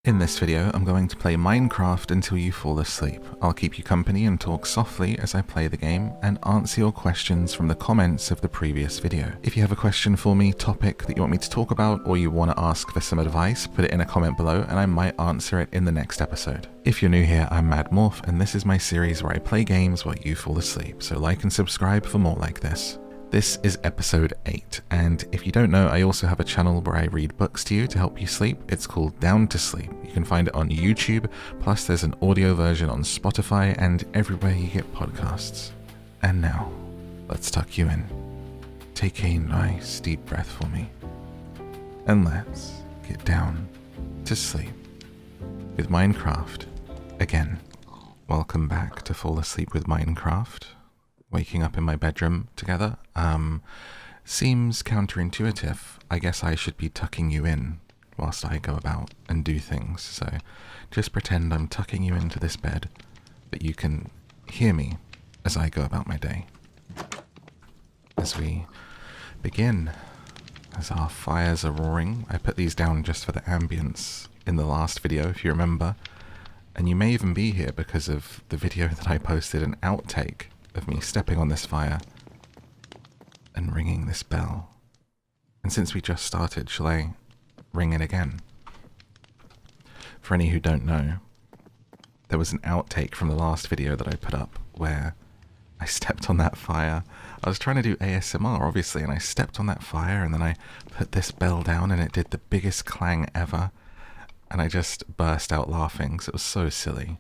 In this video, I'm going to play Minecraft until you fall asleep. I'll keep you company and talk softly as I play the game and answer your questions from the comments of the previous video. If you have a question for me, topic that you want me to talk about, or you want to ask for some advice, put it in a comment below and I might answer it in the next episode. If you're new here, I'm MadMorph and this is my series where I play games while you fall asleep, so like and subscribe for more like this. This is episode 8, and if you don't know, I also have a channel where I read books to you to help you sleep. It's called Down to Sleep. You can find it on YouTube, plus there's an audio version on Spotify and everywhere you get podcasts. And now, let's tuck you in. Take a nice deep breath for me, and let's get down to sleep with Minecraft again. Welcome back to Fall Asleep with Minecraft. Waking up in my bedroom together seems counterintuitive. I guess I should be tucking you in whilst I go about and do things, so just pretend I'm tucking you into this bed, but you can hear me as I go about my day. As we begin, as our fires are roaring, I put these down just for the ambience in the last video, if you remember, and you may even be here because of the video that I posted, an outtake of me stepping on this fire and ringing this bell. And since we just started, shall I ring it again? For any who don't know, there was an outtake from the last video that I put up where I stepped on that fire. I was trying to do ASMR, obviously, and I stepped on that fire and then I put this bell down and it did the biggest clang ever. And I just burst out laughing, so it was so silly.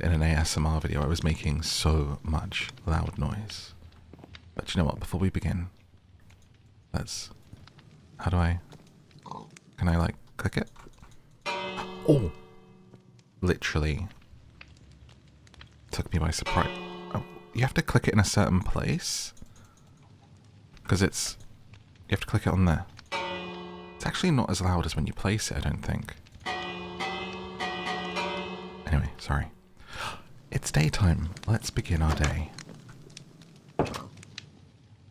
In an ASMR video I was making so much loud noise. But you know what, before we begin, can I like click it? Oh! Literally took me by surprise. Oh, you have to click it in a certain place? Because you have to click it on there. It's actually not as loud as when you place it, I don't think. Anyway, sorry. It's daytime. Let's begin our day.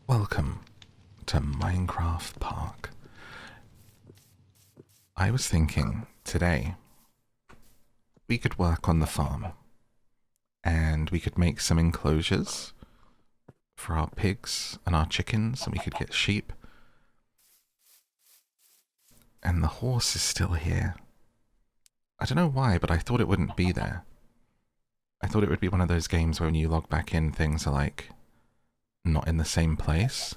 Welcome to Minecraft Park. I was thinking today we could work on the farm and we could make some enclosures for our pigs and our chickens, and we could get sheep. And the horse is still here. I don't know why, but I thought it wouldn't be there. I thought it would be one of those games where when you log back in, things are like not in the same place,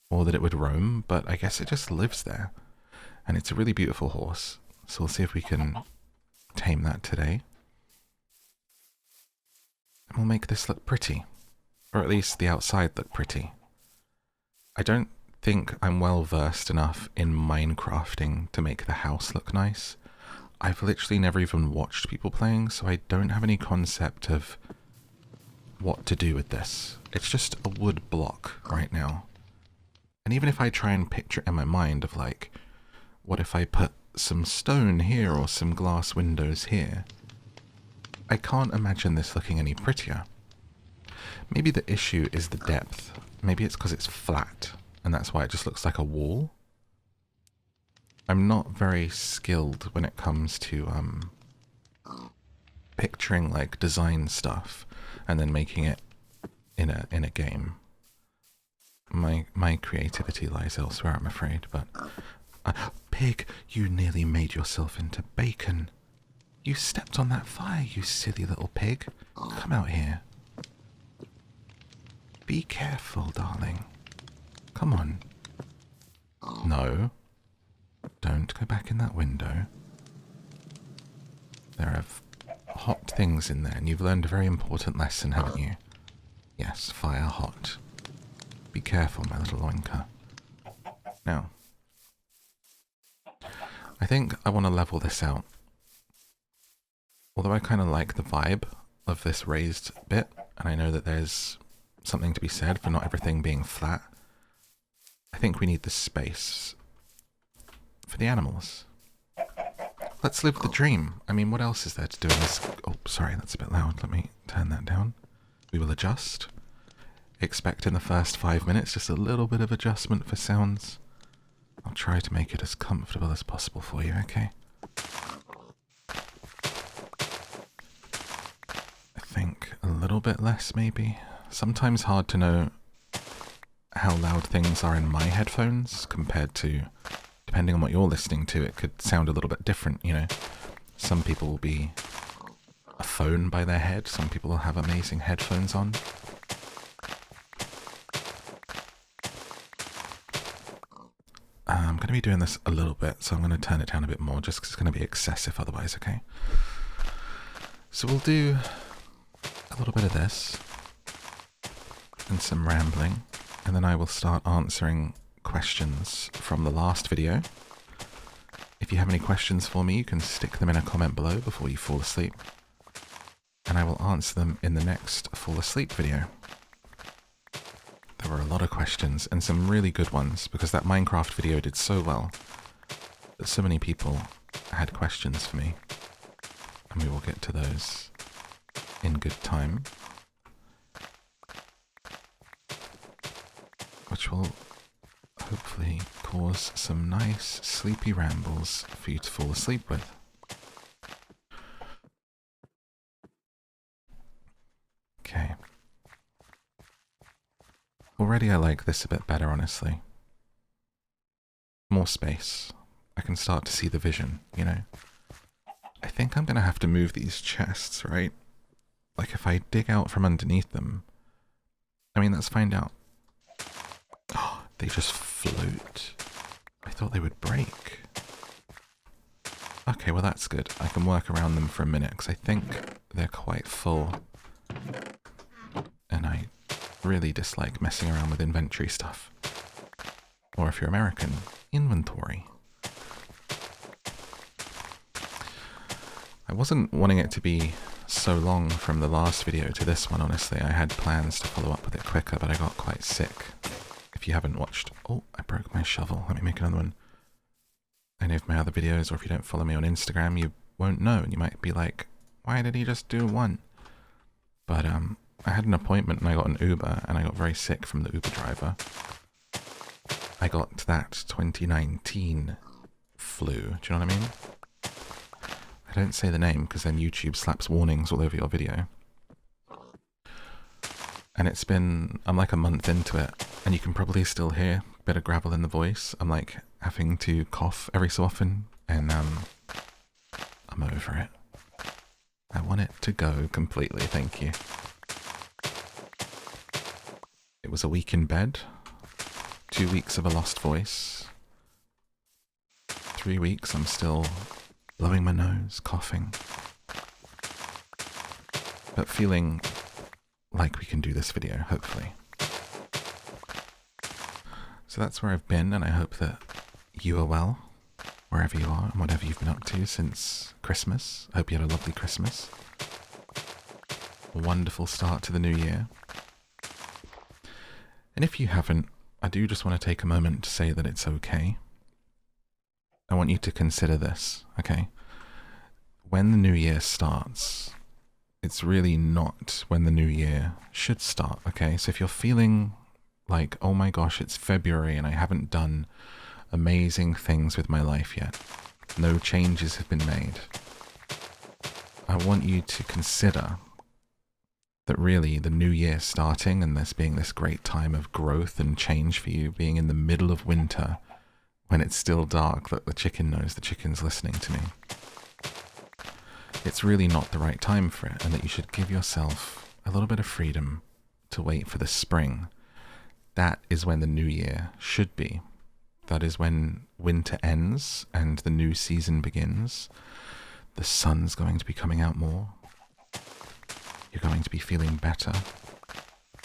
or that it would roam, but I guess it just lives there. And it's a really beautiful horse, so we'll see if we can tame that today. And we'll make this look pretty, or at least the outside look pretty. I don't think I'm well versed enough in Minecrafting to make the house look nice. I've literally never even watched people playing, so I don't have any concept of what to do with this. It's just a wood block right now. And even if I try and picture it in my mind of like, what if I put some stone here or some glass windows here? I can't imagine this looking any prettier. Maybe the issue is the depth. Maybe it's because it's flat, and that's why it just looks like a wall. I'm not very skilled when it comes to picturing like design stuff and then making it in a game. My creativity lies elsewhere, I'm afraid. But pig, you nearly made yourself into bacon. You stepped on that fire, you silly little pig. Come out here. Be careful, darling. Come on. No. Don't go back in that window. There are hot things in there, and you've learned a very important lesson, haven't you? Yes, fire hot. Be careful, my little oinker. Now, I think I want to level this out. Although I kind of like the vibe of this raised bit, and I know that there's something to be said for not everything being flat, I think we need the space for the animals. Let's live the dream. I mean, what else is there to do in this? Oh, sorry, that's a bit loud. Let me turn that down. We will adjust. Expect in the first 5 minutes just a little bit of adjustment for sounds. I'll try to make it as comfortable as possible for you, okay? little bit less, maybe. Sometimes hard to know how loud things are in my headphones compared to, depending on what you're listening to, it could sound a little bit different, you know. Some people will be a phone by their head, some people will have amazing headphones on. I'm going to be doing this a little bit, so I'm going to turn it down a bit more, just because it's going to be excessive otherwise, okay? So we'll do a little bit of this, and some rambling, and then I will start answering questions from the last video. If you have any questions for me, you can stick them in a comment below before you fall asleep, and I will answer them in the next fall asleep video. There were a lot of questions, and some really good ones, because that Minecraft video did so well that so many people had questions for me, and we will get to those in good time, which will hopefully cause some nice sleepy rambles for you to fall asleep with. Okay. Already I like this a bit better, honestly. More space. I can start to see the vision, you know. I think I'm going to have to move these chests, right? Like if I dig out from underneath them, I mean, let's find out. Oh, they just float. I thought they would break. Okay, well that's good. I can work around them for a minute, because I think they're quite full. And I really dislike messing around with inventory stuff. Or if you're American, inventory. I wasn't wanting it to be so long from the last video to this one, honestly. I had plans to follow up with it quicker, but I got quite sick. If you haven't watched... Oh, I broke my shovel. Let me make another one. Any of my other videos, or if you don't follow me on Instagram, you won't know, and you might be like, why did he just do one? But, I had an appointment and I got an Uber, and I got very sick from the Uber driver. I got that 2019 flu, do you know what I mean? I don't say the name because then YouTube slaps warnings all over your video. And it's been, I'm like a month into it, and you can probably still hear a bit of gravel in the voice. I'm like having to cough every so often, and I'm over it. I want it to go completely, thank you. It was a week in bed, 2 weeks of a lost voice, 3 weeks I'm still blowing my nose, coughing, but feeling like we can do this video, hopefully. So that's where I've been, and I hope that you are well, wherever you are, and whatever you've been up to since Christmas. I hope you had a lovely Christmas. A wonderful start to the new year. And if you haven't, I do just want to take a moment to say that it's okay. I want you to consider this, okay? When the new year starts, it's really not when the new year should start, okay? So if you're feeling like, oh my gosh, it's February and I haven't done amazing things with my life yet, no changes have been made, I want you to consider that really the new year starting and this being this great time of growth and change for you, being in the middle of winter when it's still dark, look, the chicken knows the chicken's listening to me. It's really not the right time for it, and that you should give yourself a little bit of freedom to wait for the spring. That is when the new year should be. That is when winter ends and the new season begins. The sun's going to be coming out more. You're going to be feeling better.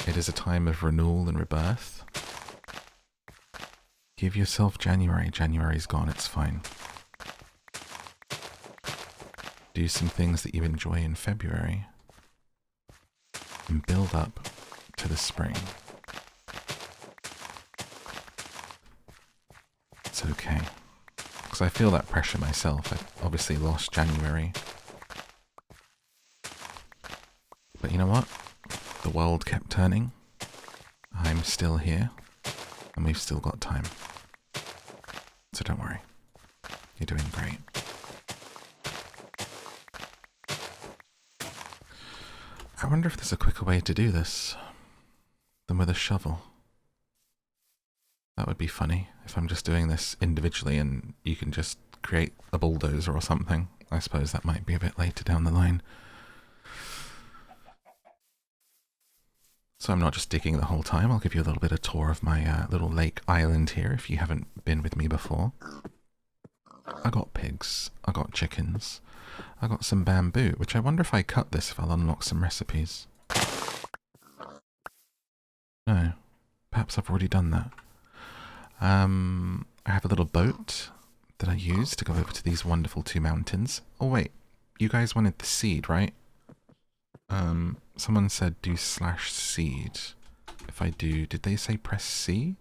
It is a time of renewal and rebirth. Give yourself January. January's gone, it's fine. Do some things that you enjoy in February and build up to the spring. It's okay. Because I feel that pressure myself. I obviously lost January. But you know what? The world kept turning. I'm still here. And we've still got time. So don't worry. You're doing great. I wonder if there's a quicker way to do this than with a shovel. That would be funny if I'm just doing this individually and you can just create a bulldozer or something. I suppose that might be a bit later down the line. So I'm not just digging the whole time. I'll give you a little bit of tour of my little lake island here if you haven't been with me before. I got pigs. I got chickens. I got some bamboo, which I wonder if I cut this if I'll unlock some recipes. No. Perhaps I've already done that. I have a little boat that I use to go over to these wonderful 2 mountains. Oh wait, you guys wanted the seed, right? Someone said do /seed. If I do, did they say press C?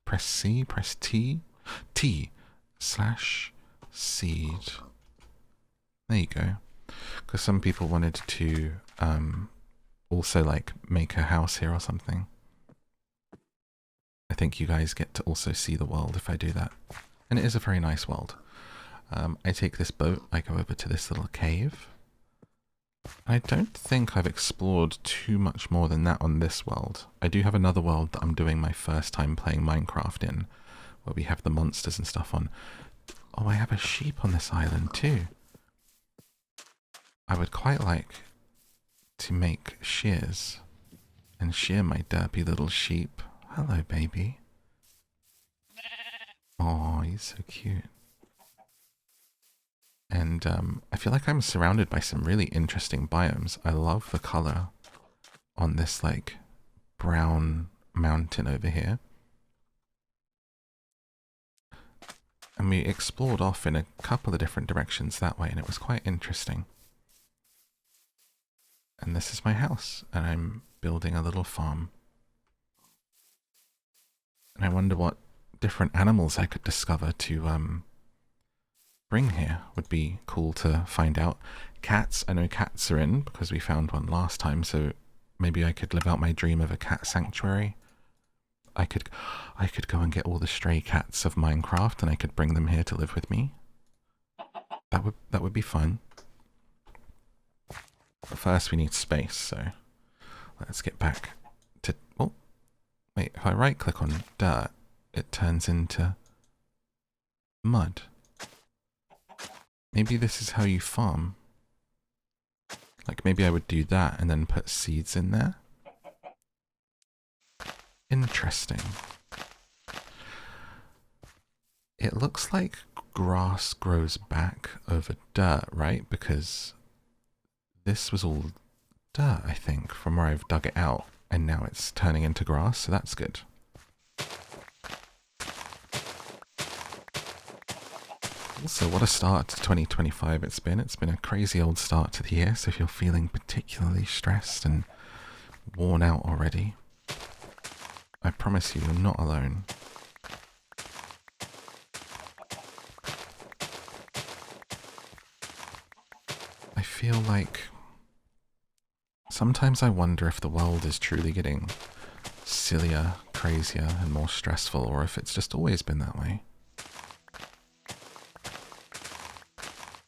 Press C, press T? T /seed. There you go. Because some people wanted to also like make a house here or something. I think you guys get to also see the world if I do that. And it is a very nice world. I take this boat, I go over to this little cave. I don't think I've explored too much more than that on this world. I do have another world that I'm doing my first time playing Minecraft in, where we have the monsters and stuff on. Oh, I have a sheep on this island too. I would quite like to make shears and shear my derpy little sheep. Hello, baby. Oh, he's so cute. And I feel like I'm surrounded by some really interesting biomes. I love the color on this like brown mountain over here. And we explored off in a couple of different directions that way, and it was quite interesting. And this is my house, and I'm building a little farm. And I wonder what different animals I could discover to bring here. Would be cool to find out. Cats, I know cats are in because we found one last time, so maybe I could live out my dream of a cat sanctuary. I could go and get all the stray cats of Minecraft and I could bring them here to live with me. That would be fun. But first we need space, so let's get back to... Oh, wait, if I right click on dirt, it turns into mud. Maybe this is how you farm. Like maybe I would do that and then put seeds in there. Interesting. It looks like grass grows back over dirt, right? Because this was all dirt, I think, from where I've dug it out, and now it's turning into grass, so that's good. Also, what a start to 2025 it's been. It's been a crazy old start to the year, so if you're feeling particularly stressed and worn out already, I promise you, you're not alone. I feel like sometimes I wonder if the world is truly getting sillier, crazier, and more stressful, or if it's just always been that way.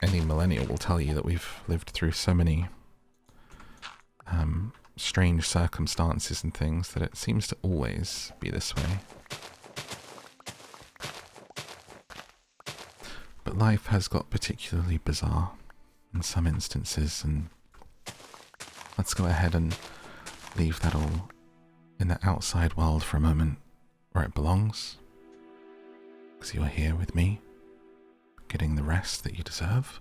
Any millennial will tell you that we've lived through so many strange circumstances and things that it seems to always be this way. But life has got particularly bizarre in some instances, and let's go ahead and leave that all in the outside world for a moment where it belongs, because you're here with me, getting the rest that you deserve.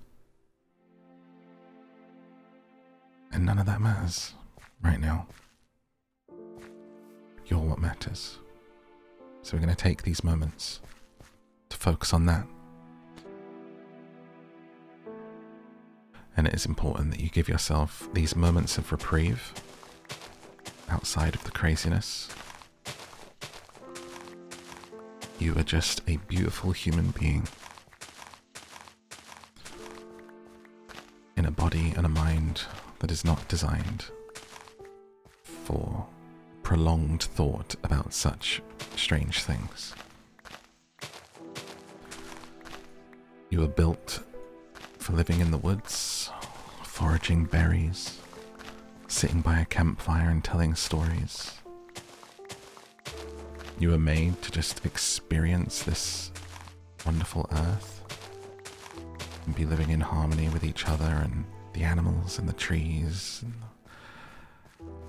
And none of that matters right now. You're what matters. So we're going to take these moments to focus on that. And it is important that you give yourself these moments of reprieve outside of the craziness. You are just a beautiful human being in a body and a mind that is not designed for prolonged thought about such strange things. You were built for living in the woods, foraging berries, sitting by a campfire and telling stories. You were made to just experience this wonderful earth and be living in harmony with each other and the animals and the trees and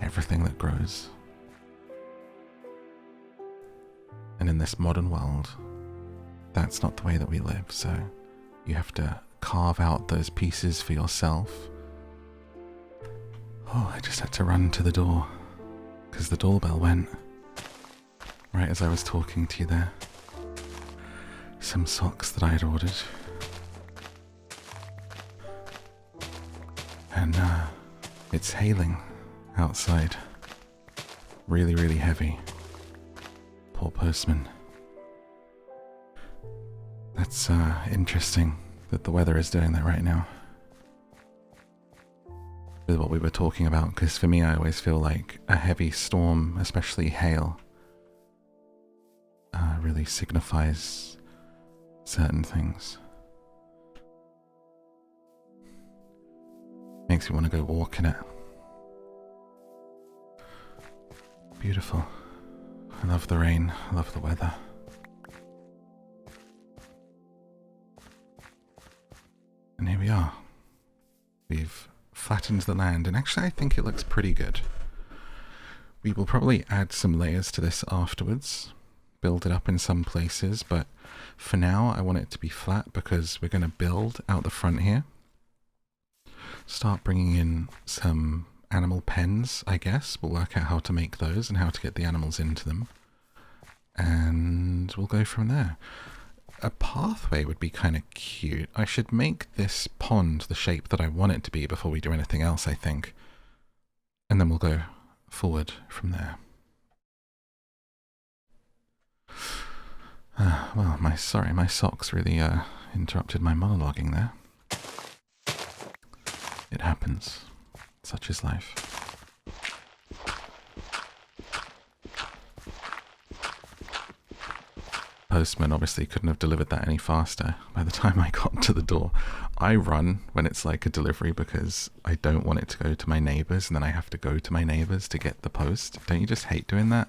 everything that grows. And in this modern world, that's not the way that we live, so you have to carve out those pieces for yourself. Oh, I just had to run to the door because the doorbell went right as I was talking to you there. Some socks that I had ordered. And it's hailing outside. Really, really heavy. Poor postman. That's interesting that the weather is doing that right now. With what we were talking about, because for me I always feel like a heavy storm, especially hail, really signifies certain things. Makes me want to go walk in it. Beautiful. I love the rain, I love the weather. And here we are. We've flattened the land, and actually I think it looks pretty good. We will probably add some layers to this afterwards, build it up in some places, but for now I want it to be flat because we're going to build out the front here. Start bringing in some animal pens, I guess. We'll work out how to make those and how to get the animals into them. And we'll go from there. A pathway would be kind of cute. I should make this pond the shape that I want it to be before we do anything else, I think. And then we'll go forward from there. Well, my socks really interrupted my monologuing there. It happens. Such is life. Postman obviously couldn't have delivered that any faster by the time I got to the door. I run when it's like a delivery because I don't want it to go to my neighbours and then I have to go to my neighbours to get the post. Don't you just hate doing that?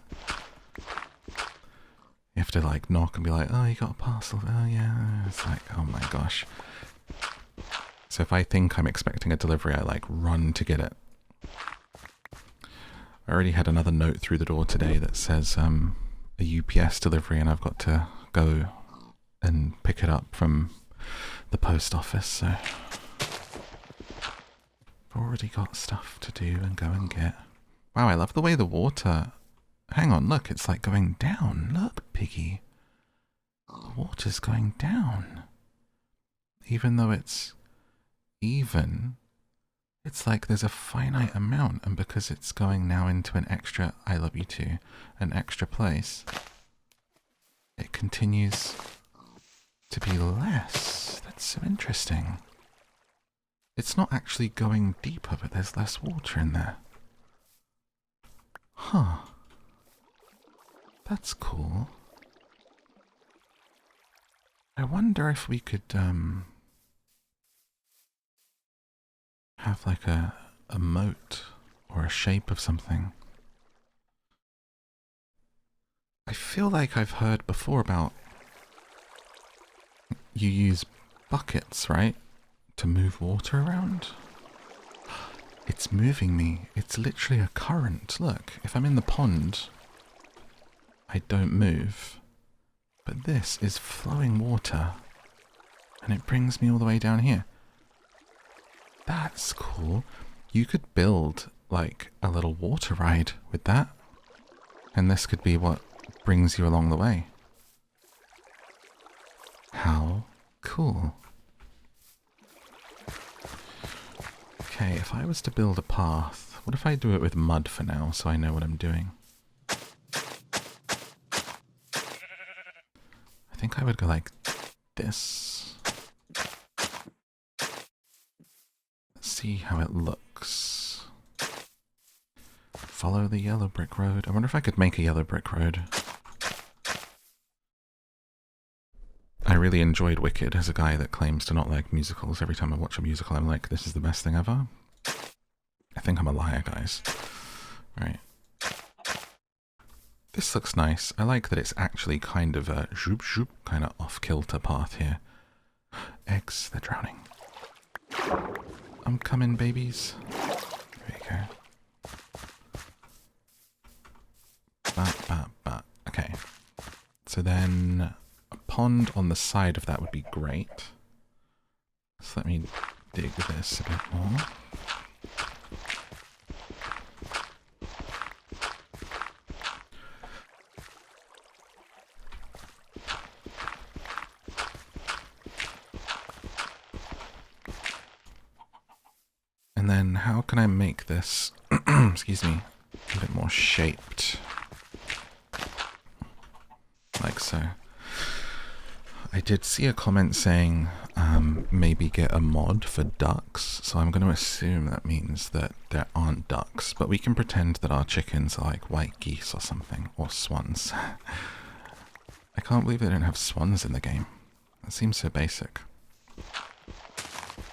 You have to like knock and be like, oh, you got a parcel. Oh yeah. It's like, oh my gosh. So if I think I'm expecting a delivery, I like run to get it. I already had another note through the door today that says a UPS delivery, and I've got to go and pick it up from the post office, so I've already got stuff to do and go and get. Wow, I love the way the water... Hang on, look, it's like going down. Look, Piggy. The water's going down. Even though it's even, it's like there's a finite amount, and because it's going now into an extra, I love you too, an extra place, it continues to be less. That's so interesting. It's not actually going deeper, but there's less water in there. Huh. That's cool. I wonder if we could, have like a moat or a shape of something. I feel like I've heard before about you use buckets, right? To move water around. It's moving me. It's literally a current. Look, if I'm in the pond, I don't move. But this is flowing water, and it brings me all the way down here. That's cool. You could build, like, a little water ride with that. And this could be what brings you along the way. How cool. Okay, if I was to build a path, what if I do it with mud for now so I know what I'm doing? I think I would go like this. Let's see how it looks. Follow the yellow brick road. I wonder if I could make a yellow brick road. I really enjoyed Wicked as a guy that claims to not like musicals. Every time I watch a musical, I'm like, this is the best thing ever. I think I'm a liar, guys. Right. This looks nice. I like that it's actually kind of a zoop zoop, kind of off-kilter path here. Eggs, they're drowning. I'm coming, babies. There we go. But. Okay. So then a pond on the side of that would be great. So let me dig this a bit more. And then how can I make this, excuse me, a bit more shaped? Like so. I did see a comment saying maybe get a mod for ducks, so I'm going to assume that means that there aren't ducks, but we can pretend that our chickens are like white geese or something, or swans. I can't believe they don't have swans in the game. That seems so basic.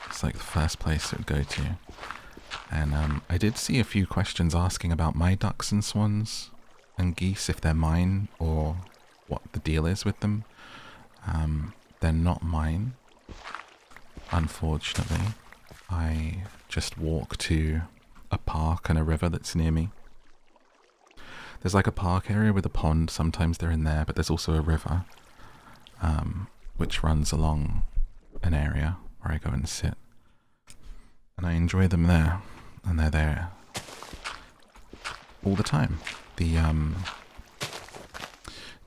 It's like the first place it would go to. And I did see a few questions asking about my ducks and swans and geese, if they're mine or what the deal is with them. They're not mine, unfortunately. I just walk to a park and a river that's near me. There's like a park area with a pond, sometimes they're in there, but there's also a river which runs along an area where I go and sit. And I enjoy them there, and they're there all the time. The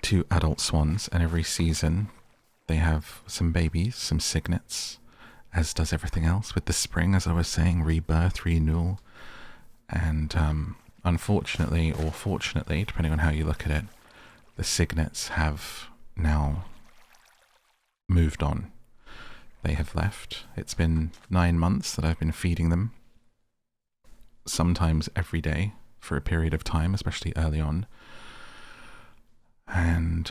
2 adult swans, and every season they have some babies, some cygnets, as does everything else with the spring, as I was saying, rebirth, renewal. And unfortunately, or fortunately, depending on how you look at it, the cygnets have now moved on. They have left. It's been 9 months that I've been feeding them, sometimes every day for a period of time, especially early on. And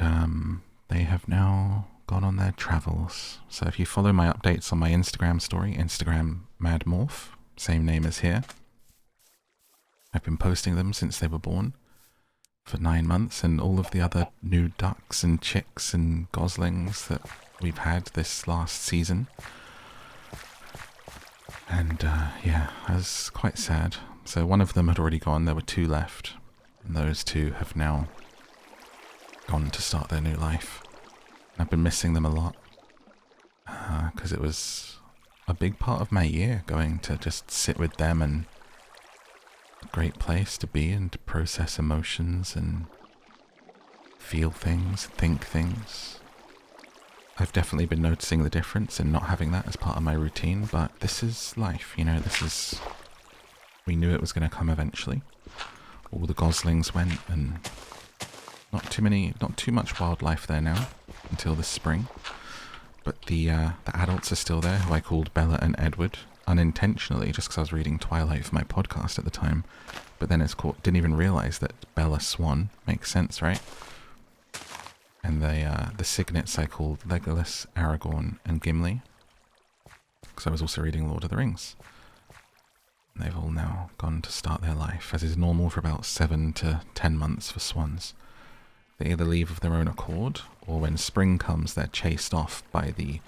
they have now gone on their travels. So if you follow my updates on my Instagram story, Instagram MadMorph, same name as here, I've been posting them since they were born for 9 months, and all of the other new ducks and chicks and goslings that we've had this last season. And yeah, I was quite sad. So one of them had already gone, there were 2 left, and those 2 have now gone to start their new life. I've been missing them a lot, because it was a big part of my year, going to just sit with them, and a great place to be and to process emotions and feel things, think things. I've definitely been noticing the difference in not having that as part of my routine, but this is life, you know, we knew it was going to come eventually. All the goslings went, and not too much wildlife there now until this spring. But the adults are still there, who I called Bella and Edward, unintentionally, just because I was reading Twilight for my podcast at the time. But then didn't even realize that Bella Swan makes sense, right? And the cygnets I called Legolas, Aragorn, and Gimli, because I was also reading Lord of the Rings. And they've all now gone to start their life, as is normal for about 7 to 10 months for swans. They either leave of their own accord, or when spring comes, they're chased off by the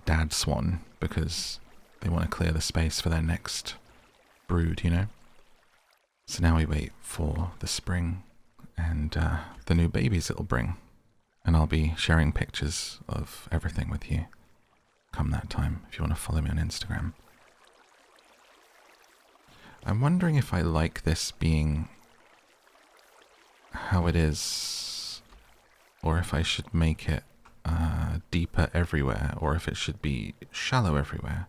dad swan, because they want to clear the space for their next brood, you know? So now we wait for the spring and the new babies it'll bring. And I'll be sharing pictures of everything with you come that time, if you want to follow me on Instagram. I'm wondering if I like this being how it is, or if I should make it deeper everywhere, or if it should be shallow everywhere.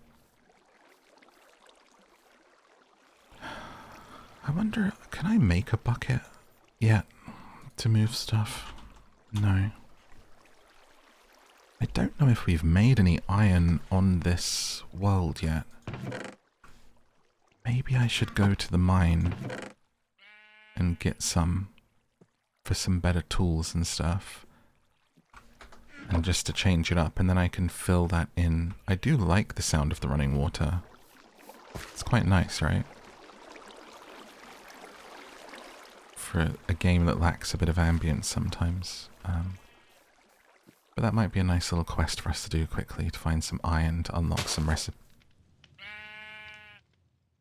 I wonder, can I make a bucket yet to move stuff? No. I don't know if we've made any iron on this world yet. Maybe I should go to the mine and get some for some better tools and stuff. And just to change it up, and then I can fill that in. I do like the sound of the running water. It's quite nice, right? for a game that lacks a bit of ambience sometimes. But that might be a nice little quest for us to do quickly, to find some iron to unlock some recipe.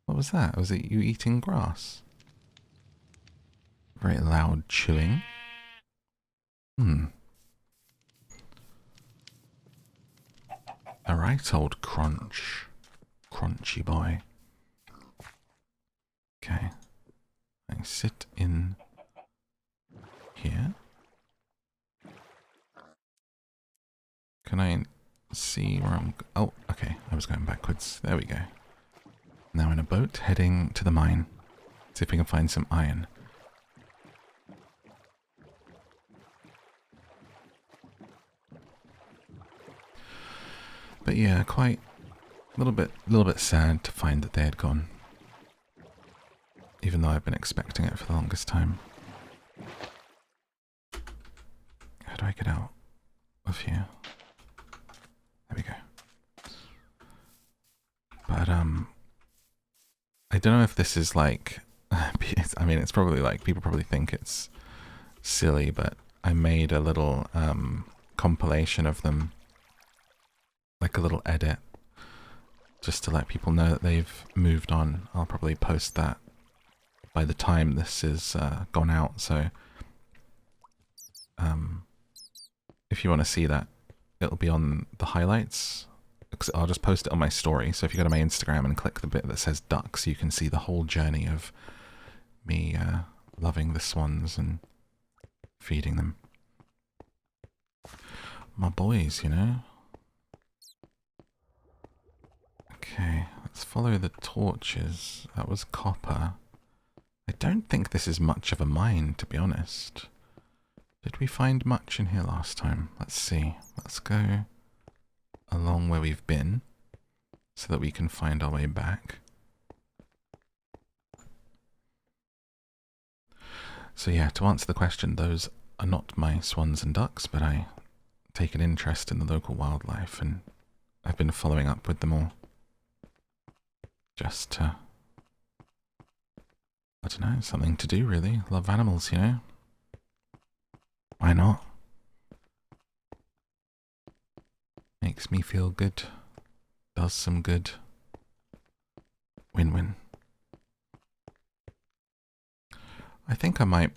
What was that? Was it you eating grass? Very loud chewing. Alright, old Crunch. Crunchy boy. Okay. I sit in here. Can I see where I'm... Oh, okay. I was going backwards. There we go. Now in a boat, heading to the mine. See if we can find some iron. But yeah, quite a little bit sad to find that they had gone. Even though I've been expecting it for the longest time. How do I get out of here? There we go. But I don't know if this is like, I mean, it's probably like, people probably think it's silly, but I made a little compilation of them, like a little edit, just to let people know that they've moved on. I'll probably post that by the time this is gone out, so if you want to see that, it'll be on the highlights. I'll just post it on my story, so if you go to my Instagram and click the bit that says ducks, you can see the whole journey of me loving the swans and feeding them. My boys, you know. Okay, let's follow the torches. That was copper. I don't think this is much of a mine, to be honest. Did we find much in here last time? Let's see. Let's go along where we've been so that we can find our way back. So yeah, to answer the question, those are not my swans and ducks, but I take an interest in the local wildlife and I've been following up with them all. Just to, I don't know, something to do really. Love animals, you know? Why not? Makes me feel good. Does some good. Win-win. I think I might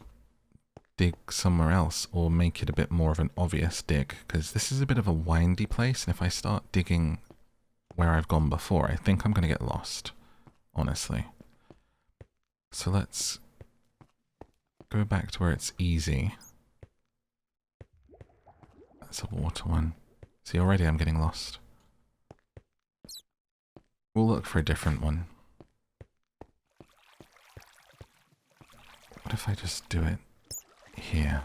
dig somewhere else or make it a bit more of an obvious dig, because this is a bit of a windy place, and if I start digging where I've gone before, I think I'm going to get lost, honestly. So let's go back to where it's easy. That's a water one. See, already I'm getting lost. We'll look for a different one. What if I just do it here?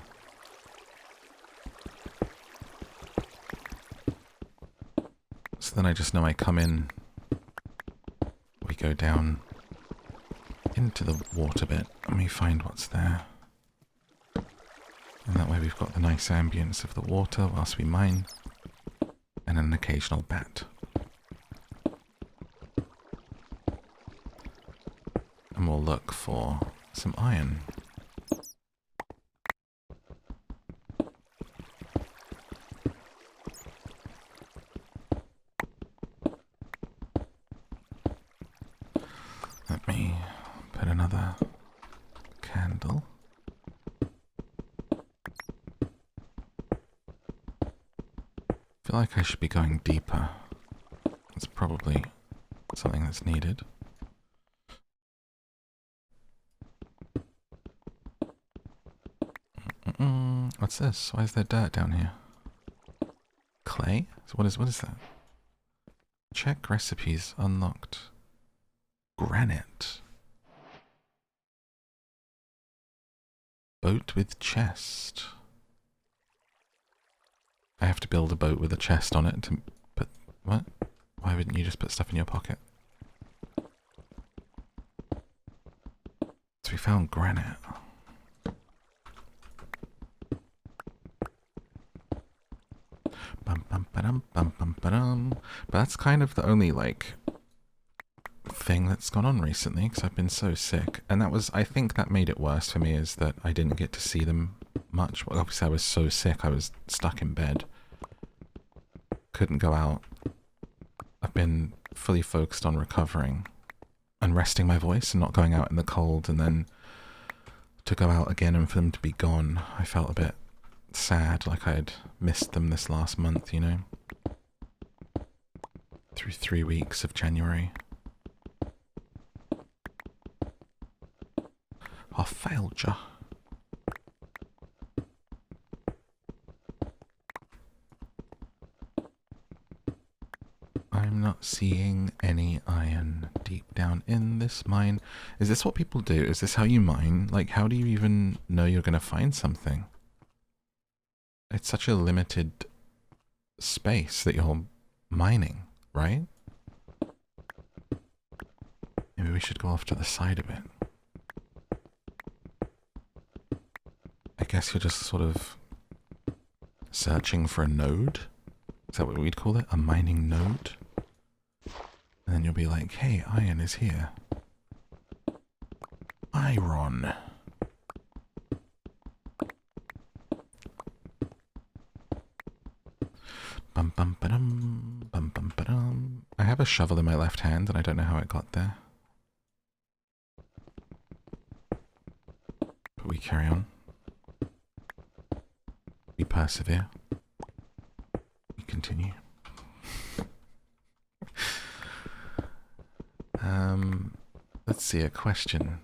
So then I just know I come in, we go down into the water bit and we find what's there. And that way we've got the nice ambience of the water whilst we mine, and an occasional bat. And we'll look for some iron. Let me put another candle. I feel like I should be going deeper. It's probably something that's needed. What's this? Why is there dirt down here? Clay? So what is that? Check recipes unlocked. Granite. Boat with chest. I have to build a boat with a chest on it to put... What? Why wouldn't you just put stuff in your pocket? So we found granite. Bum, bum, ba-dum, bum, bum, ba-dum. But that's kind of the only, like, thing that's gone on recently, because I've been so sick. And that was, I think that made it worse for me, is that I didn't get to see them much. Well, obviously I was so sick, I was stuck in bed. Couldn't go out. I've been fully focused on recovering and resting my voice and not going out in the cold, and then to go out again and for them to be gone, I felt a bit sad, like I had missed them this last month, you know? Through 3 weeks of January. I failed ya. I'm not seeing any iron deep down in this mine. Is this what people do? Is this how you mine? Like, how do you even know you're going to find something? It's such a limited space that you're mining, right? Maybe we should go off to the side of it. I guess you're just sort of searching for a node. Is that what we'd call it? A mining node? And then you'll be like, hey, iron is here. Iron. Bum bum ba-dum, bum bum ba-dum. I have a shovel in my left hand and I don't know how it got there. But we carry on. We persevere. We continue. Let's see, a question.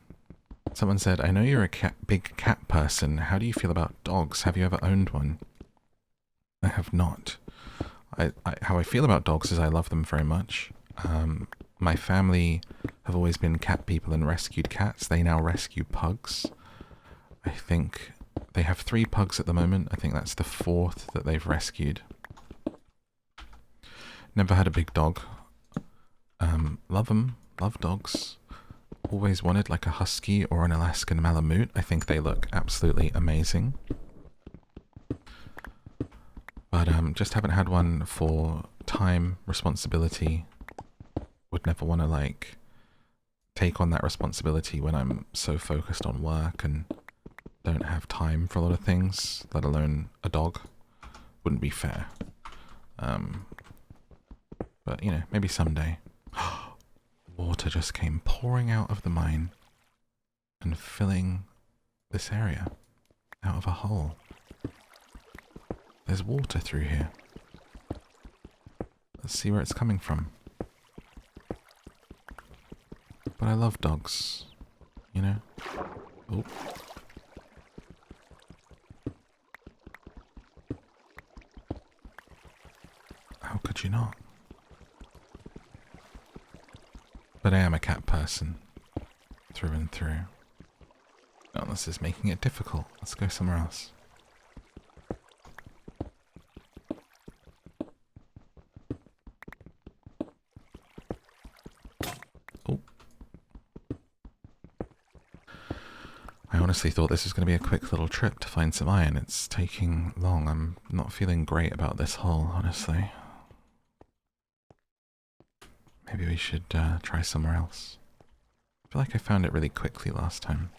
Someone said, I know you're a big cat person. How do you feel about dogs? Have you ever owned one? I have not. How I feel about dogs is I love them very much. My family have always been cat people and rescued cats. They now rescue pugs. I think they have 3 pugs at the moment. I think that's the 4th that they've rescued. Never had a big dog. Love them. Love dogs. Always wanted like a husky or an Alaskan Malamute. I think they look absolutely amazing. But just haven't had one for time, responsibility. Would never want to like take on that responsibility when I'm so focused on work and don't have time for a lot of things, let alone a dog. Wouldn't be fair. But you know, maybe someday. Water just came pouring out of the mine and filling this area out of a hole. There's water through here. Let's see where it's coming from. But I love dogs, you know? Oh. How could you not? But I am a cat person, through and through. Oh, this is making it difficult. Let's go somewhere else. Oh. I honestly thought this was going to be a quick little trip to find some iron. It's taking long. I'm not feeling great about this hole, honestly. Maybe we should try somewhere else. I feel like I found it really quickly last time.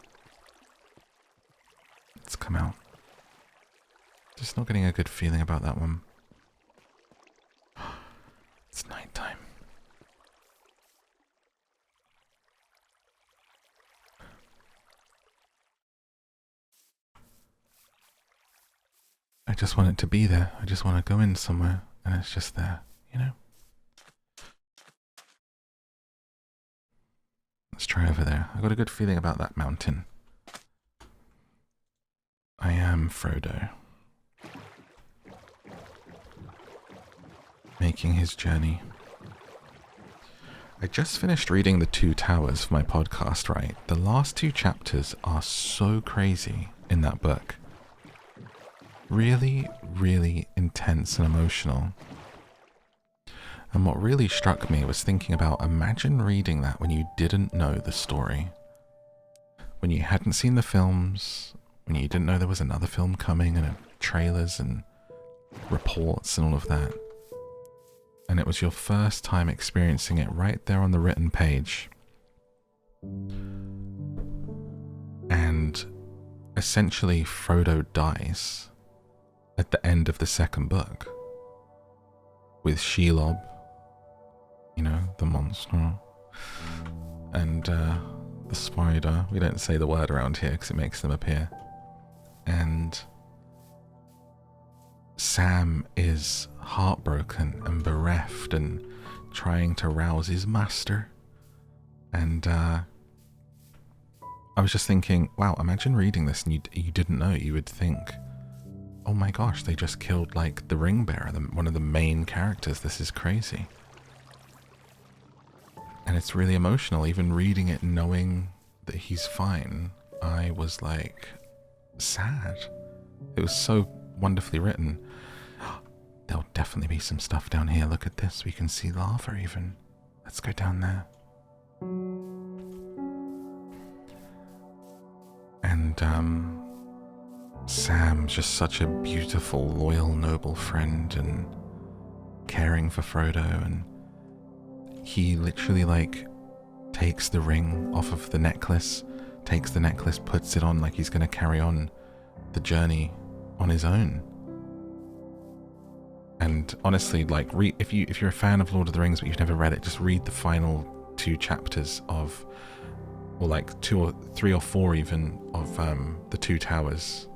Let's come out. Just not getting a good feeling about that one. It's nighttime. I just want it to be there. I just want to go in somewhere and it's just there, you know? Let's try over there. I got a good feeling about that mountain. I am Frodo. Making his journey. I just finished reading The Two Towers for my podcast, right? The last 2 chapters are so crazy in that book. Really, really intense and emotional. And what really struck me was thinking about, imagine reading that when you didn't know the story. When you hadn't seen the films, when you didn't know there was another film coming and trailers and reports and all of that. And it was your first time experiencing it right there on the written page. And essentially Frodo dies at the end of the second book with Shelob, you know, the monster, and the spider. We don't say the word around here because it makes them appear. And Sam is heartbroken and bereft and trying to rouse his master. And I was just thinking, wow, imagine reading this and you didn't know. You would think, oh my gosh, they just killed like the ring bearer, one of the main characters. This is crazy. And it's really emotional. Even reading it, knowing that he's fine, I was like sad. It was so wonderfully written. There'll definitely be some stuff down here. Look at this. We can see lava even. Let's go down there. And Sam's just such a beautiful, loyal, noble friend and caring for Frodo, and he literally like takes the ring off of the necklace, puts it on like he's going to carry on the journey on his own. And honestly, like, if you're a fan of Lord of the Rings but you've never read it, just read the final 2 chapters of, or like 2 or 3 or 4 even, of the Two Towers.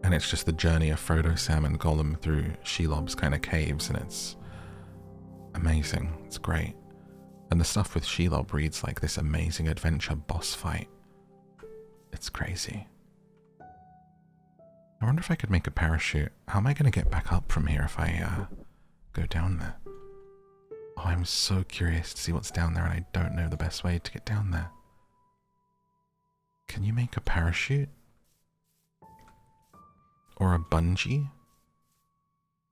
And it's just the journey of Frodo, Sam and Gollum through Shelob's kind of caves, and it's amazing. It's great. And the stuff with Shelob reads like this amazing adventure boss fight. It's crazy. I wonder if I could make a parachute. How am I going to get back up from here if I go down there? Oh, I'm so curious to see what's down there, and I don't know the best way to get down there. Can you make a parachute? Or a bungee?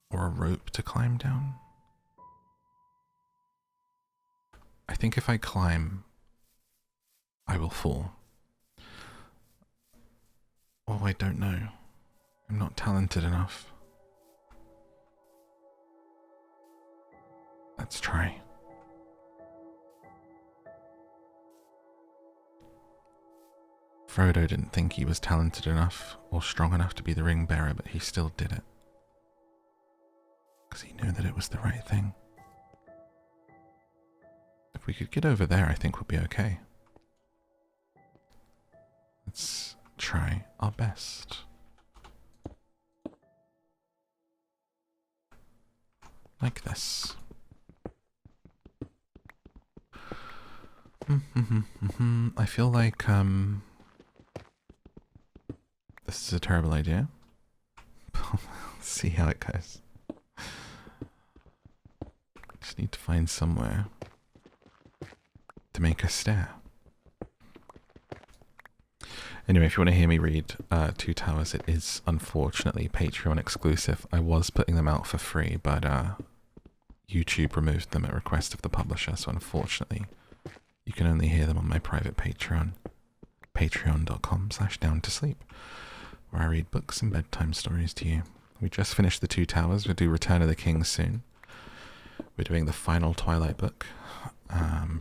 Or a rope to climb down? I think if I climb, I will fall. Oh, I don't know. I'm not talented enough. Let's try. Frodo didn't think he was talented enough or strong enough to be the ring bearer, but he still did it. Because he knew that it was the right thing. If we could get over there, I think we'll be okay. Let's try our best. Like this. I feel like this is a terrible idea. Let's see how it goes. Just need to find somewhere to make a stair. Anyway, if you want to hear me read Two Towers, it is unfortunately Patreon exclusive. I was putting them out for free, but YouTube removed them at request of the publisher, so unfortunately you can only hear them on my private Patreon, patreon.com/downtosleep, where I read books and bedtime stories to you. We just finished the Two Towers. We'll do Return of the King soon. We're doing the final Twilight book,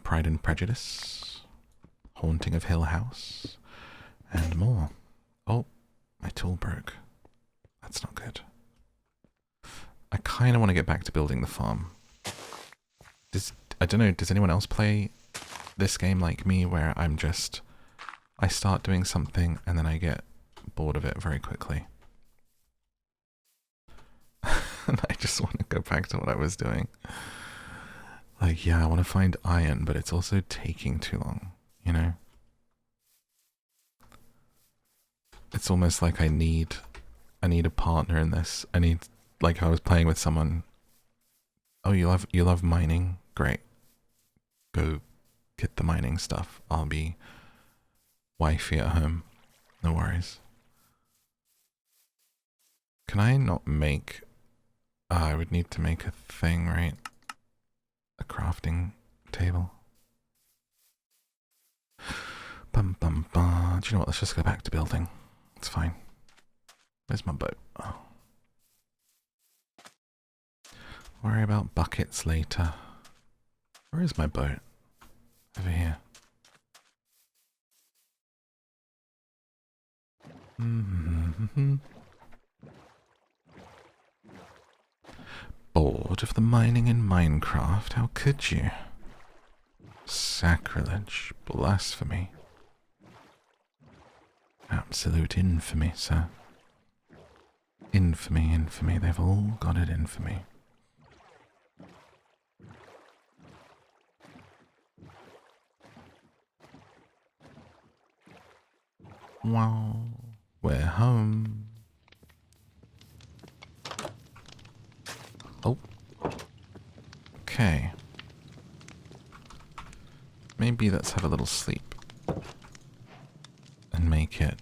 Pride and Prejudice, Haunting of Hill House, and more. Oh, my tool broke. That's not good. I kind of want to get back to building the farm. I don't know, does anyone else play this game like me, where I start doing something and then I get bored of it very quickly? And I just want to go back to what I was doing. Like, yeah, I want to find iron, but it's also taking too long, you know? It's almost like I need a partner in this. I need, like, I was playing with someone. Oh, you love mining? Great. Go get the mining stuff. I'll be wifey at home. No worries. Can I not make... I would need to make a thing, right? A crafting table. Bum bum bum. Do you know what? Let's just go back to building. It's fine. Where's my boat? Oh. Worry about buckets later. Where is my boat? Over here. Bored of the mining in Minecraft? How could you? Sacrilege, blasphemy. Absolute infamy, sir. Infamy, infamy, they've all got it in for me. Wow, we're home. Oh. Okay. Maybe let's have a little sleep. And make it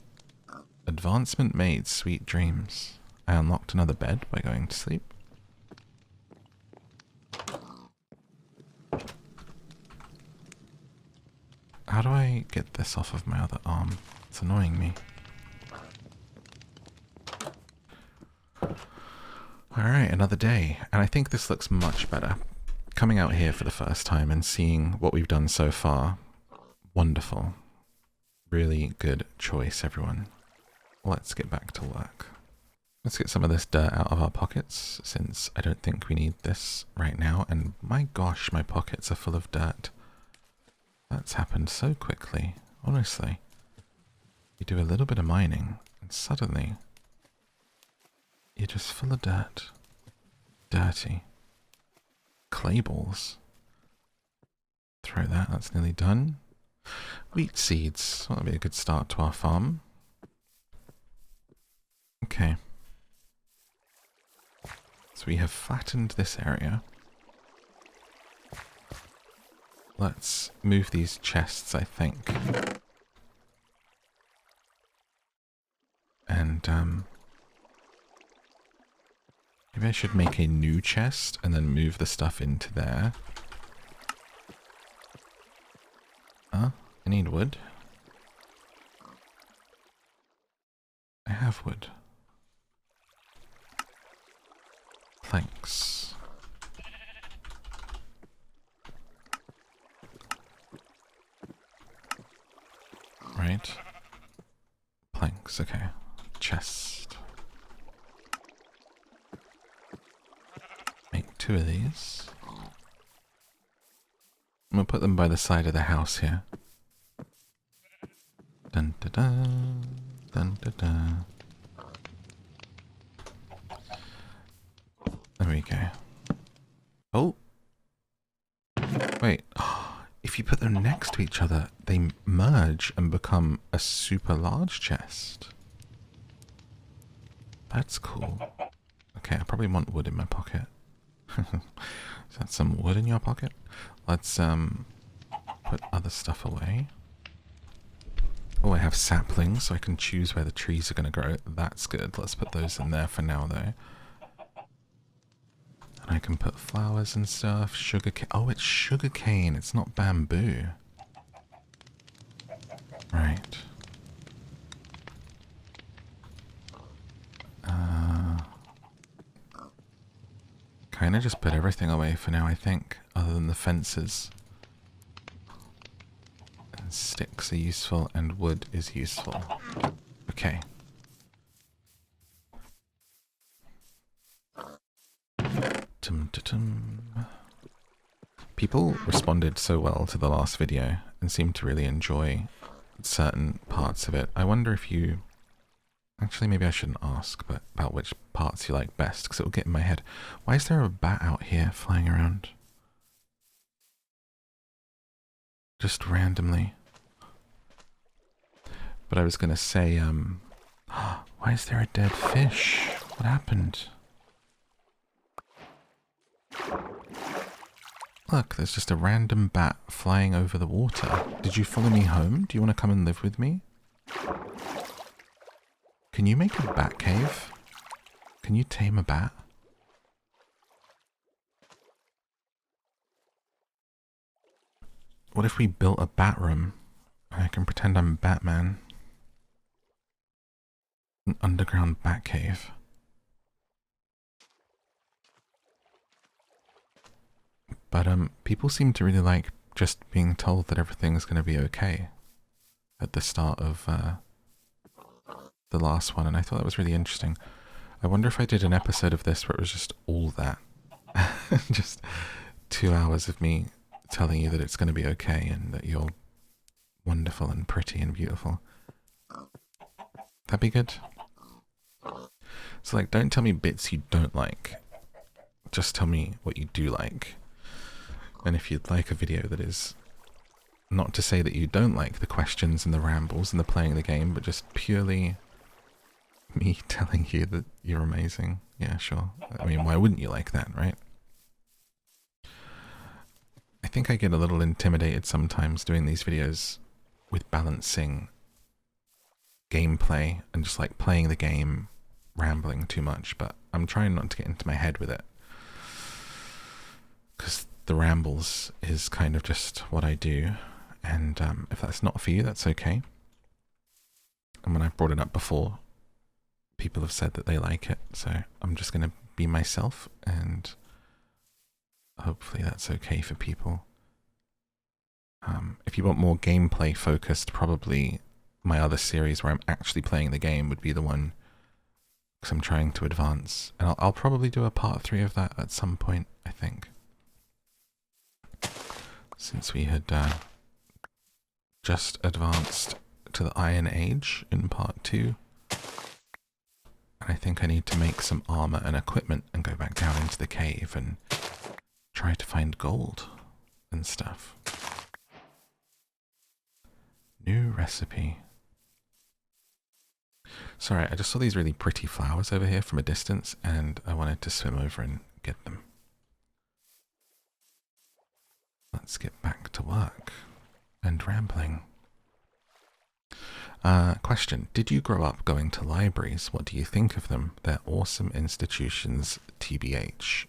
advancement made, sweet dreams. I unlocked another bed by going to sleep. How do I get this off of my other arm? It's annoying me. Alright, another day. And I think this looks much better. Coming out here for the first time and seeing what we've done so far. Wonderful. Really good choice, everyone. Let's get back to work. Let's get some of this dirt out of our pockets, since I don't think we need this right now. And my gosh, my pockets are full of dirt. That's happened so quickly, honestly. You do a little bit of mining, and suddenly you're just full of dirt. Dirty. Clay balls. Throw that, that's nearly done. Wheat seeds, that'll be a good start to our farm. Okay. So we have flattened this area. Let's move these chests, I think. And, maybe I should make a new chest and then move the stuff into there. I need wood. I have wood. Planks. Right. Planks, okay. Chest. Make 2 of these. I'm gonna put them by the side of the house here. Dun da da, dun da da. There we go. Oh! Wait. If you put them next to each other, they merge and become a super large chest. That's cool. Okay, I probably want wood in my pocket. Is that some wood in your pocket? Let's put other stuff away. Oh, I have saplings, so I can choose where the trees are going to grow. That's good. Let's put those in there for now, though. And I can put flowers and stuff. Sugar cane. Oh, it's sugar cane. It's not bamboo. Right. Kind of just put everything away for now, I think, other than the fences. And sticks are useful, and wood is useful. Okay. People responded so well to the last video and seemed to really enjoy certain parts of it. I wonder if you... Actually, maybe I shouldn't ask, but about which parts you like best, because it will get in my head. Why is there a bat out here flying around? Just randomly. But I was going to say, why is there a dead fish? What happened? Look, there's just a random bat flying over the water. Did you follow me home? Do you want to come and live with me? Can you make a bat cave? Can you tame a bat? What if we built a bat room? I can pretend I'm Batman. An underground bat cave. But people seem to really like just being told that everything's going to be okay at the start of the last one, and I thought that was really interesting. I wonder if I did an episode of this where it was just all that. Just 2 hours of me telling you that it's going to be okay and that you're wonderful and pretty and beautiful. That'd be good. So, like, don't tell me bits you don't like. Just tell me what you do like. And if you'd like a video that is not to say that you don't like the questions and the rambles and the playing the game, but just purely me telling you that you're amazing. Yeah, sure. I mean, why wouldn't you like that, right? I think I get a little intimidated sometimes doing these videos with balancing gameplay and just like playing the game, rambling too much, but I'm trying not to get into my head with it. Because the rambles is kind of just what I do, and if that's not for you, that's okay. And when I've brought it up before, people have said that they like it, so I'm just going to be myself, and hopefully that's okay for people. If you want more gameplay focused, probably my other series where I'm actually playing the game would be the one, because I'm trying to advance. And I'll probably do a part 3 of that at some point, I think. Since we had just advanced to the Iron Age in part 2. And I think I need to make some armor and equipment and go back down into the cave and try to find gold and stuff. New recipe. Sorry, I just saw these really pretty flowers over here from a distance and I wanted to swim over and get them. Let's get back to work and rambling. Question. Did you grow up going to libraries? What do you think of them? They're awesome institutions, TBH.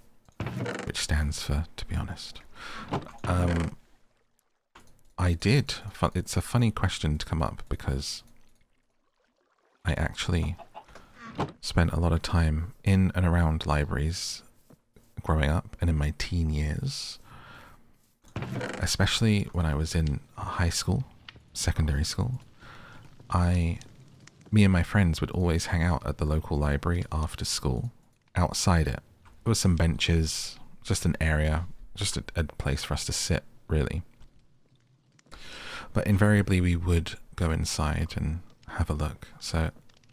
Which stands for, to be honest. I did. It's a funny question to come up because I actually spent a lot of time in and around libraries growing up and in my teen years. Especially when I was in high school, secondary school. Me and my friends would always hang out at the local library after school, outside it. There were some benches, just an area, just a place for us to sit, really. But invariably we would go inside and have a look. So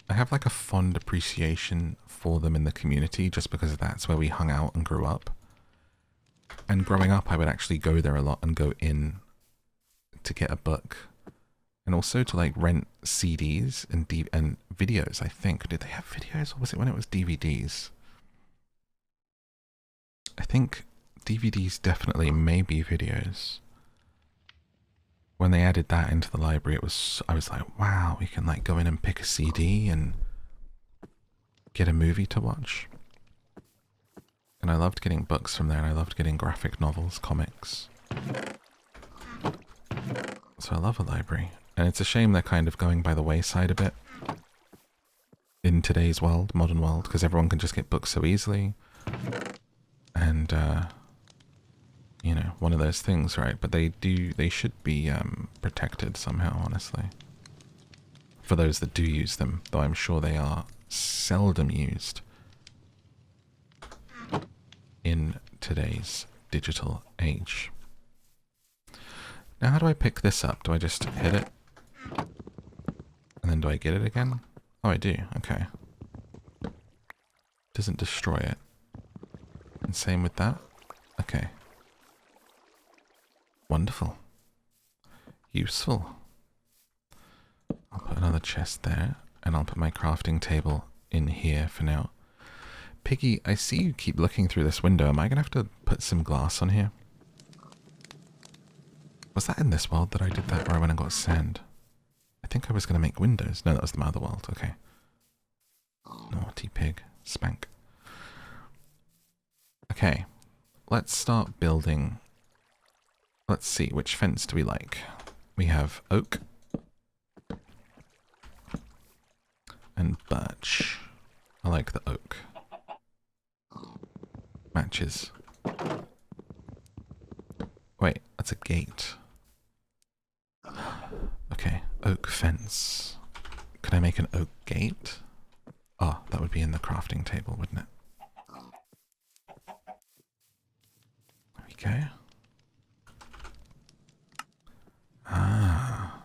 I have like a fond appreciation for them in the community just because that's where we hung out and grew up. And growing up I would actually go there a lot and go in to get a book. And also to like rent CDs and videos, I think. Did they have videos or was it when it was DVDs? I think DVDs definitely, maybe videos. When they added that into the library, I was like, wow, we can like go in and pick a CD and get a movie to watch. And I loved getting books from there, and I loved getting graphic novels, comics. So I love a library. And it's a shame they're kind of going by the wayside a bit in today's world, modern world, because everyone can just get books so easily. And, you know, one of those things, right? But they should be protected somehow, honestly. For those that do use them, though I'm sure they are seldom used in today's digital age. Now, how do I pick this up? Do I just hit it? And then do I get it again? Oh, I do. Okay. Doesn't destroy it. And same with that. Okay. Wonderful. Useful. I'll put another chest there, and I'll put my crafting table in here for now. Piggy, I see you keep looking through this window. Am I going to have to put some glass on here? Was that in this world that I did that where I went and got sand? I think I was going to make windows. No, that was the other world. Okay. Naughty pig. Spank. Okay. Let's start building. Let's see. Which fence do we like? We have oak. And birch. I like the oak. Matches. Wait, that's a gate. Okay, oak fence. Can I make an oak gate? Oh, that would be in the crafting table, wouldn't it? There we go. Ah.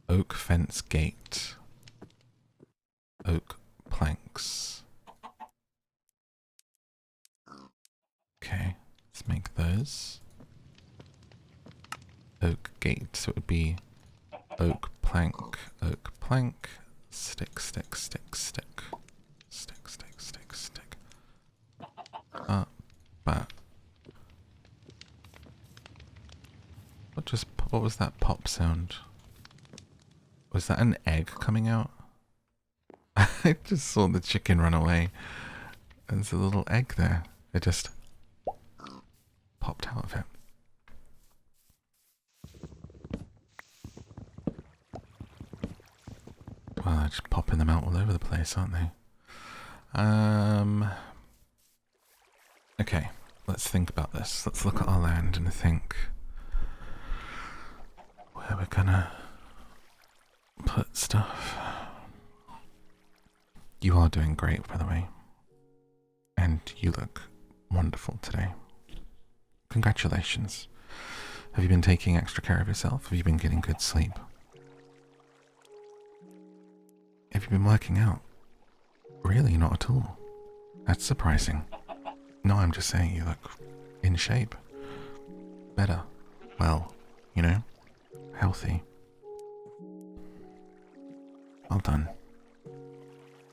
Oak fence gate. Oak planks. Okay, let's make those. Oak gate, so it would be oak plank, stick, stick, stick, stick, stick, stick, stick, stick. But what was that pop sound? Was that an egg coming out? I just saw the chicken run away. There's a little egg there. It just popped out of it. Well, they're just popping them out all over the place, aren't they? Okay, let's think about this. Let's look at our land and think where we're gonna put stuff. You are doing great, by the way. And you look wonderful today. Congratulations. Have you been taking extra care of yourself? Have you been getting good sleep? Have you been working out? Really, not at all. That's surprising. No, I'm just saying you look in shape. Better. Well, you know, healthy. Well done.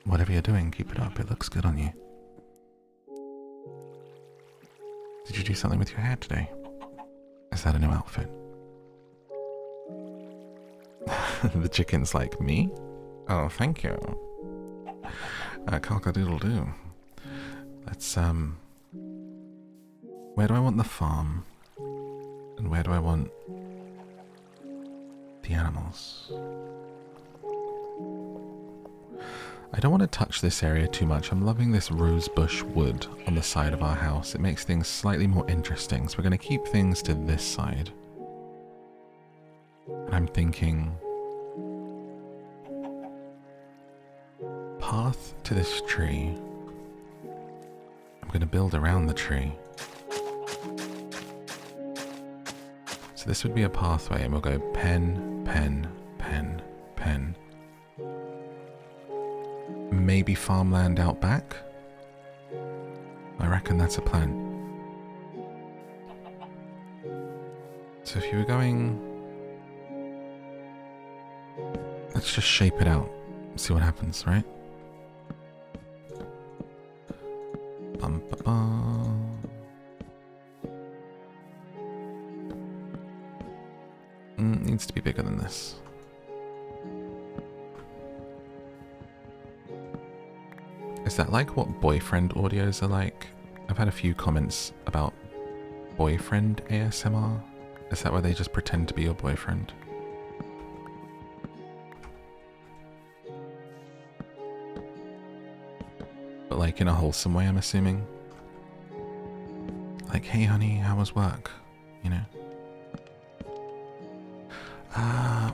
Whatever you're doing, keep it up. It looks good on you. Did you do something with your hair today? Is that a new outfit? The chicken's like, me? Oh, thank you. Cock-a-doodle-doo. Let's, where do I want the farm? And where do I want the animals? I don't want to touch this area too much. I'm loving this rosebush wood on the side of our house. It makes things slightly more interesting. So we're going to keep things to this side. And I'm thinking path to this tree. I'm going to build around the tree. So this would be a pathway, and we'll go pen, pen, pen, pen. Maybe farmland out back? I reckon that's a plan. So if you were going... Let's just shape it out. See what happens, right? Bum, ba, bum. Needs to be bigger than this. Is that like what boyfriend audios are like? I've had a few comments about boyfriend ASMR. Is that where they just pretend to be your boyfriend? But like in a wholesome way, I'm assuming. Like, hey honey, how was work? You know?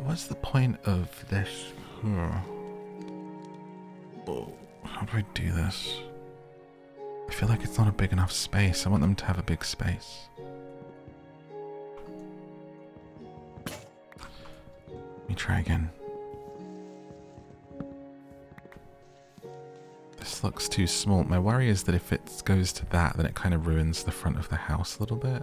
What's the point of this? Oh, how do I do this? I feel like it's not a big enough space. I want them to have a big space. Let me try again. This looks too small. My worry is that if it goes to that, then it kind of ruins the front of the house a little bit.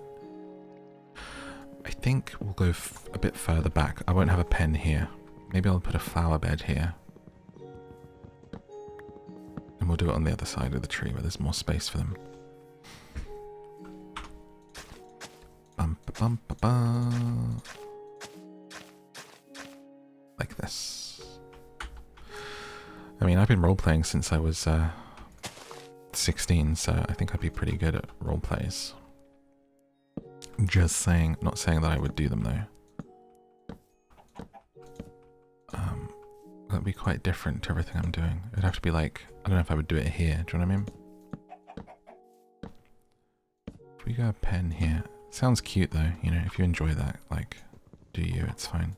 I think we'll go a bit further back. I won't have a pen here. Maybe I'll put a flower bed here. And we'll do it on the other side of the tree where there's more space for them. Bum, ba, bum, ba, ba. Like this. I mean, I've been role-playing since I was 16, so I think I'd be pretty good at role-plays. Just saying, not saying that I would do them though. That'd be quite different to everything I'm doing. It'd have to be like, I don't know if I would do it here, do you know what I mean? If we go a pen here, sounds cute though, you know, if you enjoy that, like, do you, it's fine.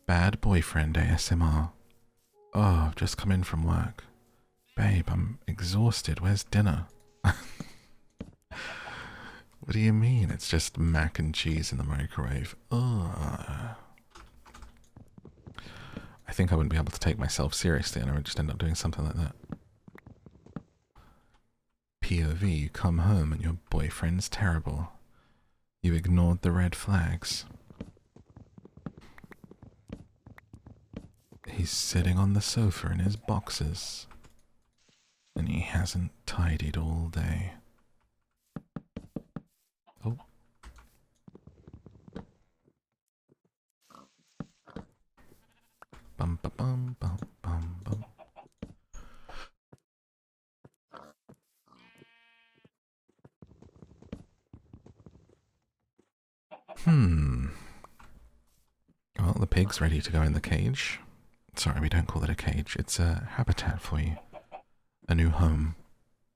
Bad boyfriend ASMR. Oh, I've just come in from work. Babe, I'm exhausted. Where's dinner? What do you mean? It's just mac and cheese in the microwave. Ugh. I think I wouldn't be able to take myself seriously and I would just end up doing something like that. POV, you come home and your boyfriend's terrible. You ignored the red flags. He's sitting on the sofa in his boxers. And he hasn't tidied all day. Oh. Bum ba bum bum bum bum. Well, the pig's ready to go in the cage. Sorry, we don't call it a cage. It's a habitat for you. A new home.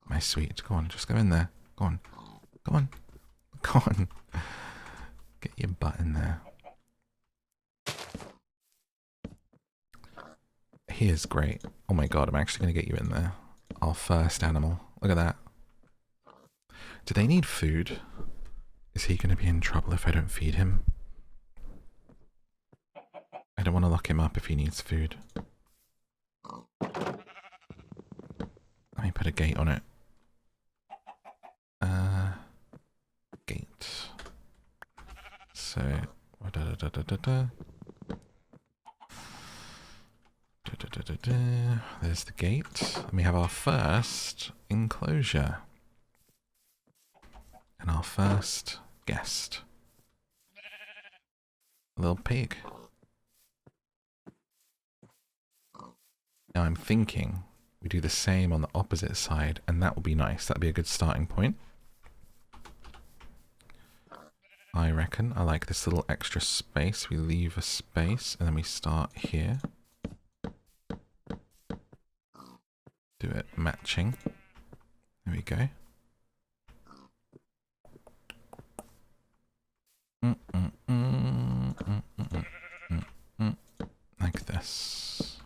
My sweet. Go on, just go in there. Go on. Go on. Go on. Get your butt in there. He is great. Oh my god, I'm actually going to get you in there. Our first animal. Look at that. Do they need food? Is he going to be in trouble if I don't feed him? I don't want to lock him up if he needs food. Let me put a gate on it. Gate. So, there's the gate. And we have our first enclosure. And our first guest. A little pig. Now I'm thinking we do the same on the opposite side, and that will be nice. That'll be a good starting point. I reckon. I like this little extra space. We leave a space, and then we start here. Do it matching. There we go. Like this.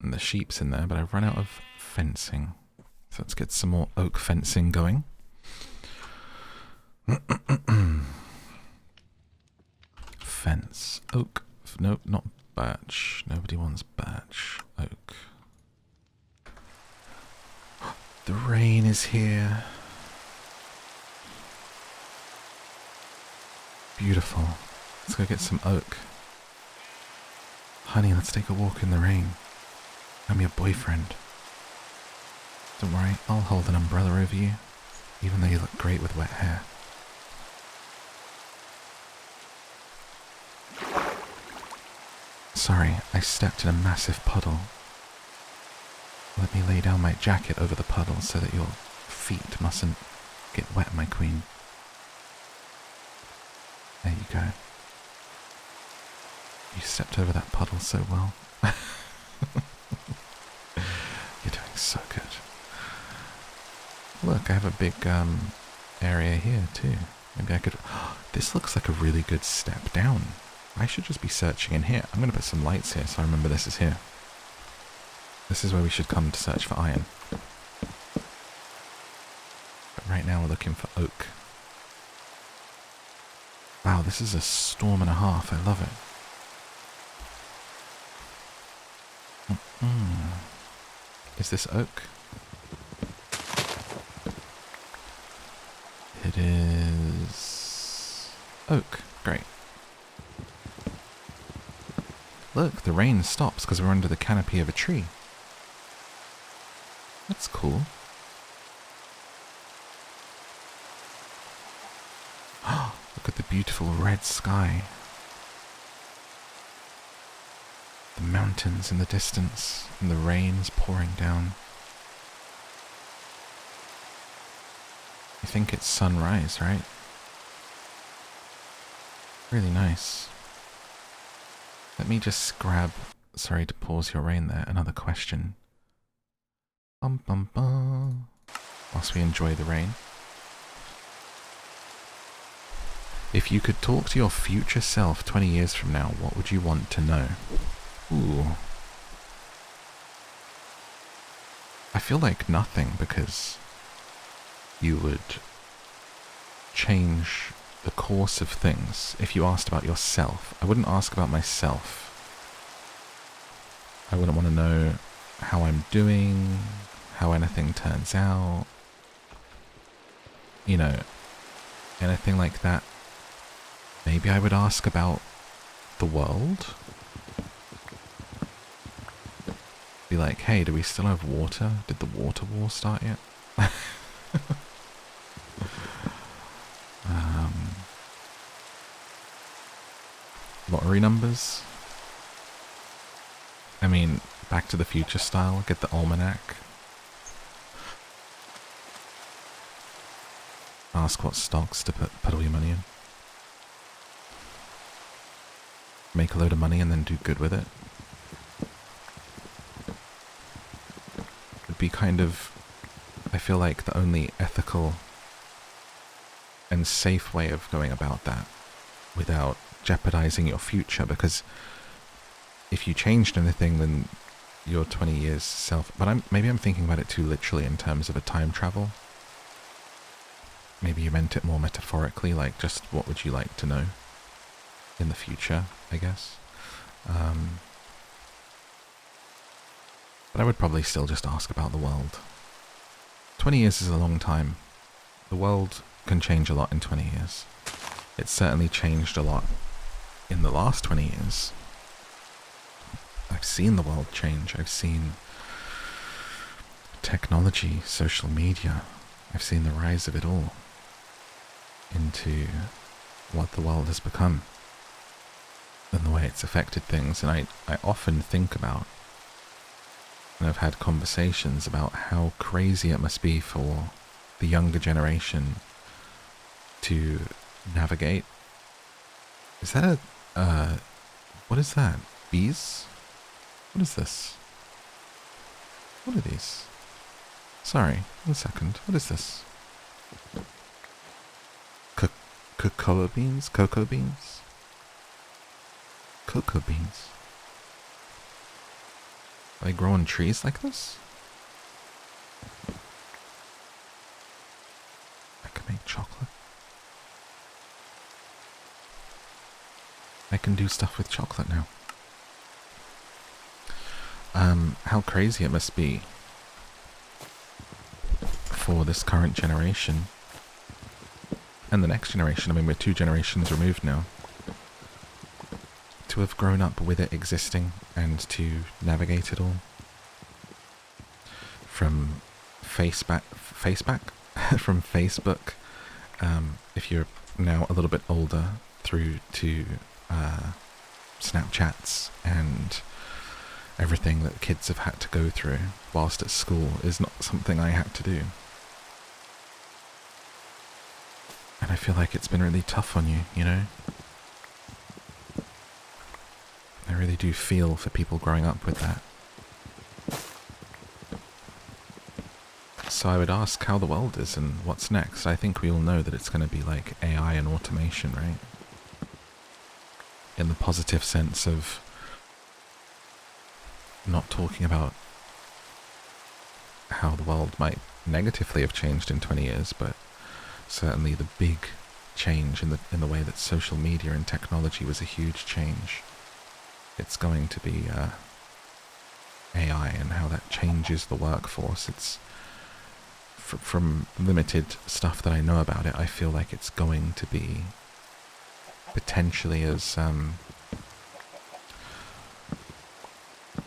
And the sheep's in there, but I've run out of fencing. So let's get some more oak fencing going. Fence. Oak. Nope, not birch. Nobody wants birch. Oak. The rain is here. Beautiful. Let's go get some oak. Honey, let's take a walk in the rain. I'm your boyfriend. Don't worry, I'll hold an umbrella over you, even though you look great with wet hair. Sorry, I stepped in a massive puddle. Let me lay down my jacket over the puddle so that your feet mustn't get wet, my queen. There you go. You stepped over that puddle so well. You're doing so good. Look, I have a big area here too. Maybe I could... This looks like a really good step down. I should just be searching in here. I'm going to put some lights here so I remember this is here. This is where we should come to search for iron. But right now we're looking for oak. Wow, this is a storm and a half. I love it. Is this oak? It is oak. Great. Look, the rain stops because we're under the canopy of a tree. That's cool. Look at the beautiful red sky. The mountains in the distance, and the rain's pouring down. I think it's sunrise, right? Really nice. Let me just grab, sorry to pause your rain there, another question. Bum bum bum. Whilst we enjoy the rain. If you could talk to your future self 20 years from now, what would you want to know? Ooh. I feel like nothing, because you would change the course of things if you asked about yourself. I wouldn't ask about myself. I wouldn't want to know how I'm doing, how anything turns out, you know, anything like that. Maybe I would ask about the world. Be like, hey, do we still have water? Did the water war start yet? Lottery numbers? I mean, Back to the Future style, get the almanac. Ask what stocks to put all your money in. Make a load of money and then do good with it. It'd be kind of, I feel like, the only ethical and safe way of going about that without jeopardizing your future, because if you changed anything, then your 20 years self... But maybe I'm thinking about it too literally in terms of a time travel. Maybe you meant it more metaphorically, like just what would you like to know in the future, I guess. But I would probably still just ask about the world. 20 years is a long time. The world can change a lot in 20 years. It's certainly changed a lot in the last 20 years. I've seen the world change. I've seen technology, social media. I've seen the rise of it all into what the world has become and the way it's affected things. And I often think about, and I've had conversations about how crazy it must be for the younger generation to navigate. Is that what is that? Bees? What is this? What are these? Sorry, 1 second. What is this? Cocoa beans? Cocoa beans? Cocoa beans. They grow on trees like this? I can make chocolate. I can do stuff with chocolate now. How crazy it must be for this current generation and the next generation. I mean, we're 2 generations removed now, to have grown up with it existing and to navigate it all. From from Facebook, if you're now a little bit older, through to Snapchats and everything that kids have had to go through whilst at school is not something I had to do. And I feel like it's been really tough on you, you know? I really do feel for people growing up with that. So I would ask how the world is and what's next. I think we all know that it's going to be like AI and automation, right? In the positive sense of not talking about how the world might negatively have changed in 20 years, but certainly the big change in the way that social media and technology was a huge change. It's going to be AI and how that changes the workforce. It's from limited stuff that I know about it, I feel like it's going to be potentially as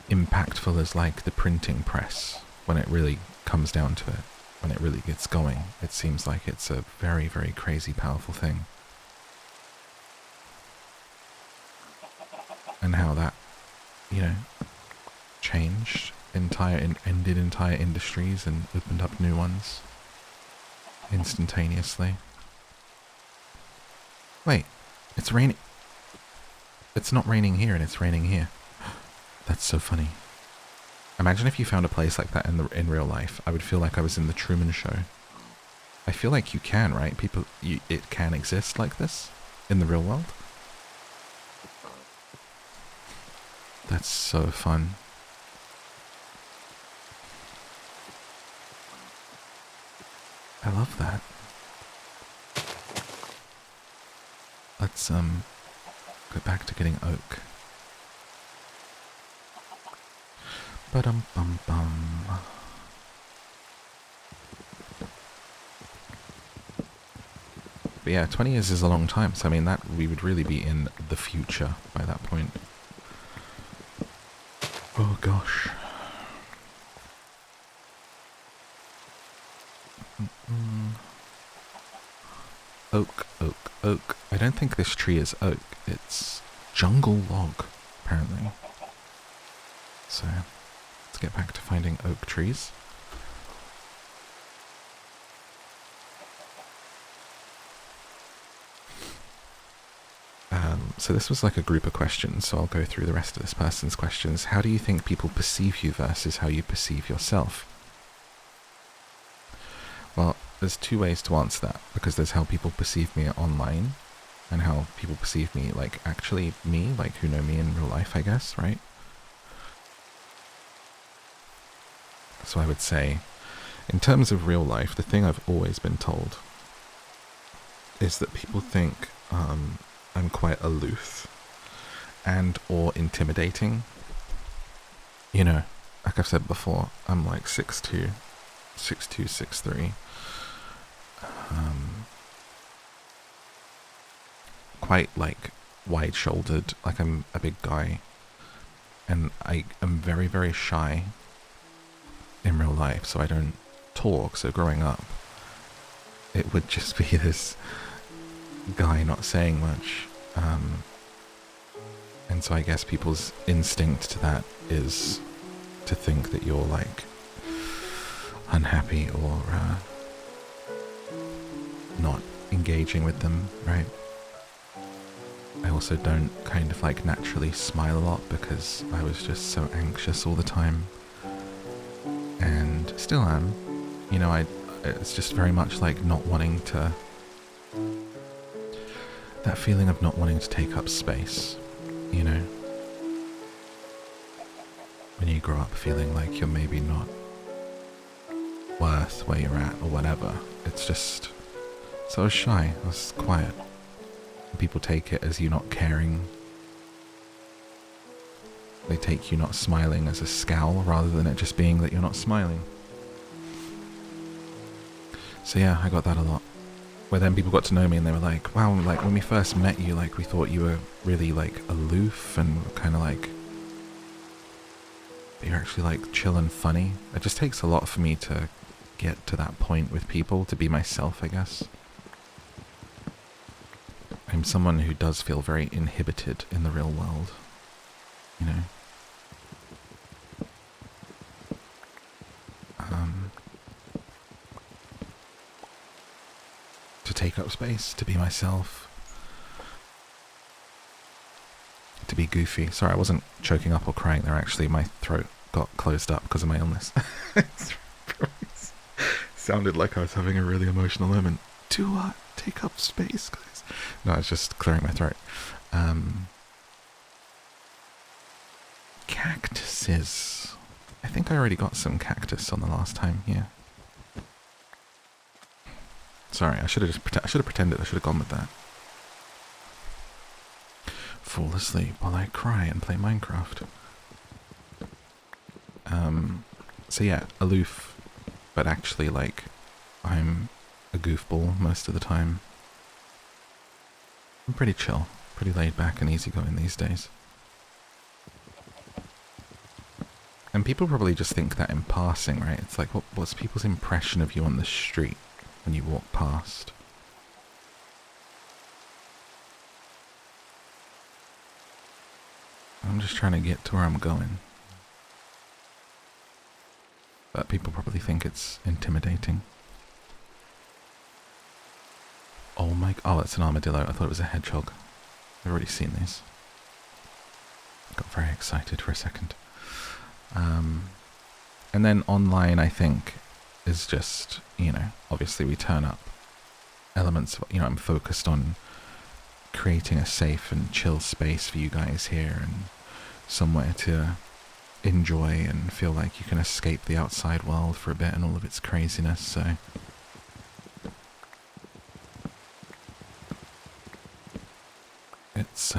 impactful as like the printing press when it really comes down to it. When it really gets going, it seems like it's a very, very crazy, powerful thing. And how that, you know, changed ended entire industries and opened up new ones instantaneously. Wait, it's raining. It's not raining here and it's raining here. That's so funny. Imagine if you found a place like that in real life. I would feel like I was in the Truman Show. I feel like you can, right? It can exist like this. in the real world. That's so fun. I love that. Let's go back to getting oak. Ba-dum-bum-bum. But yeah, 20 years is a long time, so I mean that we would really be in the future by that point. Oh gosh. Oak, oak, oak. I don't think this tree is oak. It's jungle log, apparently. So, let's get back to finding oak trees. So this was like a group of questions, so I'll go through the rest of this person's questions. How do you think people perceive you versus how you perceive yourself? Well, there's two ways to answer that, because there's how people perceive me online, and how people perceive me, like, actually me, like, who know me in real life, I guess, right? So I would say, in terms of real life, the thing I've always been told is that people think I'm quite aloof and or intimidating. You know, like I've said before, I'm like 6'2", 6'2", 6'3". Quite like wide-shouldered, like I'm a big guy, and I am very, very shy in real life, so I don't talk. So growing up, it would just be this guy not saying much, and so I guess people's instinct to that is to think that you're like unhappy or not engaging with them, right? I also don't kind of like naturally smile a lot because I was just so anxious all the time, and still am. You know, it's just very much like not wanting to, that feeling of not wanting to take up space, you know? When you grow up feeling like you're maybe not worth where you're at or whatever. It's just, so I was shy, I was quiet. People take it as you not caring. They take you not smiling as a scowl rather than it just being that you're not smiling. So yeah, I got that a lot. Where then people got to know me and they were like, wow, like when we first met you, like we thought you were really like aloof and kind of like, but you're actually like chill and funny. It just takes a lot for me to get to that point with people, to be myself, I guess. I'm someone who does feel very inhibited in the real world, you know? To take up space, to be myself, to be goofy. Sorry, I wasn't choking up or crying there, actually. My throat got closed up because of my illness. Sounded like I was having a really emotional moment. To take up space, guys. No, I was just clearing my throat. Cactuses. I think I already got some cactus on the last time, yeah. Sorry, I should have pretended. I should have gone with that. Fall asleep while I cry and play Minecraft. So yeah, aloof, but actually like I'm a goofball most of the time. I'm pretty chill, pretty laid back and easygoing these days. And people probably just think that in passing, right? It's like, what's people's impression of you on the street when you walk past? I'm just trying to get to where I'm going. But people probably think it's intimidating. Oh my, oh, it's an armadillo. I thought it was a hedgehog. I've already seen these. Got very excited for a second. And then online, I think, is just, you know, obviously we turn up elements of, you know, I'm focused on creating a safe and chill space for you guys here, and somewhere to enjoy and feel like you can escape the outside world for a bit and all of its craziness. So it's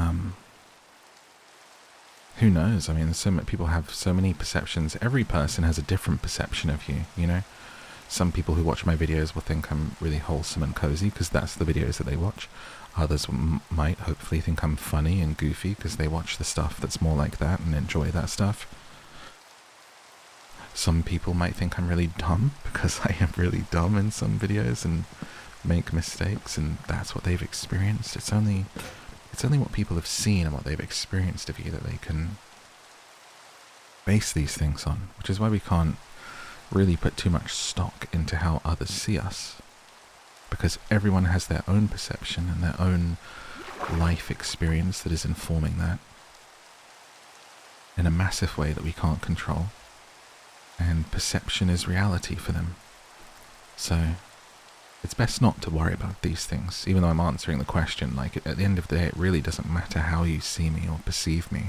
who knows? I mean, so many people have so many perceptions. Every person has a different perception of you, you know? Some people who watch my videos will think I'm really wholesome and cozy because that's the videos that they watch. Others might hopefully think I'm funny and goofy because they watch the stuff that's more like that and enjoy that stuff. Some people might think I'm really dumb because I am really dumb in some videos and make mistakes, and that's what they've experienced. It's only what people have seen and what they've experienced of you that they can base these things on, which is why we can't really put too much stock into how others see us, because everyone has their own perception and their own life experience that is informing that in a massive way that we can't control, and perception is reality for them. So it's best not to worry about these things, even though I'm answering the question. Like, at the end of the day, it really doesn't matter how you see me or perceive me.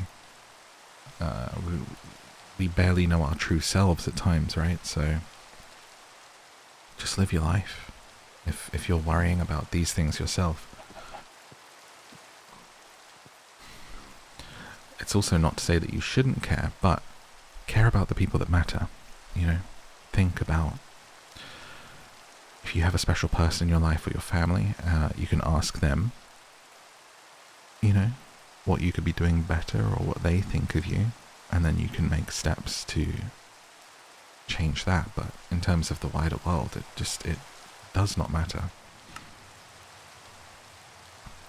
We barely know our true selves at times, right? So just live your life if you're worrying about these things yourself. It's also not to say that you shouldn't care, but care about the people that matter. You know, think about if you have a special person in your life or your family, you can ask them, you know, what you could be doing better or what they think of you, and then you can make steps to change that. But in terms of the wider world, it does not matter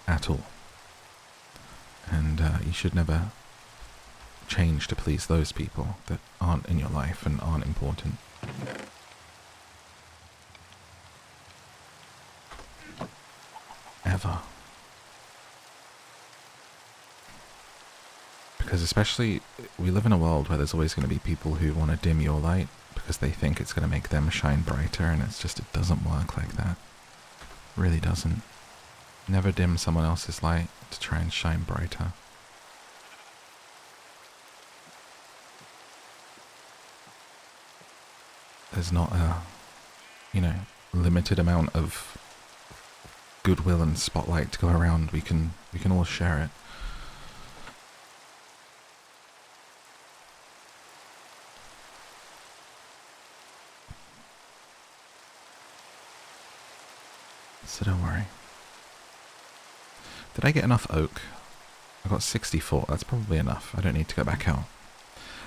at all. And you should never change to please those people that aren't in your life and aren't important. Ever. Because especially, we live in a world where there's always going to be people who want to dim your light because they think it's going to make them shine brighter, and it doesn't work like that. It really doesn't. Never dim someone else's light to try and shine brighter. There's not a, limited amount of goodwill and spotlight to go around. We can all share it. So don't worry. Did I get enough oak? I got 64. That's probably enough. I don't need to go back out.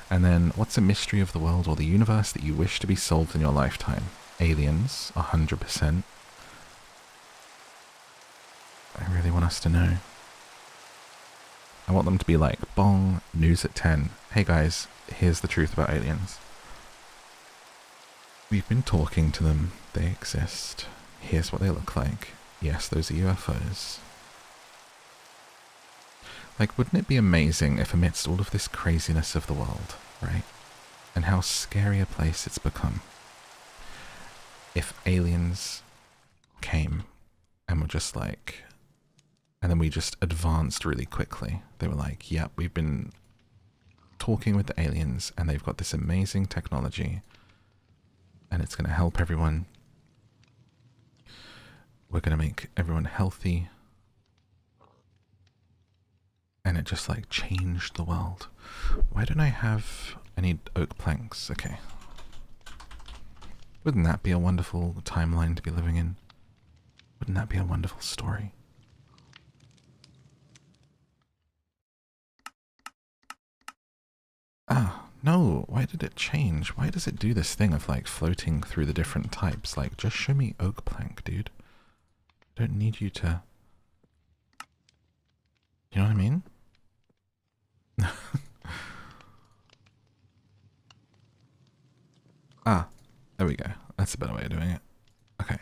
And then, what's a mystery of the world or the universe that you wish to be solved in your lifetime? Aliens, 100%. I really want us to know. I want them to be like, bong, news at 10. Hey guys, here's the truth about aliens. We've been talking to them. They exist. Here's what they look like. Yes, those are UFOs. Like, wouldn't it be amazing if amidst all of this craziness of the world, right, and how scary a place it's become, if aliens came and were just like, and then we just advanced really quickly. They were like, yep, we've been talking with the aliens and they've got this amazing technology and it's going to help everyone. We're going to make everyone healthy. And it just like changed the world. Why don't I have... I need oak planks. Okay. Wouldn't that be a wonderful timeline to be living in? Wouldn't that be a wonderful story? Ah, no. Why did it change? Why does it do this thing of like floating through the different types? Like, just show me oak plank, dude. Don't need you to... You know what I mean? Ah, there we go. That's a better way of doing it. Okay.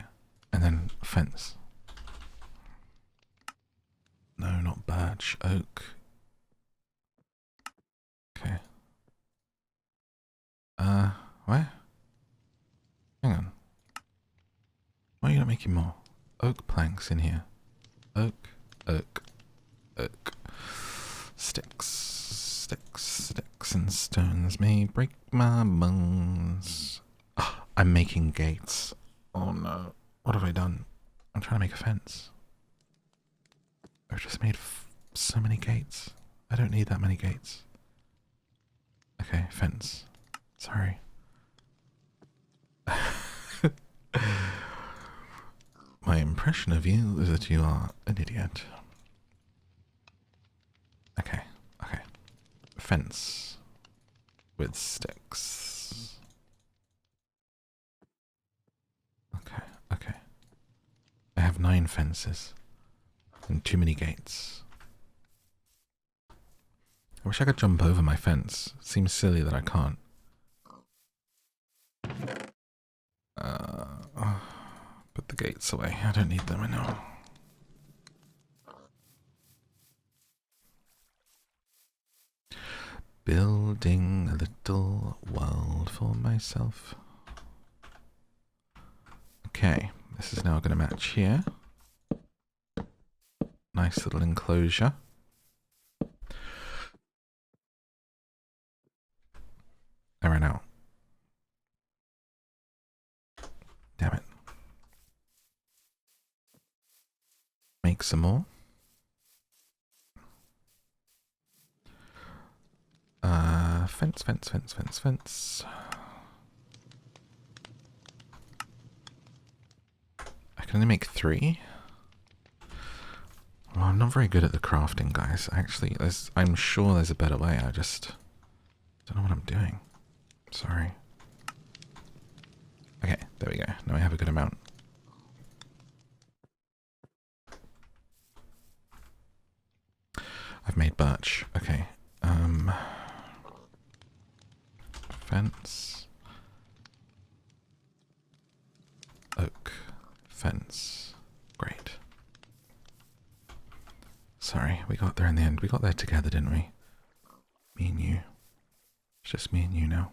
And then fence. No, not birch. Oak. Okay. Where? Hang on. Why are you not making more? Oak planks in here. Oak, oak, Sticks and stones may break my bones. Oh, I'm making gates. Oh no. What have I done? I'm trying to make a fence. I've just made so many gates. I don't need that many gates. Okay, fence. Sorry. My impression of you is that you are an idiot. Okay. Fence with sticks. Okay. I have 9 fences and too many gates. I wish I could jump over my fence. Seems silly that I can't. Put the gates away. I don't need them, I know. Building a little world for myself. Okay, this is now going to match here. Nice little enclosure. I ran out. Damn it. Make some more. Fence. I can only make 3. Well, I'm not very good at the crafting, guys. Actually, I'm sure there's a better way. I just don't know what I'm doing. Sorry. Okay, there we go. Now I have a good amount. I've made birch. Okay. Fence. Oak. Fence. Great. Sorry, we got there in the end. We got there together, didn't we? Me and you. It's just me and you now.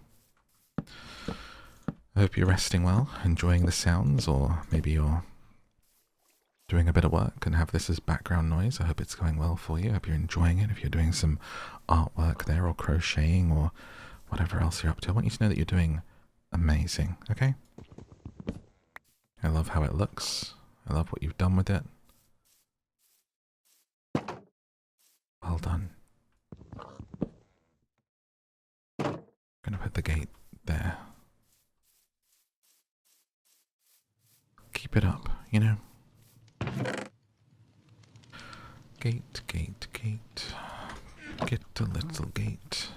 I hope you're resting well, enjoying the sounds, or maybe you're doing a bit of work and have this as background noise. I hope it's going well for you. I hope you're enjoying it. If you're doing some artwork there, or crocheting, or whatever else you're up to, I want you to know that you're doing amazing, okay? I love how it looks. I love what you've done with it. Well done. I'm gonna put the gate there. Keep it up, you know? Gate. Get a little gate.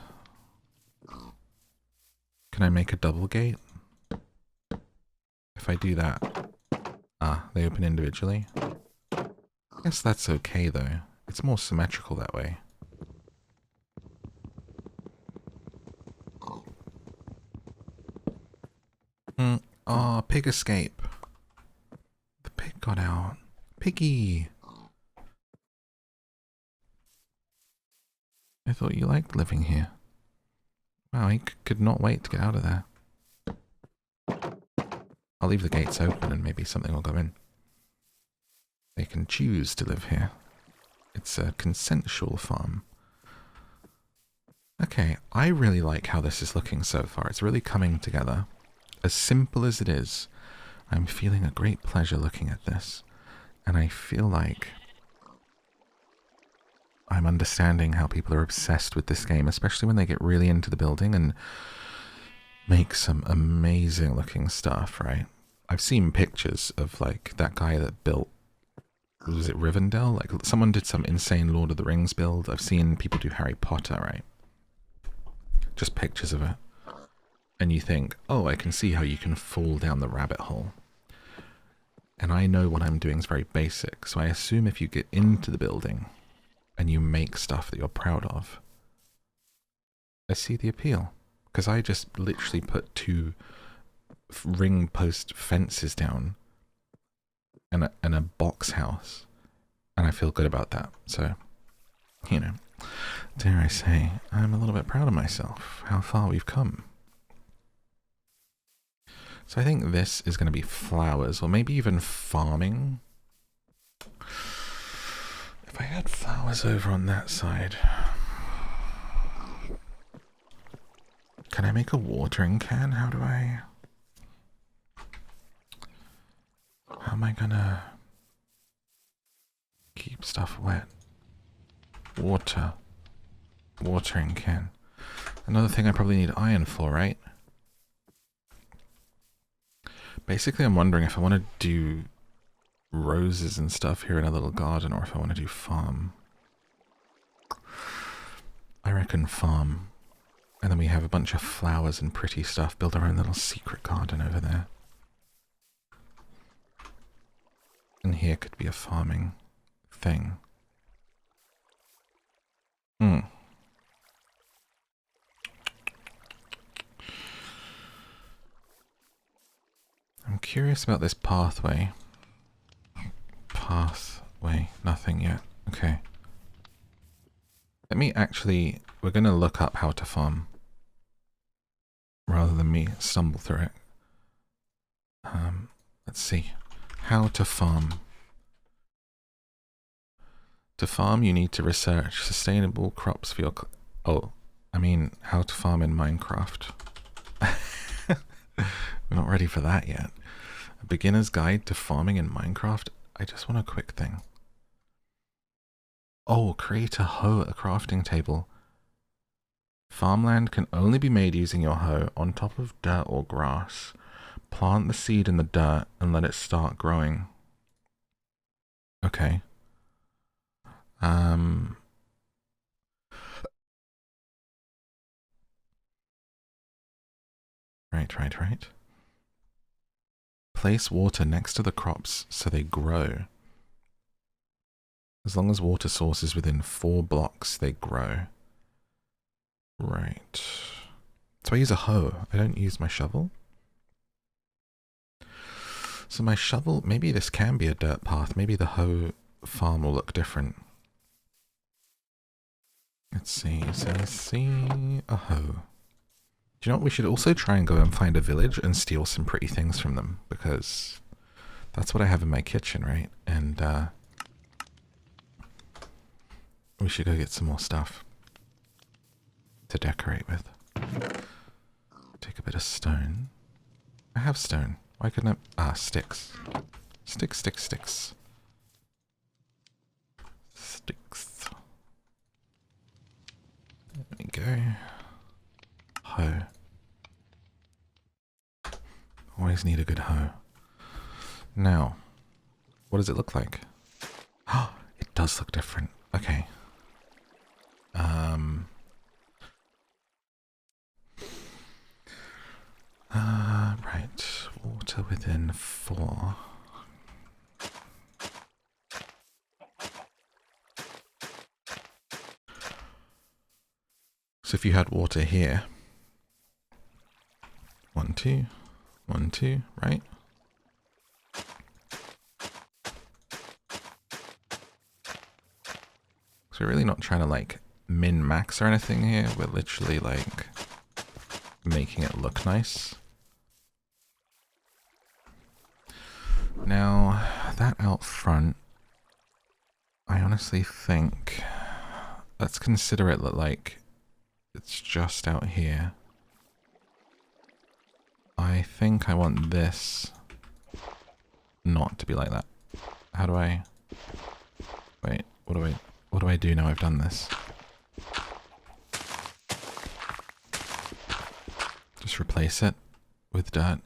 Can I make a double gate? If I do that... Ah, they open individually. I guess that's okay though. It's more symmetrical that way. Oh, pig escape. The pig got out. Piggy! I thought you liked living here. Wow, he could not wait to get out of there. I'll leave the gates open and maybe something will go in. They can choose to live here. It's a consensual farm. Okay, I really like how this is looking so far. It's really coming together. As simple as it is, I'm feeling a great pleasure looking at this. And I feel like I'm understanding how people are obsessed with this game, especially when they get really into the building and make some amazing looking stuff, right? I've seen pictures of like that guy that built, was it Rivendell? Like someone did some insane Lord of the Rings build. I've seen people do Harry Potter, right? Just pictures of it. And you think, oh, I can see how you can fall down the rabbit hole. And I know what I'm doing is very basic, so I assume if you get into the building and you make stuff that you're proud of, I see the appeal. Because I just literally put 2 ring post fences down and a box house, and I feel good about that. So, you know, dare I say, I'm a little bit proud of myself, how far we've come. So I think this is going to be flowers, or maybe even farming. If I had flowers over on that side, Can I make a watering can? How am I gonna keep stuff wet? Watering can. Another thing I probably need iron for, right? Basically, I'm wondering if I want to do roses and stuff here in a little garden, or if I want to do farm. I reckon farm. And then we have a bunch of flowers and pretty stuff. Build our own little secret garden over there. And here could be a farming thing. I'm curious about this pathway. Nothing yet. Okay. Let me actually, we're going to look up how to farm rather than me stumble through it. Let's see. How to farm. To farm, you need to research sustainable crops for your... how to farm in Minecraft. We're not ready for that yet. A beginner's guide to farming in Minecraft. I just want a quick thing. Oh, create a hoe at a crafting table. Farmland can only be made using your hoe on top of dirt or grass. Plant the seed in the dirt and let it start growing. Okay. Right. Place water next to the crops so they grow. As long as water source is within 4 blocks, they grow. Right. So I use a hoe. I don't use my shovel. So my shovel, maybe this can be a dirt path. Maybe the hoe farm will look different. Let's see. So I see a hoe. Do you know what? We should also try and go and find a village and steal some pretty things from them, because that's what I have in my kitchen, right? And we should go get some more stuff to decorate with. Take a bit of stone. I have stone. Why couldn't I? Ah, sticks. Sticks. There we go. Hoe. Always need a good hoe. Now, what does it look like? Oh, it does look different. Okay. Right. Water within 4. So if you had water here, 1, 2, 1, 2, right? So we're really not trying to like min-max or anything here. We're literally like making it look nice. Now, that out front, I honestly think, let's consider it like it's just out here. I think I want this not to be like that. How do I... Wait, what do I do now I've done this? Just replace it with dirt.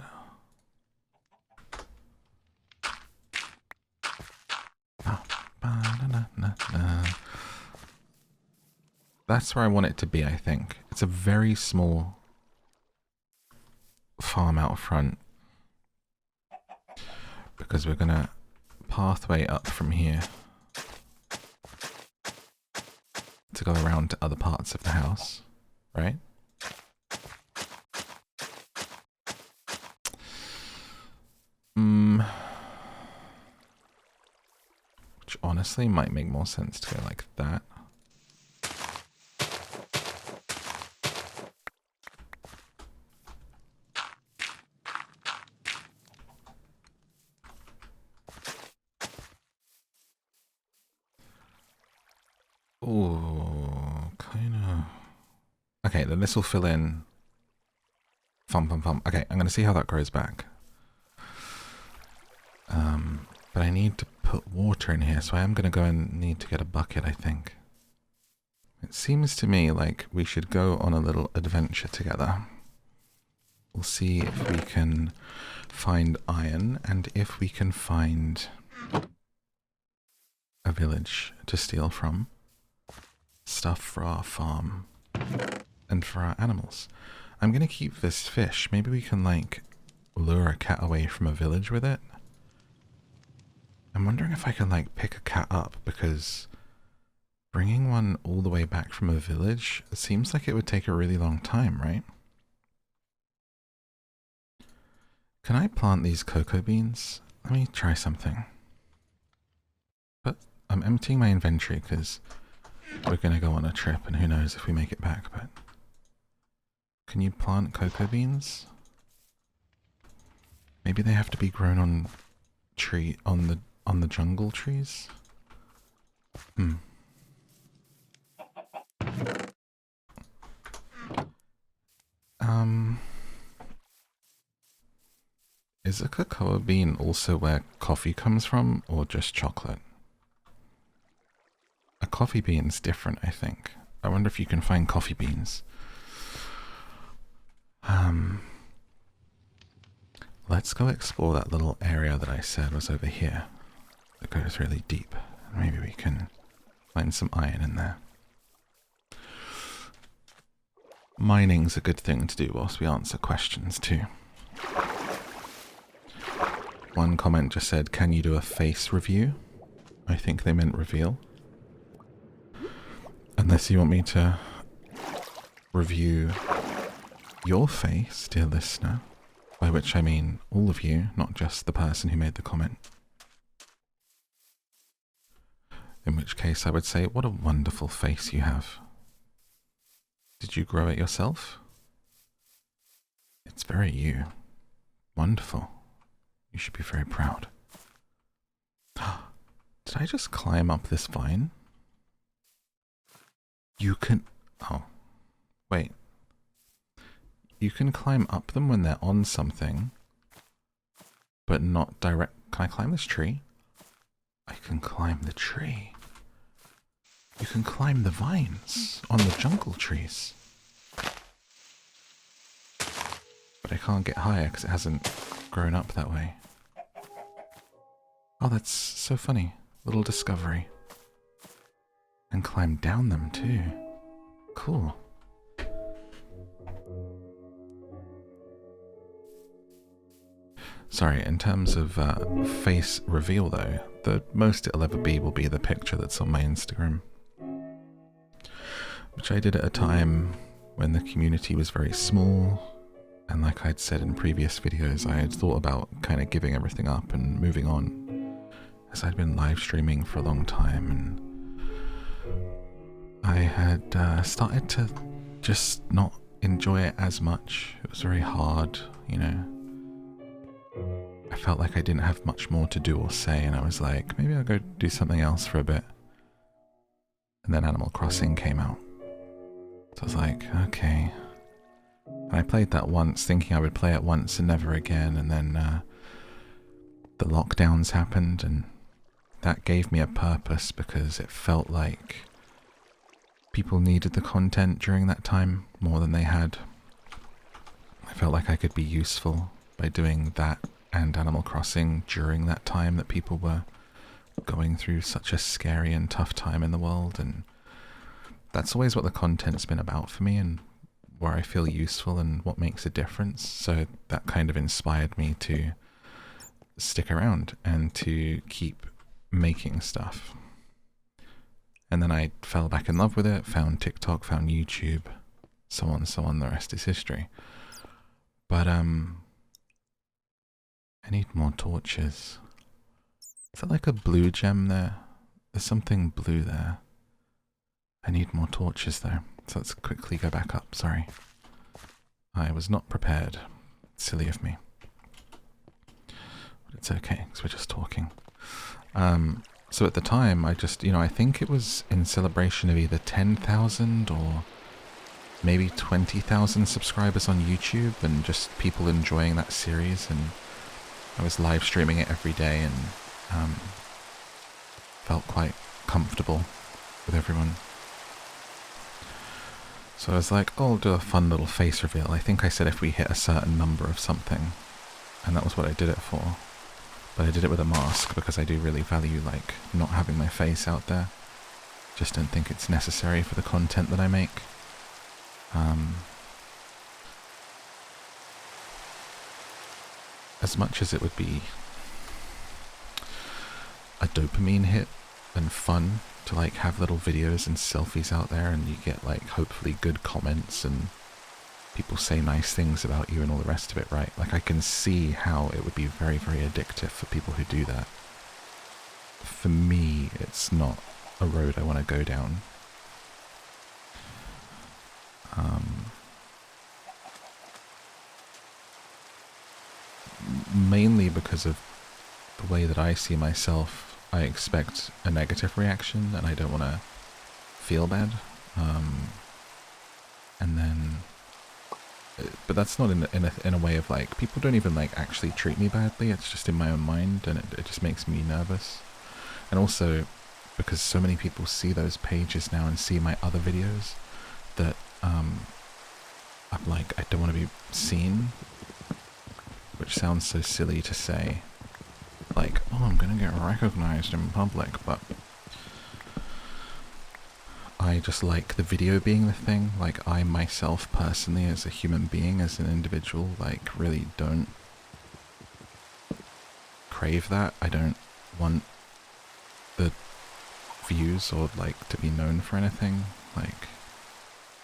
That's where I want it to be, I think. It's a very small farm out front, because we're gonna pathway up from here to go around to other parts of the house, right? Which honestly might make more sense to go like that. Oh, kind of. Okay, then this will fill in Okay, I'm going to see how that grows back. But I need to put water in here, so I am going to go and need to get a bucket, I think. It seems to me like we should go on a little adventure together. We'll see if we can find iron and if we can find a village to steal from. Stuff for our farm and for our animals. I'm going to keep this fish. Maybe we can, like, lure a cat away from a village with it. I'm wondering if I can, like, pick a cat up, because bringing one all the way back from a village, it seems like it would take a really long time, right? Can I plant these cocoa beans? Let me try something. But I'm emptying my inventory because we're going to go on a trip and who knows if we make it back, but... Can you plant cocoa beans? Maybe they have to be grown on the jungle trees? Is a cocoa bean also where coffee comes from, or just chocolate? A coffee bean's different, I think. I wonder if you can find coffee beans. Let's go explore that little area that I said was over here. It goes really deep. Maybe we can find some iron in there. Mining's a good thing to do whilst we answer questions too. One comment just said, can you do a face review? I think they meant reveal. Unless you want me to review your face, dear listener. By which I mean all of you, not just the person who made the comment. In which case I would say, what a wonderful face you have. Did you grow it yourself? It's very you. Wonderful. You should be very proud. Did I just climb up this vine? You can... Oh. Wait. You can climb up them when they're on something, but not direct... Can I climb this tree? I can climb the tree. You can climb the vines on the jungle trees. But I can't get higher because it hasn't grown up that way. Oh, that's so funny. Little discovery. And climb down them too. Cool. Sorry, in terms of face reveal though, the most it'll ever be will be the picture that's on my Instagram. Which I did at a time when the community was very small, and like I'd said in previous videos, I had thought about kind of giving everything up and moving on, as I'd been live streaming for a long time, and I had started to just not enjoy it as much. It was very hard, you know. I felt like I didn't have much more to do or say, and I was like, maybe I'll go do something else for a bit. And then Animal Crossing came out. So I was like, okay. And I played that once, thinking I would play it once and never again, and then the lockdowns happened, and that gave me a purpose because it felt like people needed the content during that time more than they had. I felt like I could be useful by doing that and Animal Crossing during that time that people were going through such a scary and tough time in the world, and that's always what the content's been about for me and where I feel useful and what makes a difference. So that kind of inspired me to stick around and to keep making stuff. And then I fell back in love with it, found TikTok, found YouTube, so on, the rest is history. But I need more torches. Is that like a blue gem there? There's something blue there. I need more torches though, so let's quickly go back up, sorry. I was not prepared. Silly of me. But it's okay, because we're just talking. So at the time, I just, I think it was in celebration of either 10,000 or maybe 20,000 subscribers on YouTube and just people enjoying that series, and I was live streaming it every day and felt quite comfortable with everyone. So I was like, oh, I'll do a fun little face reveal. I think I said if we hit a certain number of something, and that was what I did it for. But I did it with a mask because I do really value, like, not having my face out there. Just don't think it's necessary for the content that I make. As much as it would be a dopamine hit and fun to like have little videos and selfies out there, and you get like hopefully good comments and people say nice things about you and all the rest of it, right? Like, I can see how it would be very, very addictive for people who do that. For me, it's not a road I want to go down. Mainly because of the way that I see myself, I expect a negative reaction and I don't want to feel bad. And then, but that's not in a way of like, people don't even like actually treat me badly, it's just in my own mind, and it just makes me nervous. And also, because so many people see those pages now and see my other videos, that I'm like, I don't want to be seen, which sounds so silly to say, like, oh, I'm gonna get recognized in public, but I just like the video being the thing. Like, I myself personally, as a human being, as an individual, like, really don't crave that. I don't want the views or like to be known for anything. Like,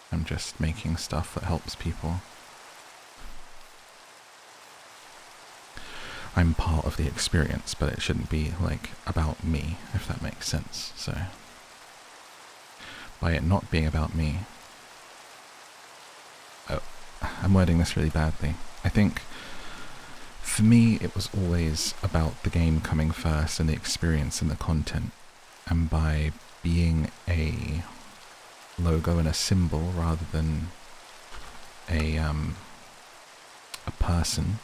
I'm just making stuff that helps people. I'm part of the experience, but it shouldn't be like about me, if that makes sense. So by it not being about me, I'm wording this really badly. I think for me it was always about the game coming first and the experience and the content, and by being a logo and a symbol rather than a person,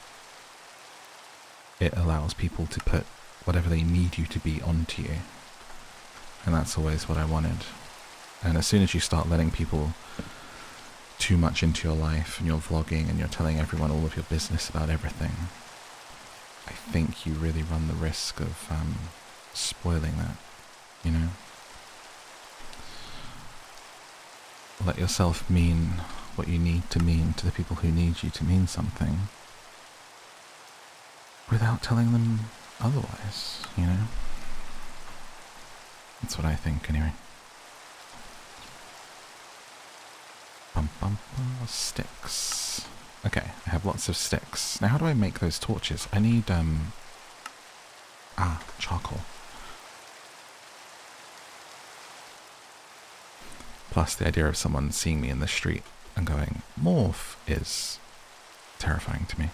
it allows people to put whatever they need you to be onto you. And that's always what I wanted. And as soon as you start letting people too much into your life and you're vlogging and you're telling everyone all of your business about everything, I think you really run the risk of spoiling that, you know? Let yourself mean what you need to mean to the people who need you to mean something, without telling them otherwise, you know? That's what I think, anyway. Sticks. Okay, I have lots of sticks. Now how do I make those torches? I need, charcoal. Plus the idea of someone seeing me in the street and going, morph, is terrifying to me.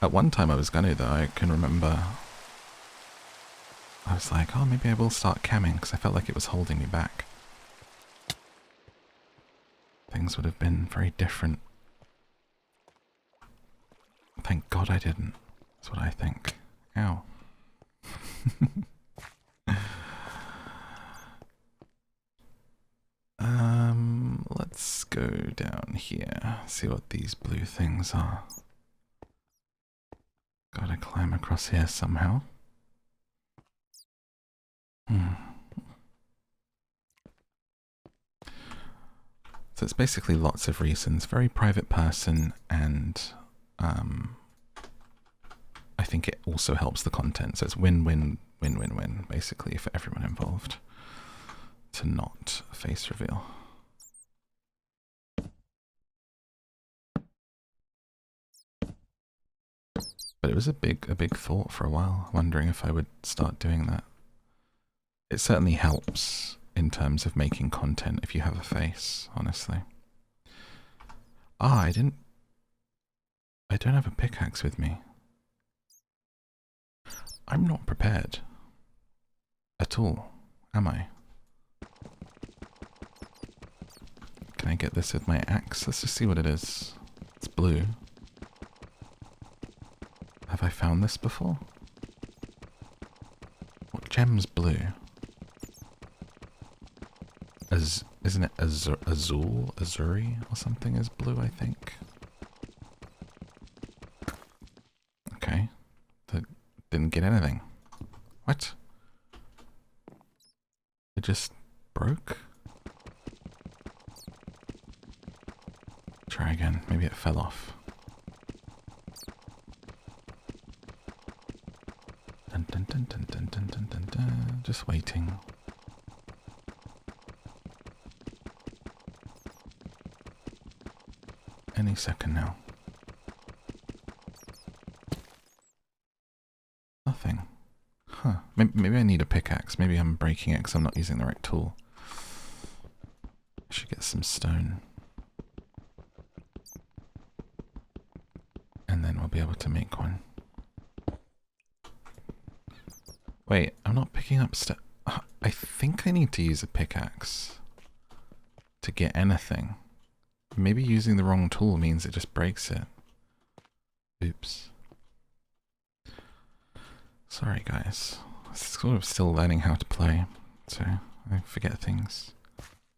At one time I was gonna, though. I can remember I was like, oh, maybe I will start camming, because I felt like it was holding me back. Things would have been very different. Thank God I didn't. That's what I think. Ow. Let's go down here, see what these blue things are. Gotta climb across here somehow. So it's basically lots of reasons. Very private person, and I think it also helps the content. So it's win-win, win-win-win, basically, for everyone involved to not face reveal. But it was a big thought for a while, wondering if I would start doing that. It certainly helps in terms of making content if you have a face, honestly. I don't have a pickaxe with me. I'm not prepared. At all, am I? Can I get this with my axe? Let's just see what it is. It's blue. Have I found this before? What gem's blue? Isn't it Azuri or something is blue, I think? Okay. Didn't get anything. What? It just broke? Try again. Maybe it fell off. Dun, dun, dun, dun, dun, dun, dun, dun, dun. Just waiting. Any second now. Nothing. Huh. Maybe I need a pickaxe. Maybe I'm breaking it because I'm not using the right tool. I should get some stone. And then we'll be able to make one. Wait, I'm not picking up stuff. I think I need to use a pickaxe to get anything. Maybe using the wrong tool means it just breaks it. Oops. Sorry guys. I'm sort of still learning how to play, so I forget things.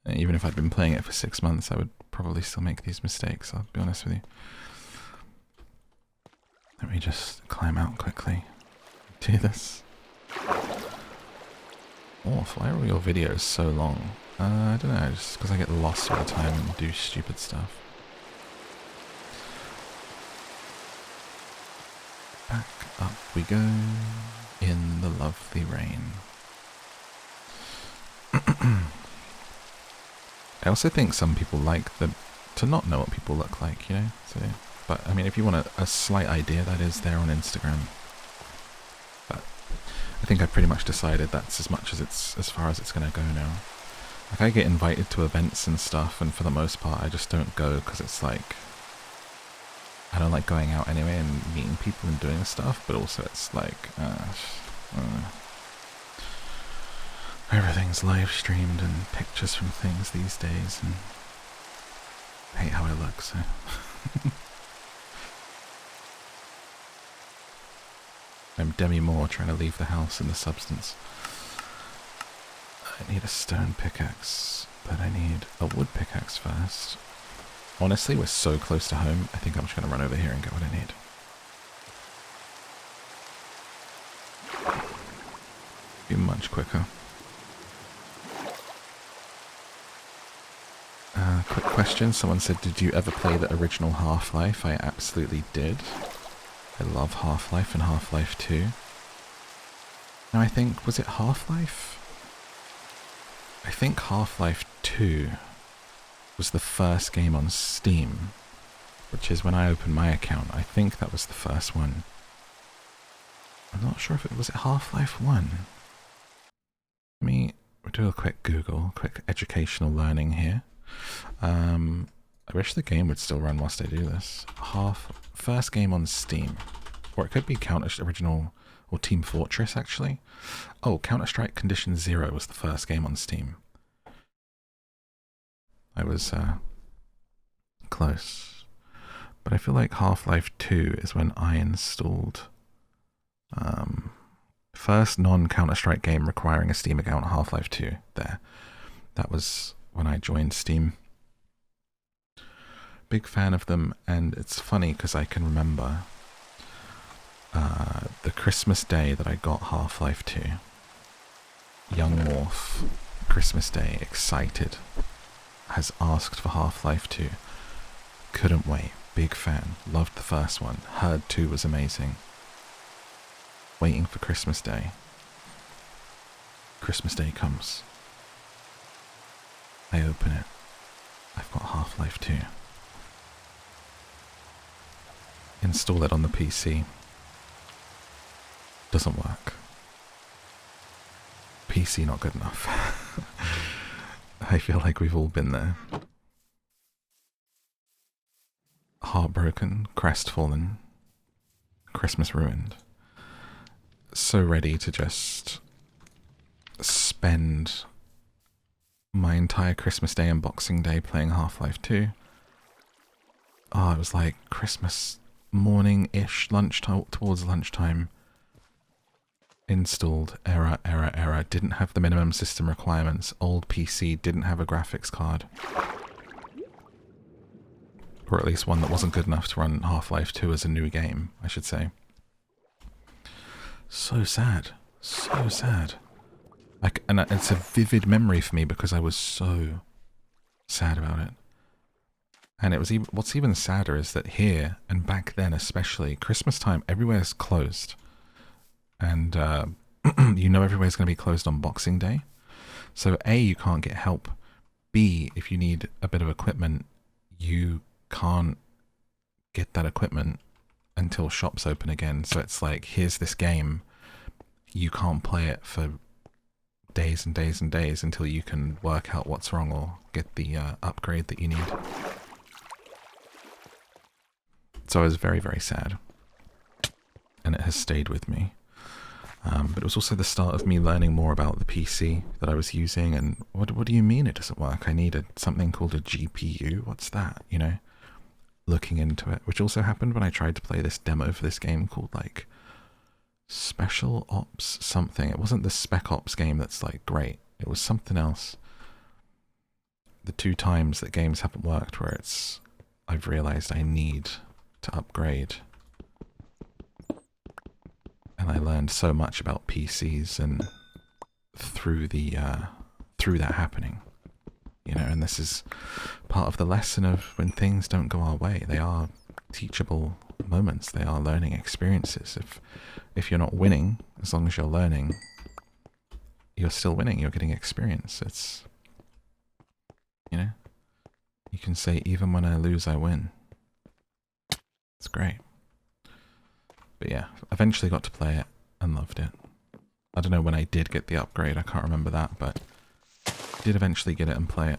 Even if I'd been playing it for 6 months, I would probably still make these mistakes, I'll be honest with you. Let me just climb out quickly. Do this. Morph, why are all your videos so long? I don't know, just because I get lost all the time and do stupid stuff. Back up we go in the lovely rain. I also think some people like to not know what people look like, you know? So, but I mean, if you want a slight idea, that is there on Instagram. But I think I pretty much decided that's as far as it's going to go now. Like, I get invited to events and stuff, and for the most part I just don't go because it's like, I don't like going out anyway and meeting people and doing stuff, but also it's like, everything's live streamed and pictures from things these days, and I hate how I look, so. I'm Demi Moore trying to leave the house in the substance. I need a stone pickaxe, but I need a wood pickaxe first. Honestly, we're so close to home, I think I'm just going to run over here and get what I need. Be much quicker. Quick question, someone said, did you ever play the original Half-Life? I absolutely did. I love Half-Life and Half-Life 2. Now I think, was it Half-Life? I think Half-Life 2 was the first game on Steam, which is when I opened my account. I think that was the first one. I'm not sure if it was Half-Life 1. Let me do a quick Google, quick educational learning here. I wish the game would still run whilst I do this. First game on Steam. Or it could be Counter original or Team Fortress actually. Oh, Counter-Strike Condition Zero was the first game on Steam. I was close. But I feel like Half-Life 2 is when I installed first non-Counter-Strike game requiring a Steam account, Half-Life 2 there. That was when I joined Steam. Big fan of them, and it's funny because I can remember the Christmas day that I got Half-Life 2. Young Morph, Christmas day, excited, has asked for Half-Life 2. Couldn't wait, big fan, loved the first one, heard 2 was amazing. Waiting for Christmas day. Christmas day comes. I open it. I've got Half-Life 2. Install it on the PC. Doesn't work. PC not good enough. I feel like we've all been there. Heartbroken, crestfallen, Christmas ruined. so ready to just spend my entire Christmas Day and Boxing Day playing Half-Life 2. Oh, it was like Christmas morning-ish, lunchtime, towards lunchtime. Installed, error, didn't have the minimum system requirements, old PC, didn't have a graphics card. Or at least one that wasn't good enough to run Half-Life 2 as a new game, I should say. So sad. So sad. And it's a vivid memory for me because I was so sad about it. And it was even, what's even sadder is that here, and back then especially, Christmas time, everywhere's closed. And you know everywhere's going to be closed on Boxing Day. So A, you can't get help. B, if you need a bit of equipment, you can't get that equipment until shops open again. So it's like, here's this game. You can't play it for days and days and days until you can work out what's wrong or get the upgrade that you need. So I was very, very sad. And it has stayed with me. But it was also the start of me learning more about the PC that I was using. And what do you mean it doesn't work? I needed something called a GPU. What's that? You know, looking into it. Which also happened when I tried to play this demo for this game called like Special Ops something. It wasn't the Spec Ops game that's like great. It was something else. The 2 times that games haven't worked where I've realized I need to upgrade. And I learned so much about PCs and through that happening, you know, and this is part of the lesson of when things don't go our way. They are teachable moments. They are learning experiences. If you're not winning, as long as you're learning, you're still winning. You're getting experience. It's, you know, you can say, even when I lose, I win. It's great. But yeah, eventually got to play it and loved it. I don't know when I did get the upgrade, I can't remember that, but did eventually get it and play it.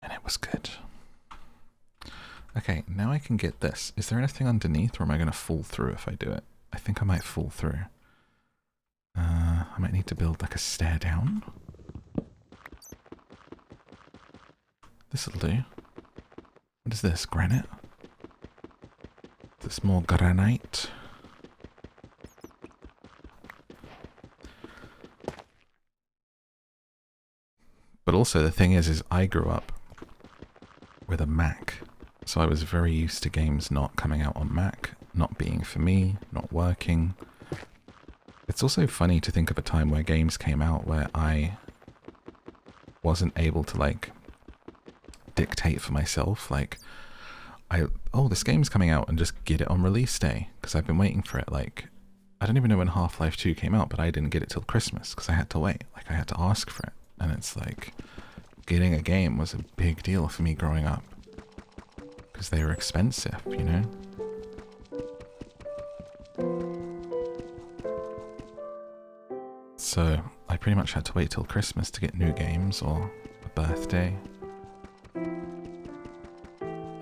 And it was good. Okay, now I can get this. Is there anything underneath or am I going to fall through if I do it? I think I might fall through. I might need to build like a stair down. This'll do. What is this, granite? This more granite. But also the thing is I grew up with a Mac. So I was very used to games not coming out on Mac, not being for me, not working. It's also funny to think of a time where games came out where I wasn't able to like dictate for myself, like oh, this game's coming out and just get it on release day because I've been waiting for it. Like, I don't even know when Half-Life 2 came out, but I didn't get it till Christmas because I had to wait. Like, I had to ask for it. And it's like, getting a game was a big deal for me growing up because they were expensive, you know? So I pretty much had to wait till Christmas to get new games or a birthday.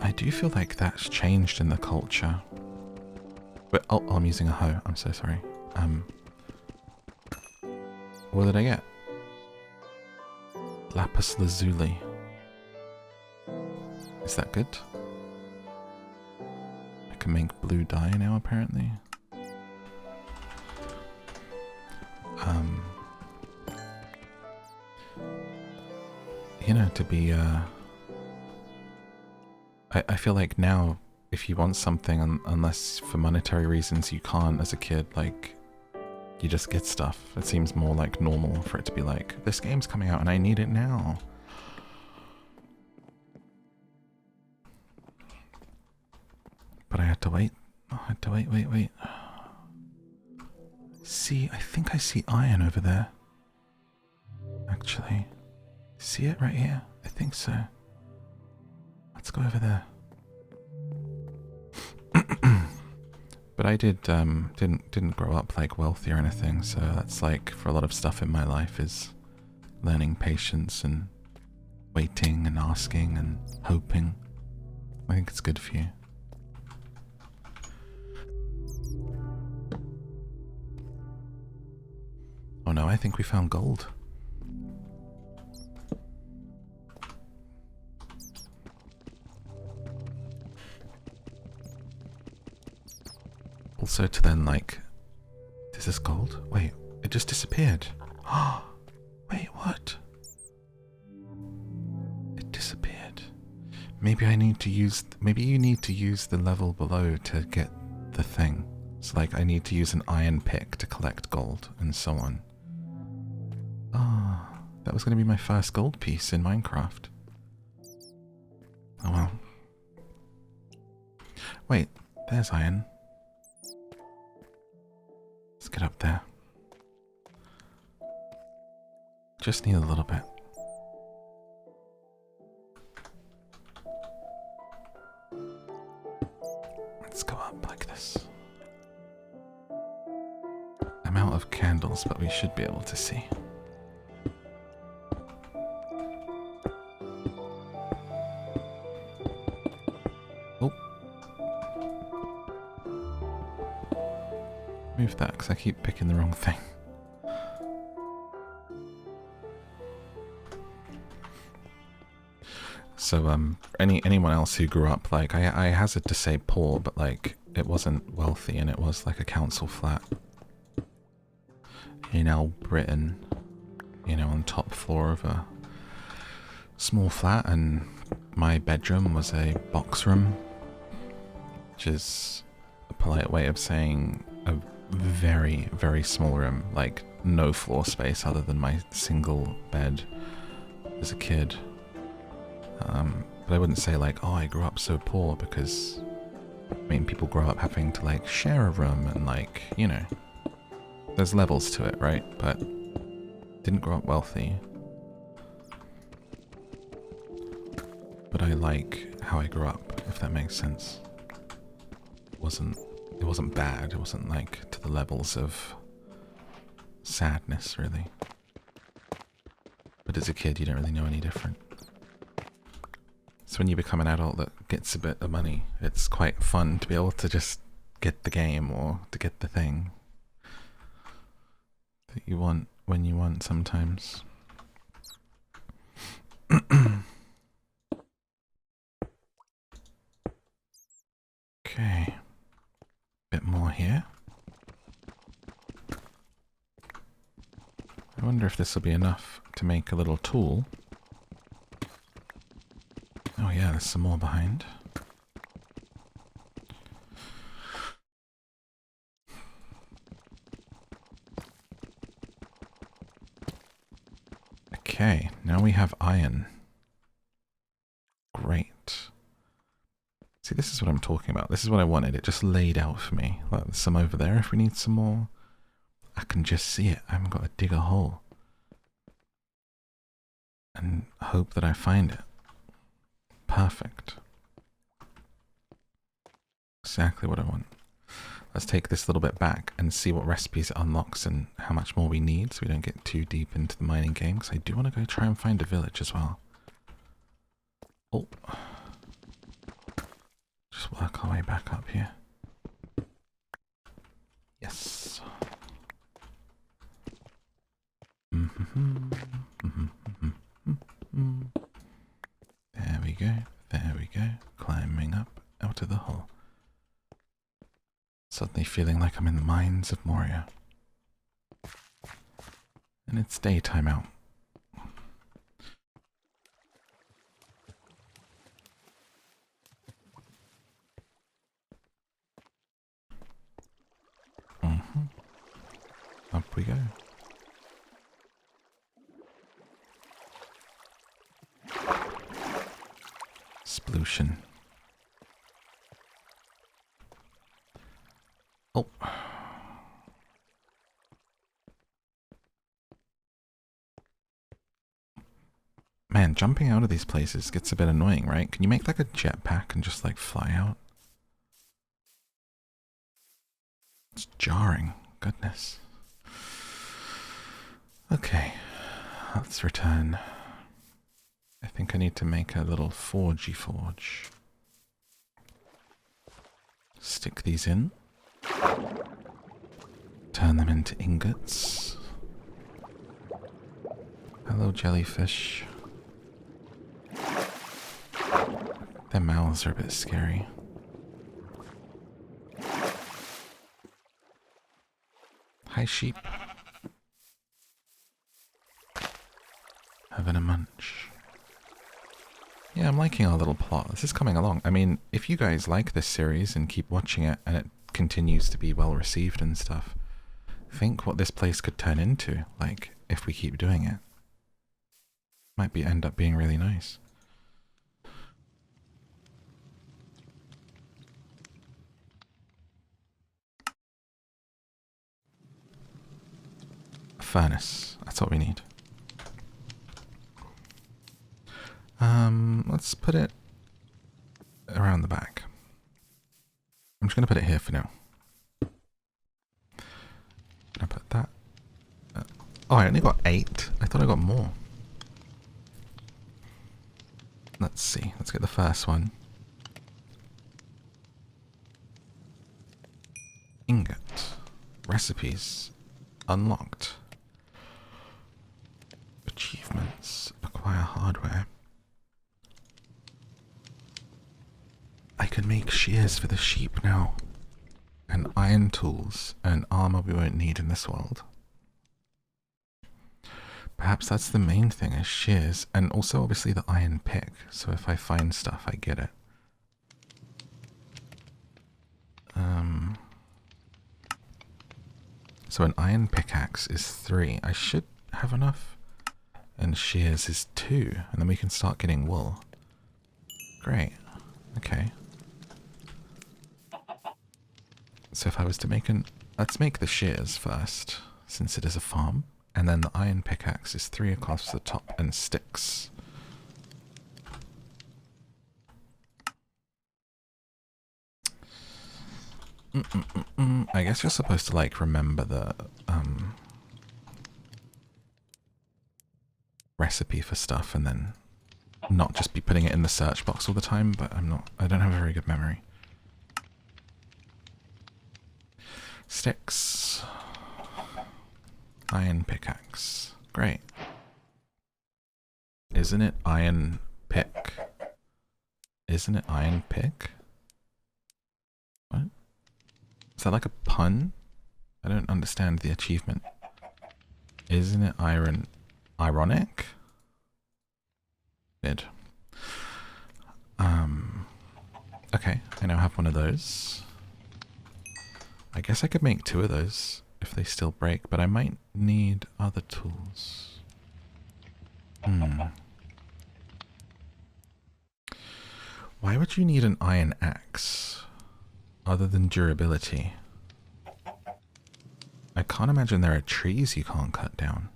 I do feel like that's changed in the culture. But oh, I'm using a hoe. I'm so sorry. What did I get? Lapis lazuli. Is that good? I can make blue dye now, apparently. You know, to be I feel like now, if you want something, unless for monetary reasons you can't as a kid, like, you just get stuff. It seems more like normal for it to be like, this game's coming out and I need it now. But I had to wait. I had to wait. See, I think I see iron over there. Actually. See it right here? I think so. Let's go over there. But I didn't grow up like wealthy or anything, so that's like for a lot of stuff in my life is learning patience and waiting and asking and hoping. I think it's good for you. no, I think we found gold. Also to then, like... Is this gold? Wait, it just disappeared. Oh, wait, what? It disappeared. Maybe I need to use... Maybe you need to use the level below to get the thing. So, like, I need to use an iron pick to collect gold, and so on. Ah, that was going to be my first gold piece in Minecraft. Oh well. Wait, there's iron. Let's get up there. Just need a little bit. Let's go up like this. I'm out of candles, but we should be able to see. Oh. Move that, because I keep picking the wrong thing. So, anyone else who grew up, like, I hazard to say poor, but, like, it wasn't wealthy, and it was, like, a council flat. In Britain, you know, on the top floor of a small flat, and my bedroom was a box room, which is a polite way of saying a very, very small room, like, no floor space other than my single bed as a kid. But I wouldn't say, like, oh, I grew up so poor, because, I mean, people grow up having to, like, share a room and, like, you know, there's levels to it, right? But didn't grow up wealthy. But I like how I grew up, if that makes sense. It wasn't bad. It wasn't, like, to the levels of sadness, really. But as a kid, you don't really know any different. So when you become an adult that gets a bit of money, it's quite fun to be able to just get the game or to get the thing that you want when you want sometimes. Okay. Bit more here. I wonder if this will be enough to make a little tool. Oh yeah, there's some more behind. Okay, now we have iron. Great. See, this is what I'm talking about. This is what I wanted. It just laid out for me. Like, there's some over there if we need some more. I can just see it. I haven't got to dig a hole. And hope that I find it. Perfect. Exactly what I want. Let's take this little bit back and see what recipes it unlocks and how much more we need so we don't get too deep into the mining game, because I do want to go try and find a village as well. Oh. Just work our way back up here. Yes. There we go. There we go. Climbing up out of the hole. Suddenly feeling like I'm in the mines of Moria. And it's daytime out. Up we go. Splootion. Oh. Man, jumping out of these places gets a bit annoying, right? Can you make like a jetpack and just like fly out? It's jarring. Goodness. Okay. Let's return. I think I need to make a little forgey forge. Stick these in. Turn them into ingots. Hello, jellyfish. Their mouths are a bit scary. Hi, sheep. Having a munch. Yeah, I'm liking our little plot. This is coming along. I mean, if you guys like this series and keep watching it and it continues to be well received and stuff, think what this place could turn into, like, if we keep doing it. Might end up being really nice. A furnace. That's what we need. Let's put it around the back. I'm just going to put it here for now. I put that. Oh, I only got 8. I thought I got more. Let's see. Let's get the first one. Ingot. Recipes. Unlocked. Achievements. Acquire hardware. I can make shears for the sheep now. And iron tools and armor we won't need in this world. Perhaps that's the main thing, is shears, and also obviously the iron pick, so if I find stuff I get it. So an iron pickaxe is 3. I should have enough. And shears is 2, and then we can start getting wool. Great. Okay. So if I was to make let's make the shears first, since it is a farm. And then the iron pickaxe is 3 across the top and sticks. I guess you're supposed to, like, remember the recipe for stuff and then not just be putting it in the search box all the time, but I don't have a very good memory. Sticks. Iron pickaxe. Great. Isn't it iron pick? Isn't it iron pick? What? Is that like a pun? I don't understand the achievement. Isn't it ironic? Good. Okay, I now have one of those. I guess I could make 2 of those if they still break, but I might need other tools. Why would you need an iron axe other than durability? I can't imagine there are trees you can't cut down.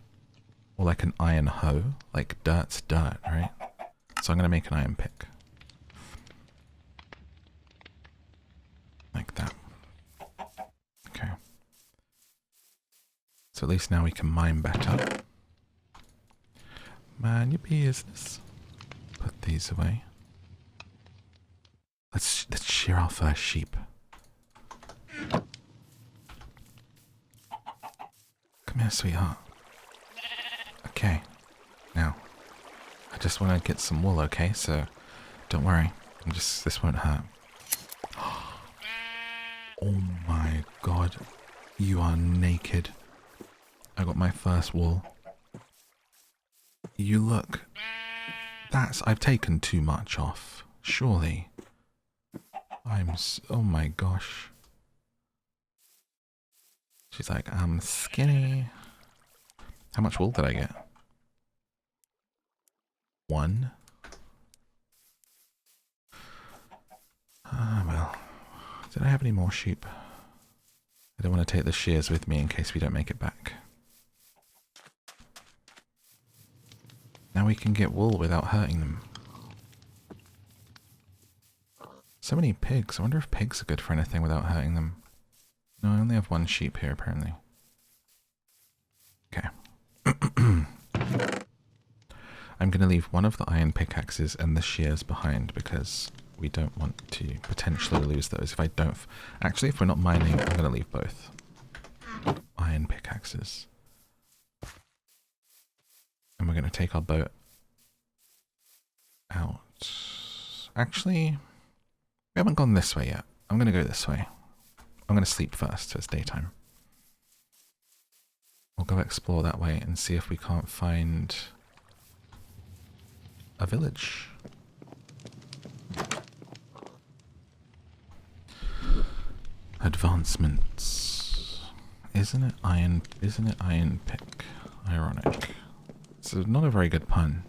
Or like an iron hoe. Like dirt's dirt, right? So I'm going to make an iron pick. Like that. Okay. So at least now we can mine better. Mind your business. Put these away. Let's shear our first sheep. Come here, sweetheart. Okay. Now, I just want to get some wool, okay? So, don't worry. This won't hurt. Oh my god. You are naked. I got my first wool. You look. I've taken too much off. Surely. Oh my gosh. She's like, I'm skinny. How much wool did I get? 1? Ah, well. Did I have any more sheep? I don't want to take the shears with me in case we don't make it back. Now we can get wool without hurting them. So many pigs. I wonder if pigs are good for anything without hurting them. No, I only have 1 sheep here apparently. Okay. I'm going to leave one of the iron pickaxes and the shears behind because we don't want to potentially lose those. Actually, if we're not mining, I'm going to leave both. Iron pickaxes. And we're going to take our boat out. Actually, we haven't gone this way yet. I'm going to go this way. I'm going to sleep first, so it's daytime. We'll go explore that way and see if we can't find a village. Advancements. Isn't it iron pick? Ironic. It's not a very good pun.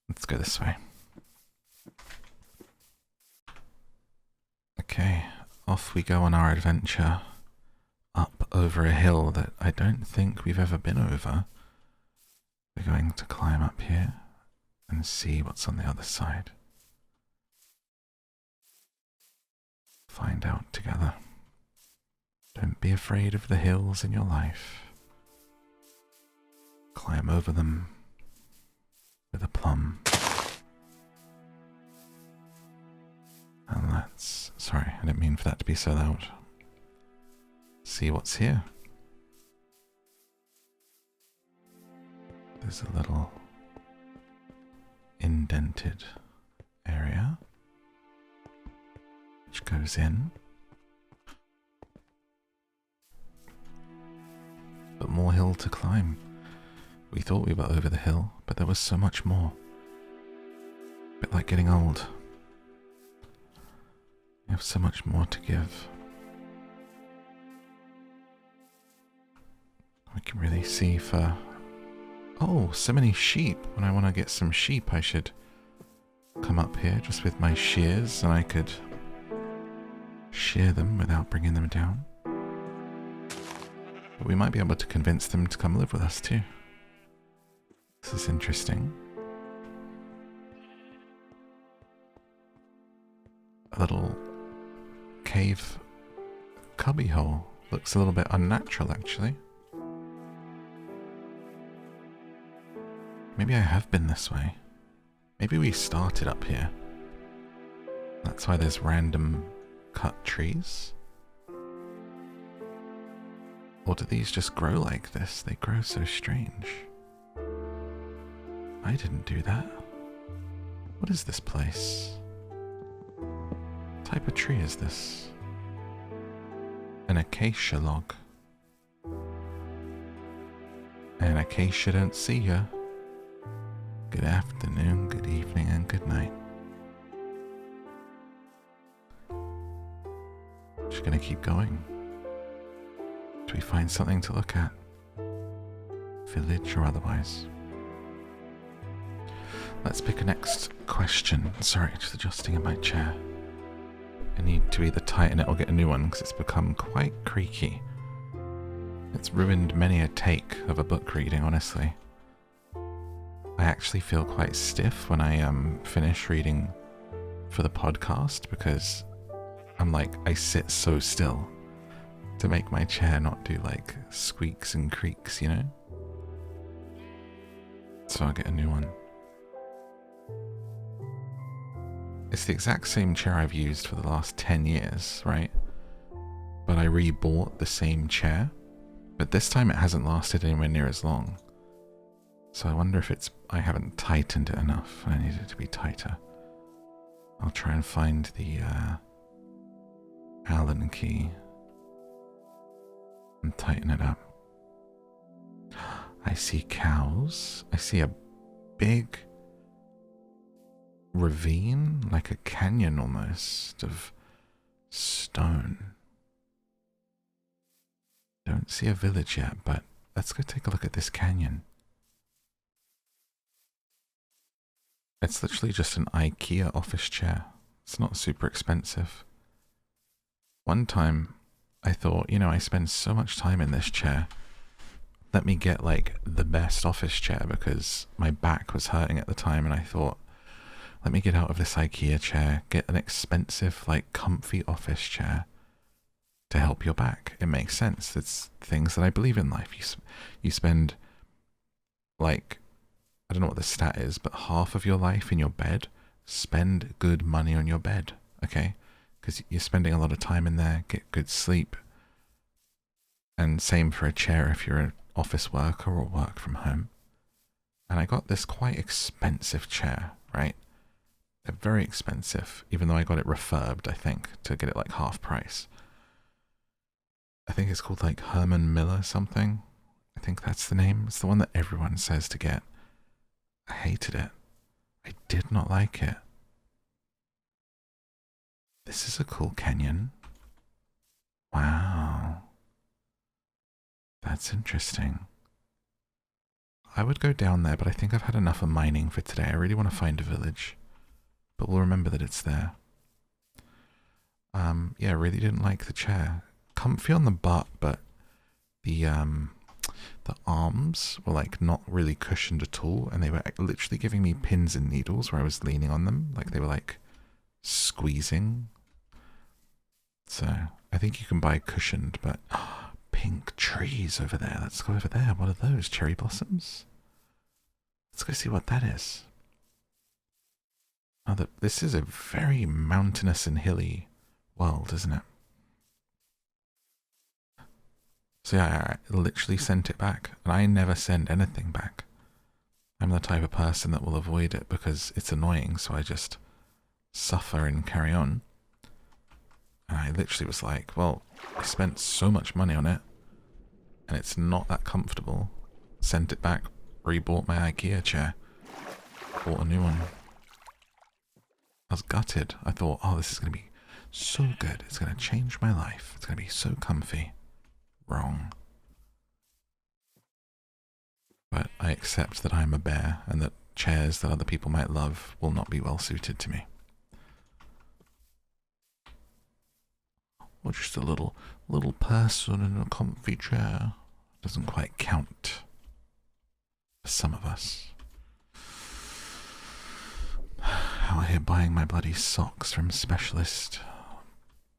Let's go this way. Okay, off we go on our adventure up over a hill that I don't think we've ever been over. We're going to climb up here and see what's on the other side. Find out together. Don't be afraid of the hills in your life. Climb over them with a plum. And let's... Sorry, I didn't mean for that to be so loud. See what's here. There's a little indented area which goes in. But more hill to climb. We thought we were over the hill, but there was so much more. A bit like getting old. We have so much more to give. We can really see for... Oh, so many sheep. When I want to get some sheep, I should come up here just with my shears and I could shear them without bringing them down. But we might be able to convince them to come live with us too. This is interesting. A little cave cubbyhole. Looks a little bit unnatural actually. Maybe I have been this way. Maybe we started up here. That's why there's random cut trees. Or do these just grow like this? They grow so strange. I didn't do that. What is this place? What type of tree is this? An acacia log. An acacia don't see ya. Good afternoon, good evening, and good night. Just gonna keep going. Do we find something to look at? Village or otherwise? Let's pick a next question. Sorry, just adjusting in my chair. I need to either tighten it or get a new one because it's become quite creaky. It's ruined many a take of a book reading, honestly. I actually feel quite stiff when I finish reading for the podcast because I'm like, I sit so still to make my chair not do like squeaks and creaks, you know? So I'll get a new one. It's the exact same chair I've used for the last 10 years, right? But I re-bought the same chair, but this time it hasn't lasted anywhere near as long. So I wonder if it's... I haven't tightened it enough. I need it to be tighter. I'll try and find the Allen key and tighten it up. I see cows. I see a big ravine, like a canyon almost, of stone. Don't see a village yet, but let's go take a look at this canyon. It's literally just an IKEA office chair. It's not super expensive. One time, I thought, you know, I spend so much time in this chair. Let me get, like, the best office chair because my back was hurting at the time and I thought, let me get out of this IKEA chair, get an expensive, like, comfy office chair to help your back. It makes sense. It's things that I believe in life. You spend, like... I don't know what the stat is, but half of your life in your bed, spend good money on your bed, okay? Because you're spending a lot of time in there, get good sleep. And same for a chair if you're an office worker or work from home. And I got this quite expensive chair, right? They're very expensive, even though I got it refurbed, I think, to get it like half price. I think it's called like Herman Miller something. I think that's the name. It's the one that everyone says to get. I hated it. I did not like it. This is a cool canyon. Wow. That's interesting. I would go down there, but I think I've had enough of mining for today. I really want to find a village. But we'll remember that it's there. Yeah, really didn't like the chair. Comfy on the butt, but the arms were like not really cushioned at all, and they were literally giving me pins and needles where I was leaning on them, like they were like squeezing. So I think you can buy cushioned, but pink trees over there. Let's go over there. What are those? Cherry blossoms? Let's go see what that is. Oh, this is a very mountainous and hilly world, isn't it? So yeah, I literally sent it back, and I never send anything back. I'm the type of person that will avoid it because it's annoying, so I just suffer and carry on. And I literally was like, well, I spent so much money on it, and it's not that comfortable. Sent it back, rebought my IKEA chair, bought a new one. I was gutted. I thought, oh, this is going to be so good. It's going to change my life. It's going to be so comfy. Wrong. But I accept that I'm a bear and that chairs that other people might love will not be well suited to me. Or just a little person in a comfy chair. Doesn't quite count for some of us. Out here buying my bloody socks from specialist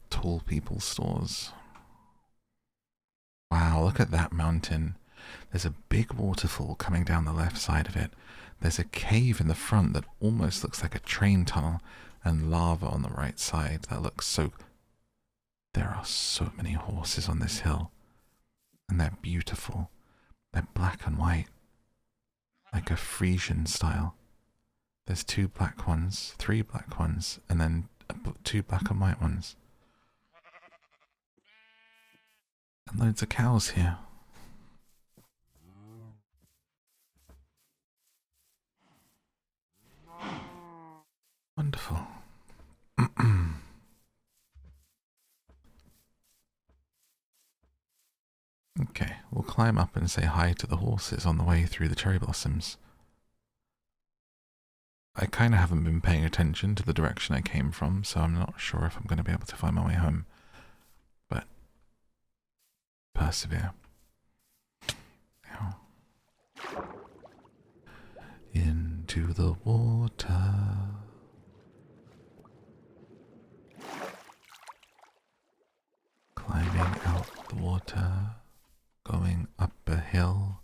tall people stores. Wow, look at that mountain. There's a big waterfall coming down the left side of it. There's a cave in the front that almost looks like a train tunnel, and lava on the right side. That looks so... There are so many horses on this hill, and they're beautiful. They're black and white, like a Frisian style. There's 2 black ones, 3 black ones, and then 2 black and white ones. And loads of cows here. Wonderful. Okay, we'll climb up and say hi to the horses on the way through the cherry blossoms. I kind of haven't been paying attention to the direction I came from, so I'm not sure if I'm going to be able to find my way home. But persevere. Ow. Into the water. Climbing out the water. Going up a hill.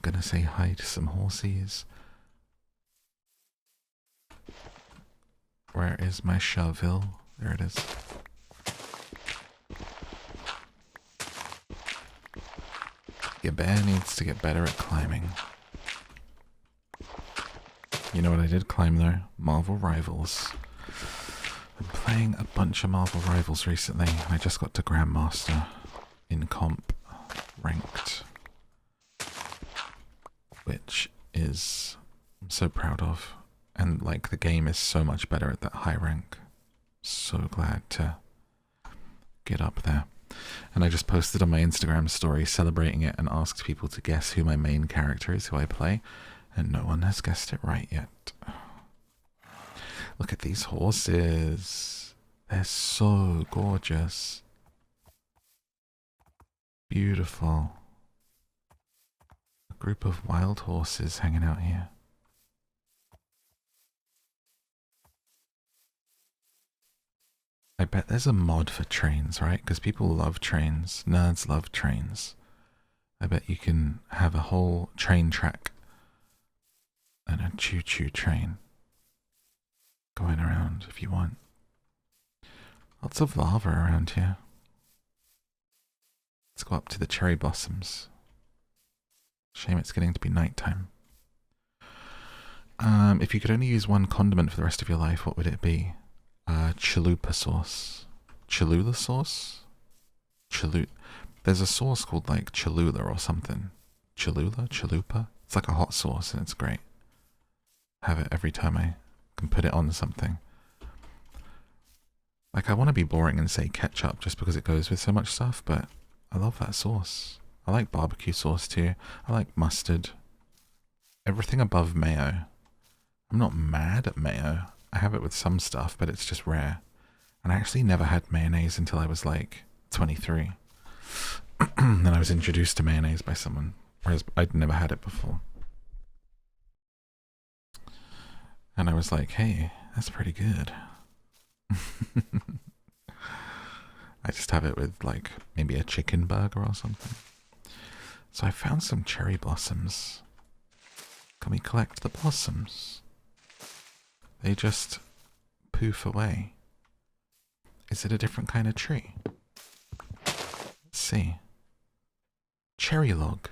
Gonna say hi to some horses. Where is my shovel? There it is. Your bear needs to get better at climbing. You know what I did climb though? Marvel Rivals. I'm playing a bunch of Marvel Rivals recently. I just got to Grandmaster in comp ranked, which is I'm so proud of. And like the game is so much better at that high rank. So glad to get up there. And I just posted on my Instagram story celebrating it and asked people to guess who my main character is, who I play. And no one has guessed it right yet. Look at these horses. They're so gorgeous. Beautiful. A group of wild horses hanging out here. I bet there's a mod for trains, right? Because people love trains. Nerds love trains. I bet you can have a whole train track and a choo-choo train going around if you want. Lots of lava around here. Let's go up to the cherry blossoms. Shame it's getting to be nighttime. If you could only use one condiment for the rest of your life, what would it be? Chalupa sauce. Cholula sauce? There's a sauce called like Cholula or something. Chalupa? It's like a hot sauce and it's great. Have it every time I can put it on something. Like, I want to be boring and say ketchup just because it goes with so much stuff, but I love that sauce. I like barbecue sauce too. I like mustard. Everything above mayo. I'm not mad at mayo. I have it with some stuff, but it's just rare. And I actually never had mayonnaise until I was like 23. Then I was introduced to mayonnaise by someone, whereas I'd never had it before. And I was like, hey, that's pretty good. I just have it with like maybe a chicken burger or something. So I found some cherry blossoms. Can we collect the blossoms? They just poof away. Is it a different kind of tree? Let's see. Cherry log.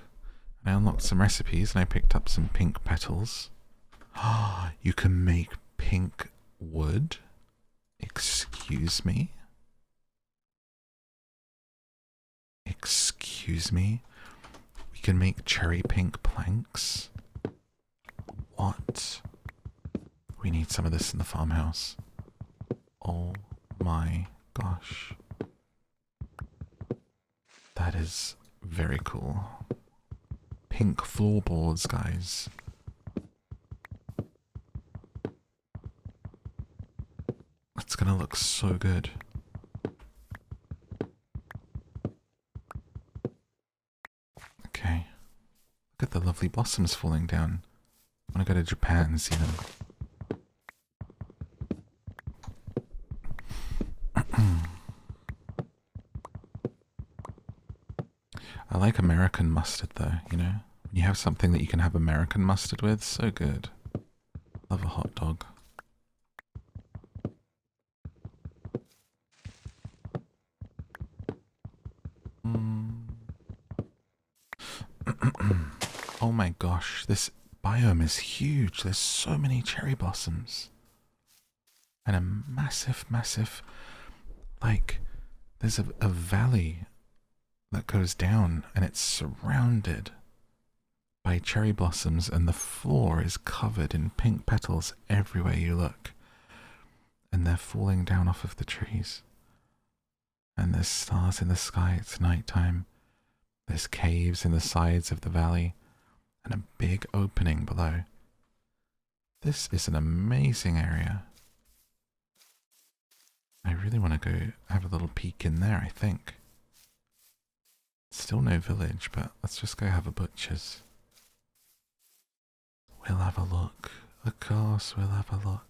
And I unlocked some recipes and I picked up some pink petals. Ah, you can make pink wood? Excuse me? Excuse me? We can make cherry pink planks? What? We need some of this in the farmhouse. Oh my gosh. That is very cool. Pink floorboards, guys. It's gonna look so good. Okay. Look at the lovely blossoms falling down. I want to go to Japan and see them. I like American mustard though, you know? When you have something that you can have American mustard with, so good. Love a hot dog. Oh my gosh, this biome is huge. There's so many cherry blossoms. And a massive, like, there's a valley that goes down and it's surrounded by cherry blossoms and the floor is covered in pink petals everywhere you look. And they're falling down off of the trees. And there's stars in the sky, it's nighttime. There's caves in the sides of the valley and a big opening below. This is an amazing area. I really want to go have a little peek in there, I think. Still no village, but let's just go have a butcher's. We'll have a look. Of course, we'll have a look.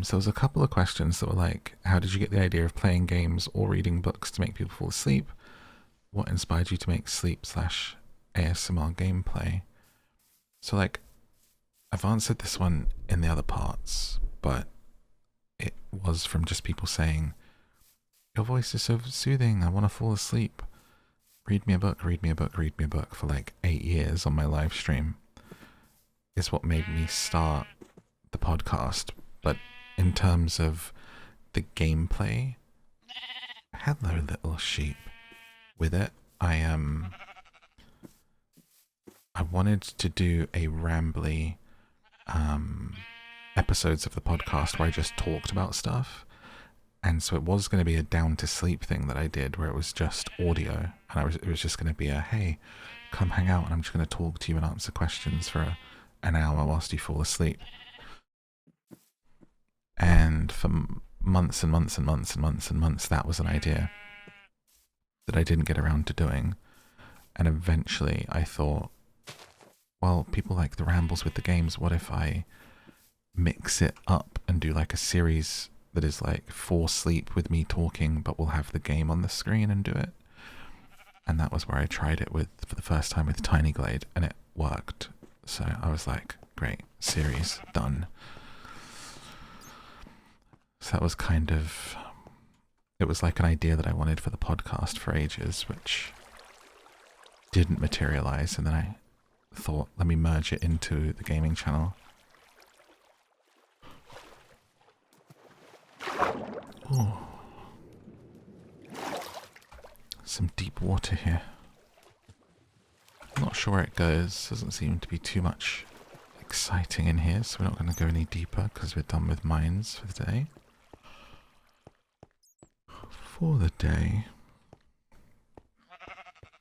So there's a couple of questions that were like, how did you get the idea of playing games or reading books to make people fall asleep? What inspired you to make sleep/ASMR gameplay? So like, I've answered this one in the other parts, but it was from just people saying, your voice is so soothing, I want to fall asleep. Read me a book, read me a book, read me a book for like 8 years on my live stream is what made me start the podcast. But in terms of the gameplay, hello little sheep. With it, I wanted to do a rambly episodes of the podcast where I just talked about stuff. And so it was going to be a down to sleep thing that I did where it was just audio. And it was just going to be a, hey, come hang out and I'm just going to talk to you and answer questions for an hour whilst you fall asleep. And for months and months and months and months and months, that was an idea that I didn't get around to doing. And eventually I thought, well, people like the rambles with the games. What if I mix it up and do like a series that is like for sleep with me talking, but we'll have the game on the screen and do it? And that was where I tried it for the first time with Tiny Glade, and it worked. So I was like, great, series done. So that was kind of, it was like an idea that I wanted for the podcast for ages, which didn't materialize, and then I thought, let me merge it into the gaming channel. Ooh. Some deep water here. I'm not sure where it goes. Doesn't seem to be too much exciting in here, so we're not going to go any deeper because we're done with mines for the day.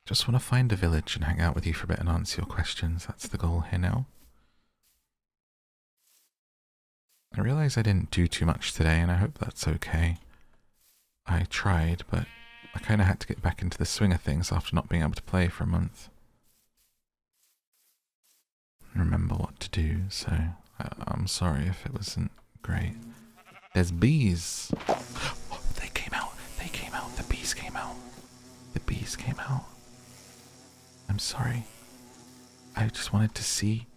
Just want to find a village and hang out with you for a bit and answer your questions. That's the goal here now. I realize I didn't do too much today, and I hope that's okay. I tried, but I kind of had to get back into the swing of things after not being able to play for a month. Remember what to do, so I'm sorry if it wasn't great. There's bees! Oh, they came out! They came out! The bees came out! The bees came out! I'm sorry. I just wanted to see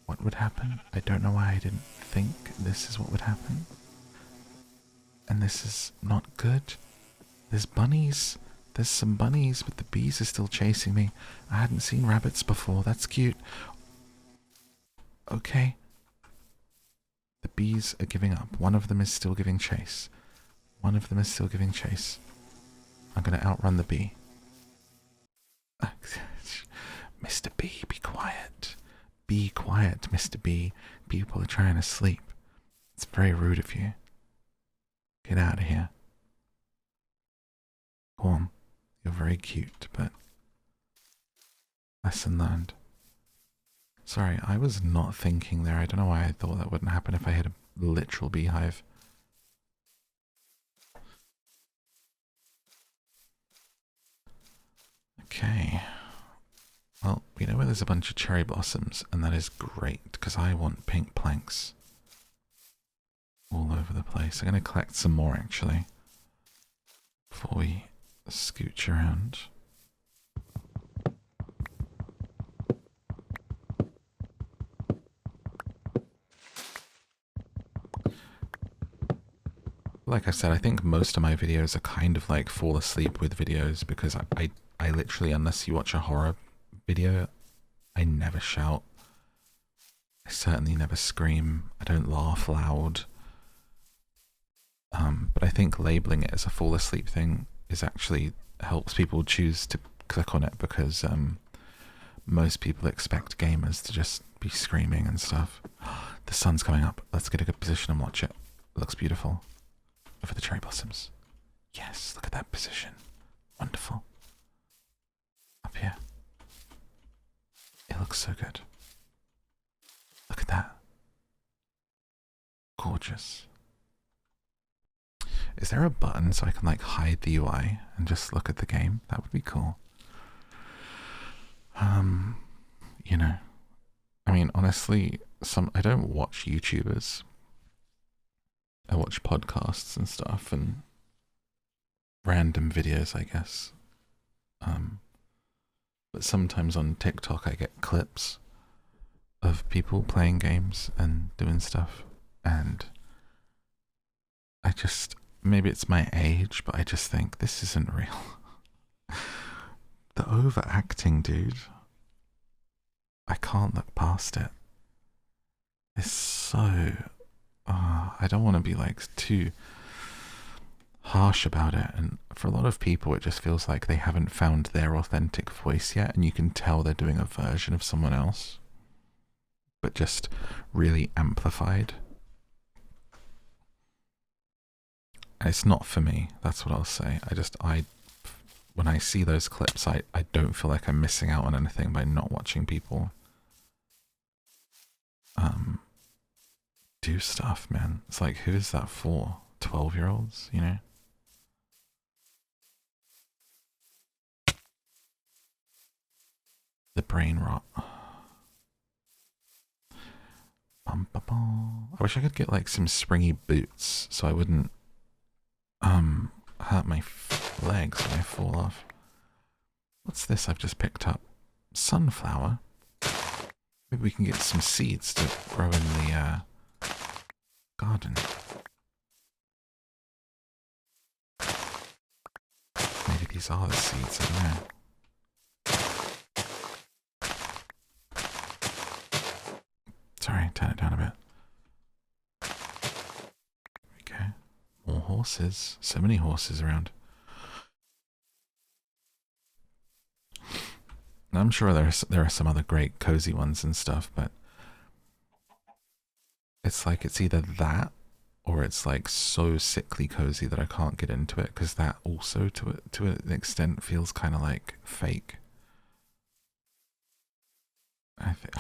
what would happen. I don't know why I didn't think this is what would happen. And this is not good. There's bunnies. There's some bunnies, but the bees are still chasing me. I hadn't seen rabbits before. That's cute. Okay. The bees are giving up. One of them is still giving chase. One of them is still giving chase. I'm going to outrun the bee. Mr. Bee, be quiet. Be quiet, Mr. Bee. People are trying to sleep. It's very rude of you. Get out of here. Go on. You're very cute, but lesson learned. Sorry, I was not thinking there. I don't know why I thought that wouldn't happen if I had a literal beehive. Okay. Well, we know where there's a bunch of cherry blossoms, and that is great, because I want pink planks all over the place. I'm going to collect some more, actually, before we scooch around. Like I said, I think most of my videos are kind of like fall asleep with videos, because I literally, unless you watch a horror video, I never shout. I certainly never scream. I don't laugh loud. But I think labeling it as a fall asleep thing is actually helps people choose to click on it, because most people expect gamers to just be screaming and stuff. The sun's coming up. Let's get a good position and watch it. It looks beautiful. Over the cherry blossoms. Yes, look at that position. Wonderful. Up here. It looks so good. Look at that. Gorgeous. Is there a button so I can like hide the UI and just look at the game? That would be cool. You know, I mean, honestly, I don't watch YouTubers. I watch podcasts and stuff and random videos, I guess. But sometimes on TikTok I get clips of people playing games and doing stuff, and I just, maybe it's my age, but I just think this isn't real. The overacting, dude. I can't look past it. It's so... I don't want to be like too harsh about it, and for a lot of people it just feels like they haven't found their authentic voice yet, and you can tell they're doing a version of someone else, but just really amplified. And it's not for me, that's what I'll say. When I see those clips, I don't feel like I'm missing out on anything by not watching people do stuff, man. It's like, who is that for? 12-year-olds, you know? The brain rot. I wish I could get like some springy boots so I wouldn't hurt my legs when I fall off. What's this I've just picked up? Sunflower? Maybe we can get some seeds to grow in the garden. these are the seeds, I don't know. Sorry, turn it down a bit. Okay. More horses. So many horses around. I'm sure there are some other great cozy ones and stuff, but it's like it's either that or it's like so sickly cozy that I can't get into it, because that also to an extent feels kind of like fake. I think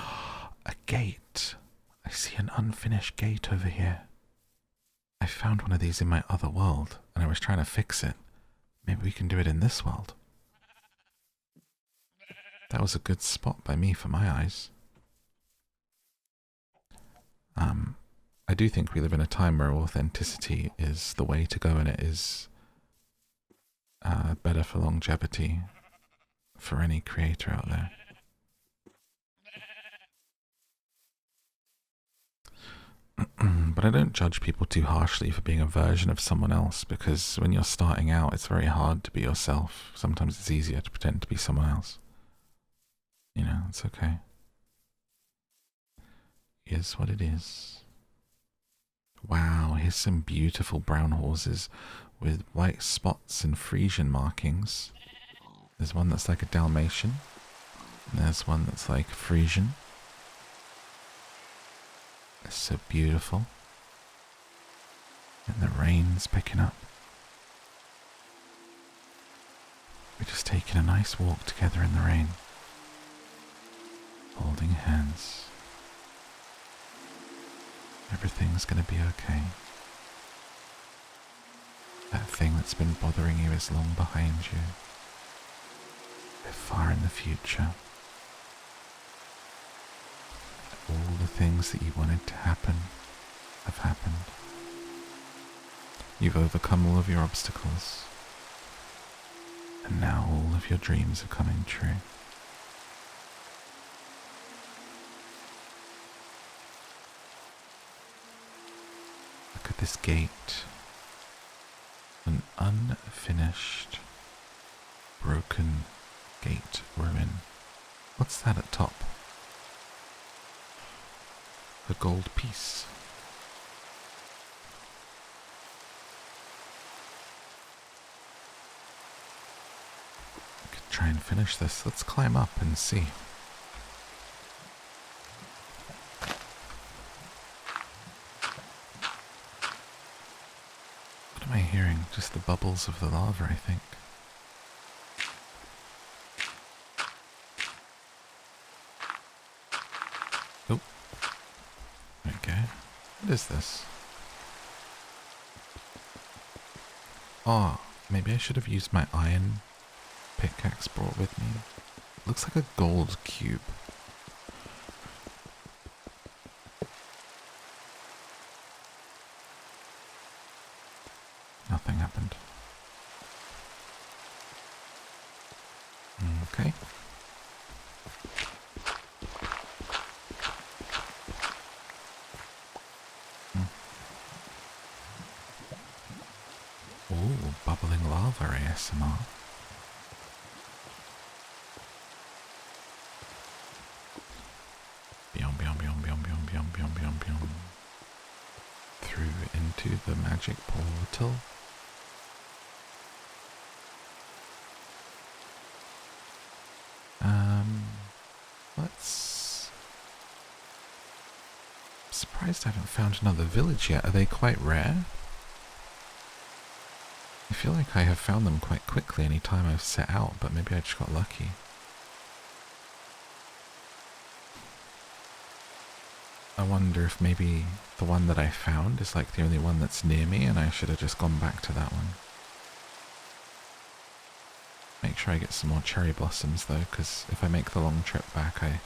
a gate. I see an unfinished gate over here. I found one of these in my other world and I was trying to fix it. Maybe we can do it in this world. That was a good spot by me for my eyes. I do think we live in a time where authenticity is the way to go, and it is better for longevity for any creator out there. But I don't judge people too harshly for being a version of someone else, because when you're starting out, it's very hard to be yourself. Sometimes it's easier to pretend to be someone else. You know, it's okay. Here's what it is. Wow, here's some beautiful brown horses with white spots and Frisian markings. There's one that's like a Dalmatian, and there's one that's like Frisian. It's so beautiful. And the rain's picking up. We're just taking a nice walk together in the rain, holding hands. Everything's gonna be okay. That thing that's been bothering you is long behind you. We're far in the future. All the things that you wanted to happen have happened. You've overcome all of your obstacles. And now all of your dreams are coming true. Look at this gate. An unfinished, broken gate ruin. What's that at top? A gold piece. We could try and finish this. Let's climb up and see. What am I hearing? Just the bubbles of the lava, I think. Oh. Okay. What is this? Oh, maybe I should have used my iron pickaxe brought with me. Looks like a gold cube. Nothing happened. Okay. Ooh, bubbling lava ASMR. Biom, biom, biom, biom, biom, biom, biom, biom, biom. Through into the magic portal. Let's... I'm surprised I haven't found another village yet. Are they quite rare? I feel like I have found them quite quickly any time I've set out, but maybe I just got lucky. I wonder if maybe the one that I found is like the only one that's near me and I should have just gone back to that one. Make sure I get some more cherry blossoms though, because if I make the long trip back, I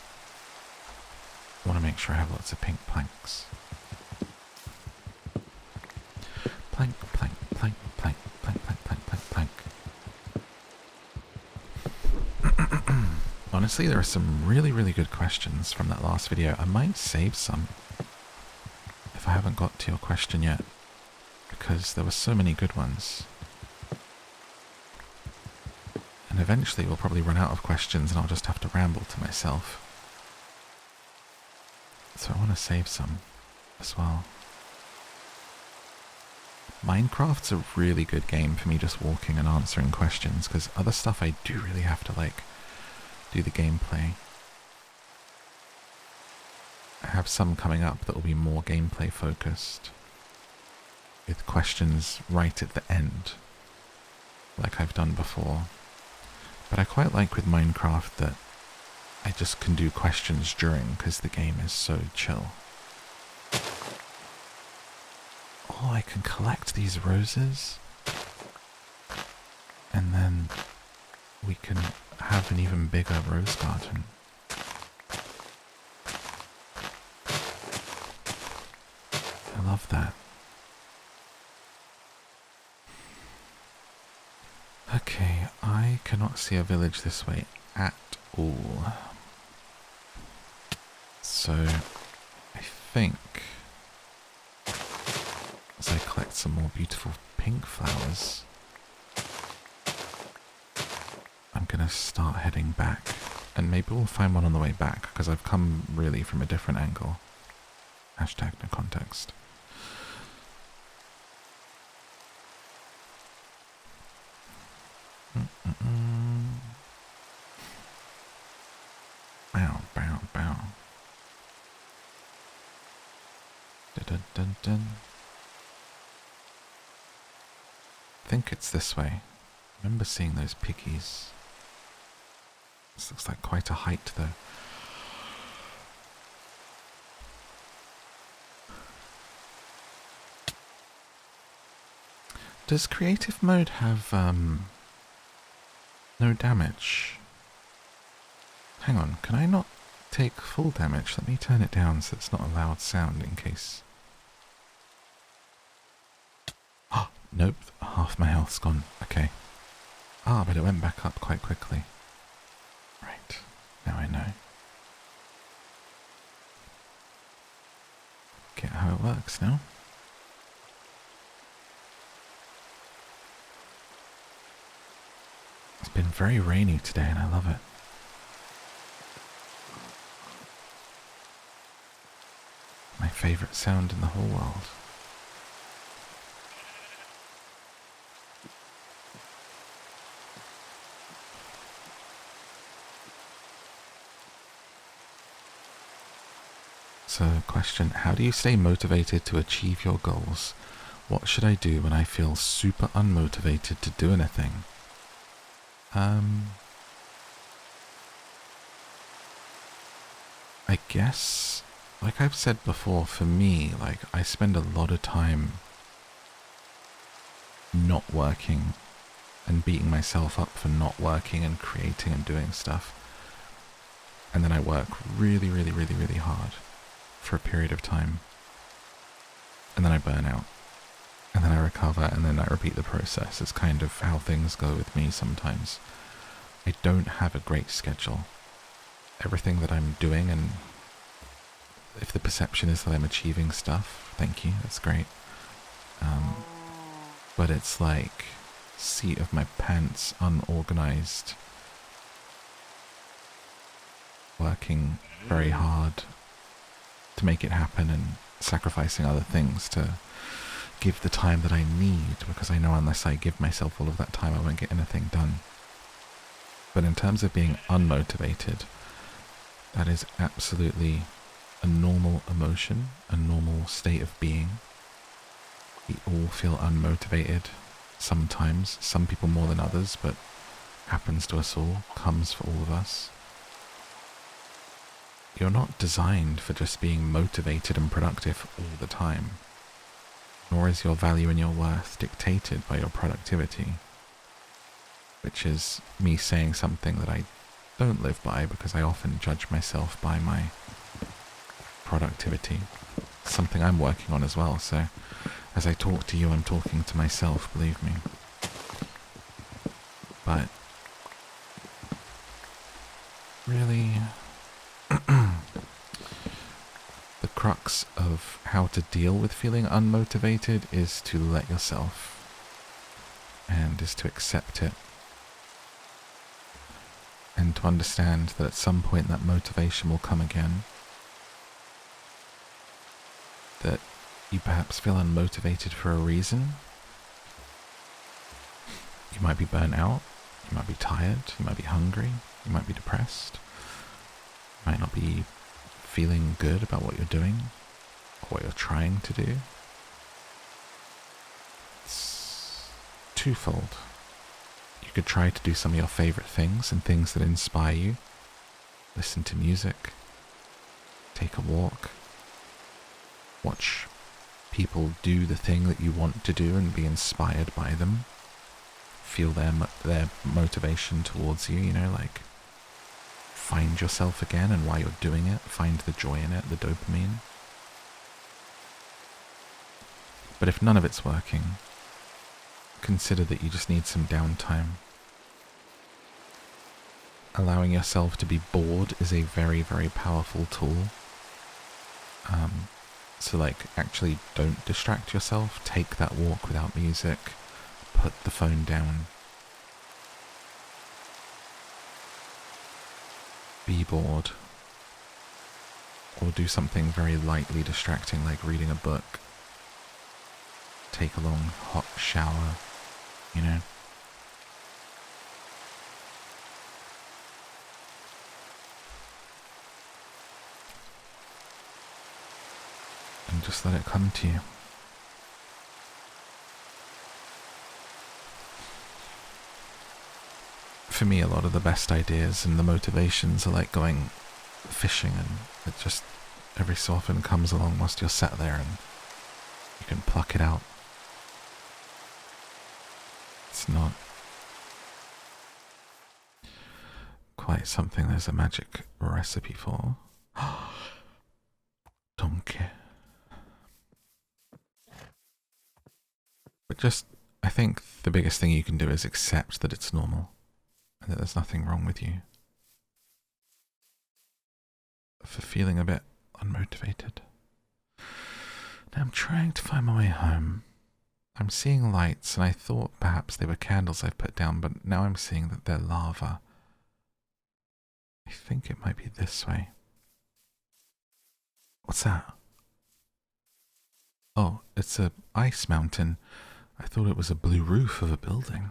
want to make sure I have lots of pink planks. Plank, plank, plank, plank, plank, plank, plank, plank, plank. Honestly, there are some really, really good questions from that last video. I might save some if I haven't got to your question yet, because there were so many good ones. And eventually we'll probably run out of questions and I'll just have to ramble to myself. So I want to save some as well. Minecraft's a really good game for me just walking and answering questions, because other stuff I do really have to like do the gameplay. I have some coming up that will be more gameplay focused, with questions right at the end, like I've done before. But I quite like with Minecraft that I just can do questions during, because the game is so chill. Oh, I can collect these roses, and then we can have an even bigger rose garden. I love that. Okay, I cannot see a village this way at all. So, I think as I collect some more beautiful pink flowers, I'm gonna start heading back, and maybe we'll find one on the way back, because I've come really from a different angle. Hashtag no context. Bow, bow, bow. Dun, dun, dun. I think it's this way. I remember seeing those piggies. This looks like quite a height though. Does creative mode have no damage? Hang on, can I not take full damage? Let me turn it down so it's not a loud sound in case. Oh, nope, half my health's gone. Okay. Ah, but it went back up quite quickly. Right, now I know. Get how it works now. It's been very rainy today and I love it. My favourite sound in the whole world. So, question, how do you stay motivated to achieve your goals? What should I do when I feel super unmotivated to do anything? I guess, like I've said before, for me, like, I spend a lot of time not working and beating myself up for not working and creating and doing stuff. And then I work really, really, really, really hard for a period of time. And then I burn out. And then I recover, and then I repeat the process. It's kind of how things go with me sometimes. I don't have a great schedule. Everything that I'm doing, and if the perception is that I'm achieving stuff, thank you, that's great. But it's like seat of my pants, unorganized, working very hard to make it happen and sacrificing other things to give the time that I need, because I know unless I give myself all of that time I won't get anything done. But in terms of being unmotivated, that is absolutely a normal emotion, a normal state of being. We all feel unmotivated sometimes, some people more than others, but happens to us all, comes for all of us. You're not designed for just being motivated and productive all the time, nor is your value and your worth dictated by your productivity, which is me saying something that I don't live by, because I often judge myself by my productivity. Something I'm working on as well, so as I talk to you, I'm talking to myself, believe me. But really, the crux of how to deal with feeling unmotivated is to let yourself, and is to accept it. to understand that at some point that motivation will come again. That you perhaps feel unmotivated for a reason. You might be burnt out, you might be tired, you might be hungry, you might be depressed, you might not be feeling good about what you're doing, or what you're trying to do. It's twofold. You could try to do some of your favourite things and things that inspire you. Listen to music, take a walk, watch people do the thing that you want to do and be inspired by them. Feel their motivation towards you, like find yourself again, and while you're doing it, find the joy in it, the dopamine. But if none of it's working, consider that you just need some downtime. Allowing yourself to be bored is a very, very powerful tool. So actually don't distract yourself, take that walk without music, put the phone down. Be bored. Or do something very lightly distracting like reading a book. Take a long hot shower, And just let it come to you. For me, a lot of the best ideas and the motivations are like going fishing, and it just every so often comes along whilst you're sat there and you can pluck it out. It's not quite something there's a magic recipe for. Donkey. But I think the biggest thing you can do is accept that it's normal and that there's nothing wrong with you for feeling a bit unmotivated. Now I'm trying to find my way home. I'm seeing lights, and I thought perhaps they were candles I've put down, but now I'm seeing that they're lava. I think it might be this way. What's that? Oh, it's a ice mountain. I thought it was a blue roof of a building.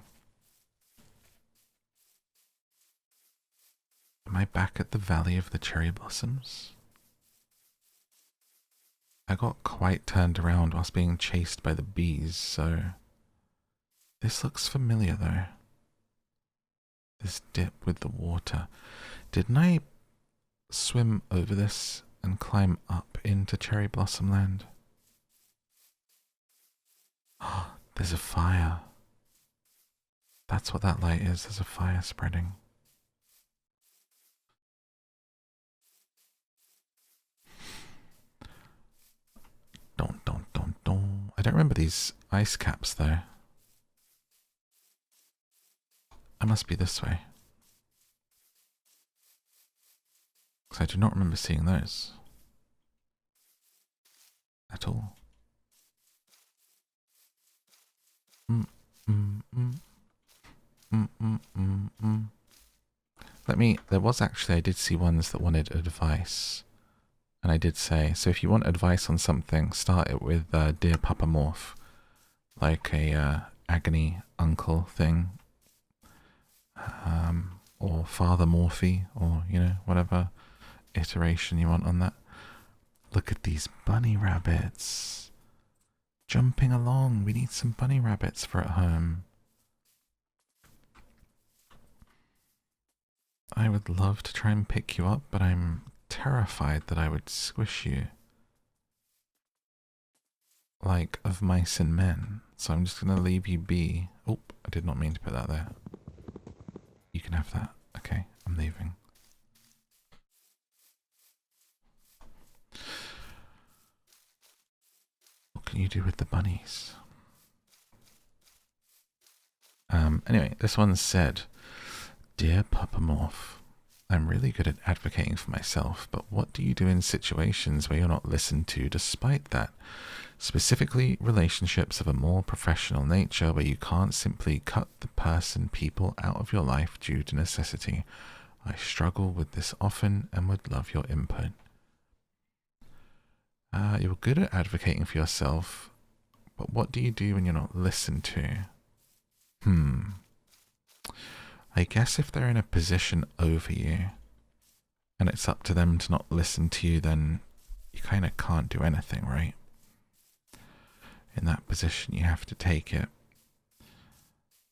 Am I back at the Valley of the Cherry Blossoms? I got quite turned around whilst being chased by the bees, so this looks familiar though. This dip with the water. Didn't I swim over this and climb up into Cherry Blossom Land? Oh, there's a fire. That's what that light is. There's a fire spreading. Don't. I don't remember these ice caps though. I must be this way. Because I do not remember seeing those. At all. There was actually, I did see ones that wanted advice. And I did say, so if you want advice on something, start it with Dear Papa Morph. Like a agony uncle thing. Or Father Morphy, or, whatever iteration you want on that. Look at these bunny rabbits. Jumping along. We need some bunny rabbits for at home. I would love to try and pick you up, but I'm terrified that I would squish you. Like of mice and men. So I'm just going to leave you be. Oh, I did not mean to put that there. You can have that. Okay, I'm leaving. What can you do with the bunnies? Anyway, this one said, Dear Papa Morph, I'm really good at advocating for myself, but what do you do in situations where you're not listened to despite that? Specifically, relationships of a more professional nature where you can't simply cut the people out of your life due to necessity. I struggle with this often and would love your input. You're good at advocating for yourself, but what do you do when you're not listened to? I guess if they're in a position over you and it's up to them to not listen to you, then you kind of can't do anything, right? In that position, you have to take it. I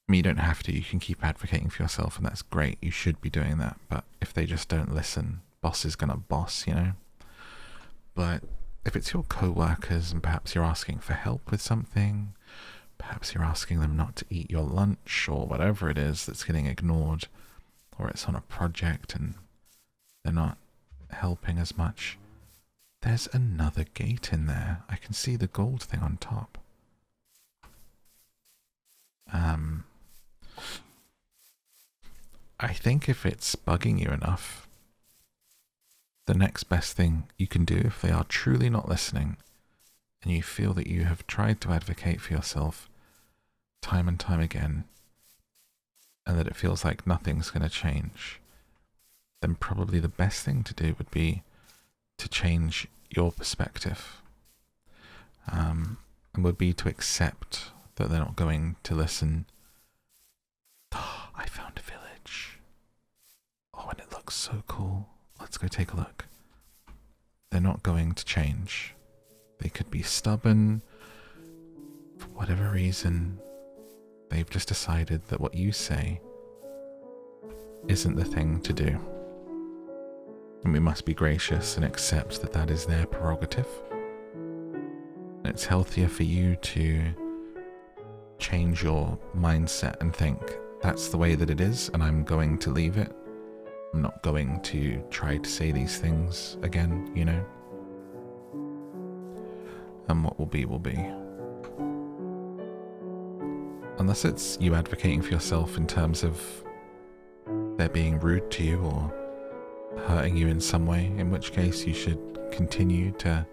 mean, you don't have to. You can keep advocating for yourself, and that's great. You should be doing that. But if they just don't listen, boss is going to boss, you know? But if it's your co-workers and perhaps you're asking for help with something, perhaps you're asking them not to eat your lunch or whatever it is that's getting ignored, or it's on a project and they're not helping as much, there's another gate in there. I can see the gold thing on top. I think if it's bugging you enough, the next best thing you can do, if they are truly not listening and you feel that you have tried to advocate for yourself time and time again and that it feels like nothing's going to change, then probably the best thing to do would be to change your perspective, and would be to accept that they're not going to listen. I found a village. Oh, and it looks so cool. Let's go take a look. They're not going to change. They could be stubborn. For whatever reason, they've just decided that what you say isn't the thing to do. And we must be gracious and accept that that is their prerogative. And it's healthier for you to change your mindset and think, that's the way that it is, and I'm going to leave it. I'm not going to try to say these things again, you know? And what will be, will be. Unless it's you advocating for yourself in terms of they're being rude to you or hurting you in some way, in which case you should continue to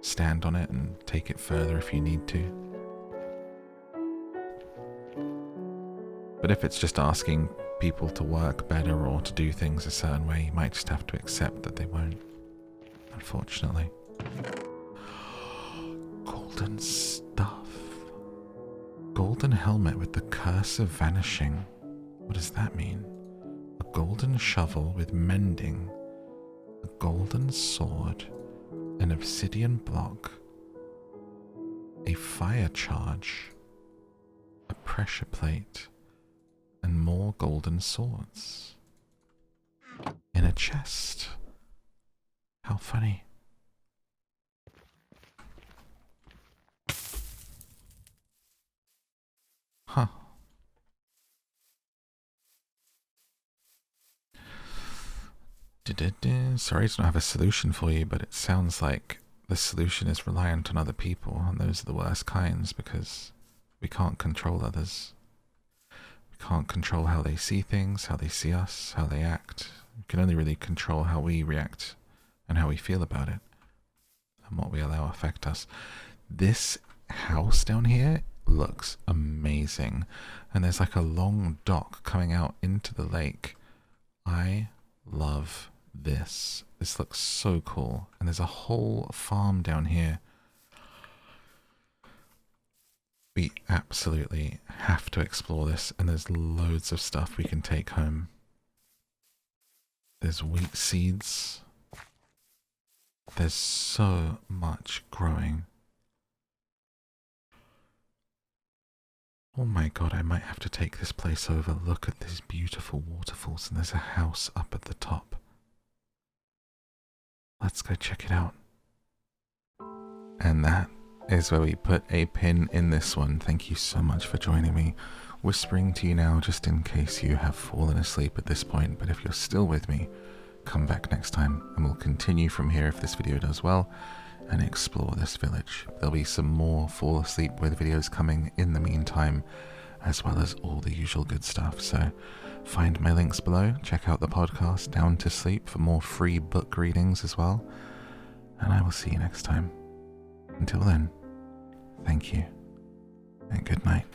stand on it and take it further if you need to. But if it's just asking people to work better or to do things a certain way, you might just have to accept that they won't, unfortunately. Golden stuff. Golden helmet with the curse of vanishing. What does that mean? A golden shovel with mending, a golden sword, an obsidian block, a fire charge, a pressure plate, and more golden swords. In a chest. How funny. Huh. Sorry to not have a solution for you, but it sounds like the solution is reliant on other people, and those are the worst kinds because we can't control others. We can't control how they see things, how they see us, how they act. We can only really control how we react and how we feel about it and what we allow affect us. This house down here looks amazing, and there's like a long dock coming out into the lake. I love this. This looks so cool, and there's a whole farm down here. We absolutely have to explore this, and there's loads of stuff we can take home. There's wheat seeds. There's so much growing. Oh my god, I might have to take this place over. Look at these beautiful waterfalls, and there's a house up at the top. Let's go check it out. And that is where we put a pin in this one. Thank you so much for joining me. Whispering to you now just in case you have fallen asleep at this point, but if you're still with me, come back next time and we'll continue from here if this video does well and explore this village. There'll be some more fall asleep with videos coming in the meantime, as well as all the usual good stuff. So find my links below, check out the podcast Down to Sleep for more free book readings as well, and I will see you next time. Until then, thank you and good night.